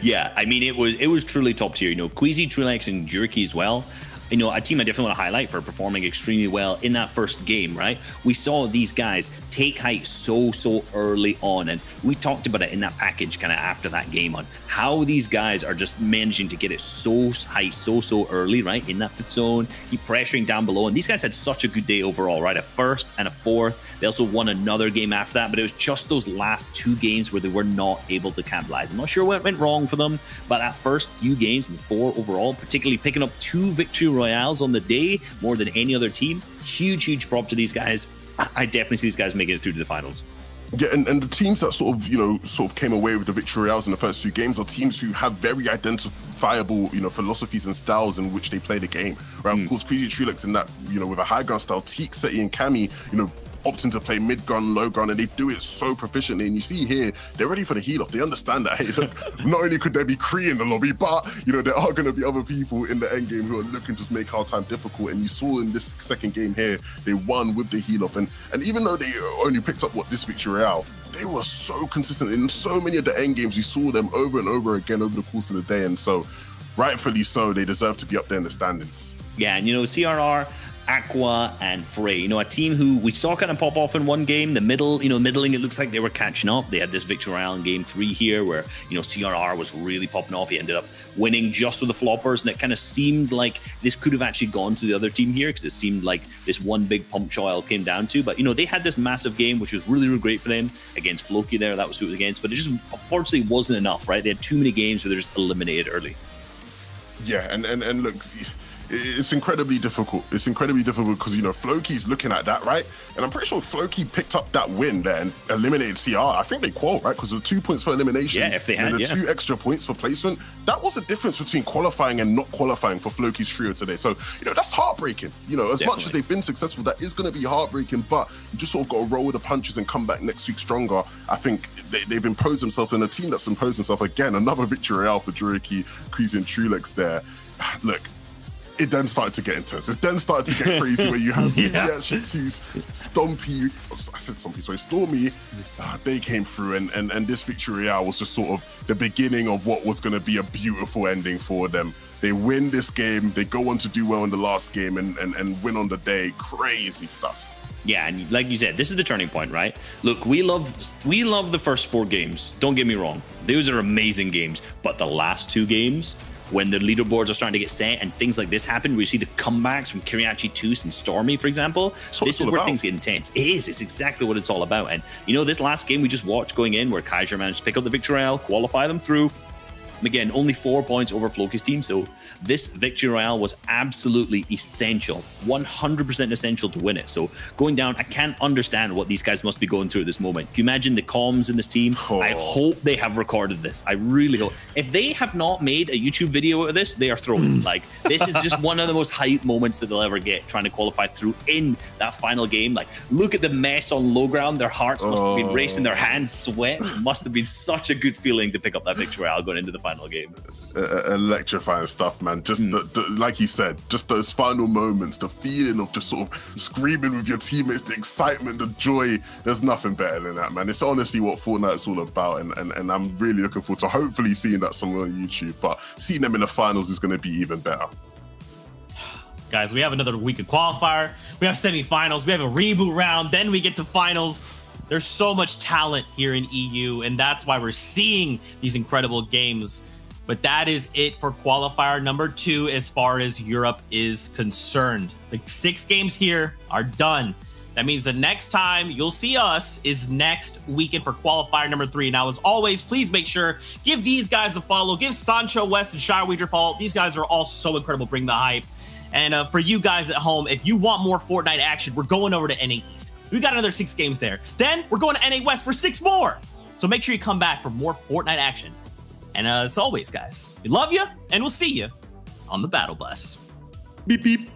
Yeah, I mean, it was truly top tier. You know, Queasy, Trilex, and Jerky as well. you know, a team I definitely want to highlight for performing extremely well in that first game, right? We saw these guys take height so early on, and we talked about it in that package kind of after that game on how these guys are just managing to get it so high so early, right, in that fifth zone, keep pressuring down below. And these guys had such a good day overall, right? A first and a fourth. They also won another game after that, but it was just those last 2 games where they were not able to capitalize. I'm not sure what went wrong for them, but that first few games and 4 overall, particularly picking up 2 victory royales on the day, more than any other team, huge props to these guys. I definitely see these guys making it through to the finals. Yeah, and the teams that sort of came away with the victory royales in the first 2 games are teams who have very identifiable, philosophies and styles in which they play the game. Right? Of course, Crazy Trulix in that, with a high ground style, Teak, Seti, and Cammy, opting to play mid gun, low gun, and they do it so proficiently. And you see here, they're ready for the heal off. They understand that, hey, look, not only could there be Kree in the lobby, but there are going to be other people in the end game who are looking to make our time difficult. And you saw in this second game here, they won with the heal off. And even though they only picked up this victory royale, they were so consistent in so many of the end games. You saw them over and over again over the course of the day. And so, rightfully so, they deserve to be up there in the standings. Yeah, and CRR, Aqua, and Frey, a team who we saw kind of pop off in one game. The middling, it looks like they were catching up. They had this victory royale in game 3 here where, CRR was really popping off. He ended up winning just with the floppers, and it kind of seemed like this could have actually gone to the other team here because it seemed like this one big pump trial came down to. But, they had this massive game, which was really great for them against Floki there. That was who it was against, but it just unfortunately wasn't enough, right? They had too many games where they're just eliminated early. Yeah, and look, it's incredibly difficult. It's incredibly difficult because, Floki's looking at that, right? And I'm pretty sure Floki picked up that win there and eliminated CR. I think they qual, right? Because of 2 points for elimination. Yeah, if they had, and the 2 extra points for placement. That was the difference between qualifying and not qualifying for Floki's trio today. So, that's heartbreaking. As Definitely. Much as they've been successful, that is going to be heartbreaking, but you just sort of got to roll with the punches and come back next week stronger. I think they've imposed themselves, and a team that's imposed themselves again, another victory royale for Juriki, Kreezy, and Trulix there. Look, it then started to get intense. It's then started to get crazy where you have actually 2 Stormy. They came through, and this victory royale was just sort of the beginning of what was going to be a beautiful ending for them. They win this game, they go on to do well in the last game and win on the day. Crazy stuff. Yeah, and like you said, this is the turning point, right? Look, we love the first 4 games. Don't get me wrong. Those are amazing games. But the last 2 games, when the leaderboards are starting to get set and things like this happen, where you see the comebacks from Kiriachi, Toos, and Stormy, for example, this is where things get intense. It is. It's exactly what it's all about. And, this last game we just watched going in where Kaiser managed to pick up the victory royale, qualify them through. Again, only 4 points over Floki's team, so this victory royale was absolutely essential, 100% essential to win it. So going down, I can't understand what these guys must be going through at this moment. Can you imagine the comms in this team? I hope they have recorded this. I really hope. If they have not made a YouTube video of this, they are throwing. Like, this is just one of the most hype moments that they'll ever get, trying to qualify through in that final game. Like, look at the mess on low ground. Their hearts must have been racing, their hands sweat. It must have been such a good feeling to pick up that victory royale going into the final game. Electrifying stuff, man. Just like you said, just those final moments, the feeling of just sort of screaming with your teammates, the excitement, the joy. There's nothing better than that, man. It's honestly what Fortnite's all about, and I'm really looking forward to hopefully seeing that somewhere on YouTube. But seeing them in the finals is going to be even better. Guys, we have another week of qualifier. We have semifinals. We have a reboot round. Then we get to finals. There's so much talent here in EU, and that's why we're seeing these incredible games. But that is it for qualifier number 2 as far as Europe is concerned. The 6 games here are done. That means the next time you'll see us is next weekend for qualifier number 3. Now, as always, please make sure, give these guys a follow. Give Sancho West and Shireweed a follow. These guys are all so incredible. Bring the hype. And for you guys at home, if you want more Fortnite action, we're going over to NA East. We got another 6 games there. Then we're going to NA West for 6 more. So make sure you come back for more Fortnite action. And as always, guys, we love you, and we'll see you on the Battle Bus. Beep, beep.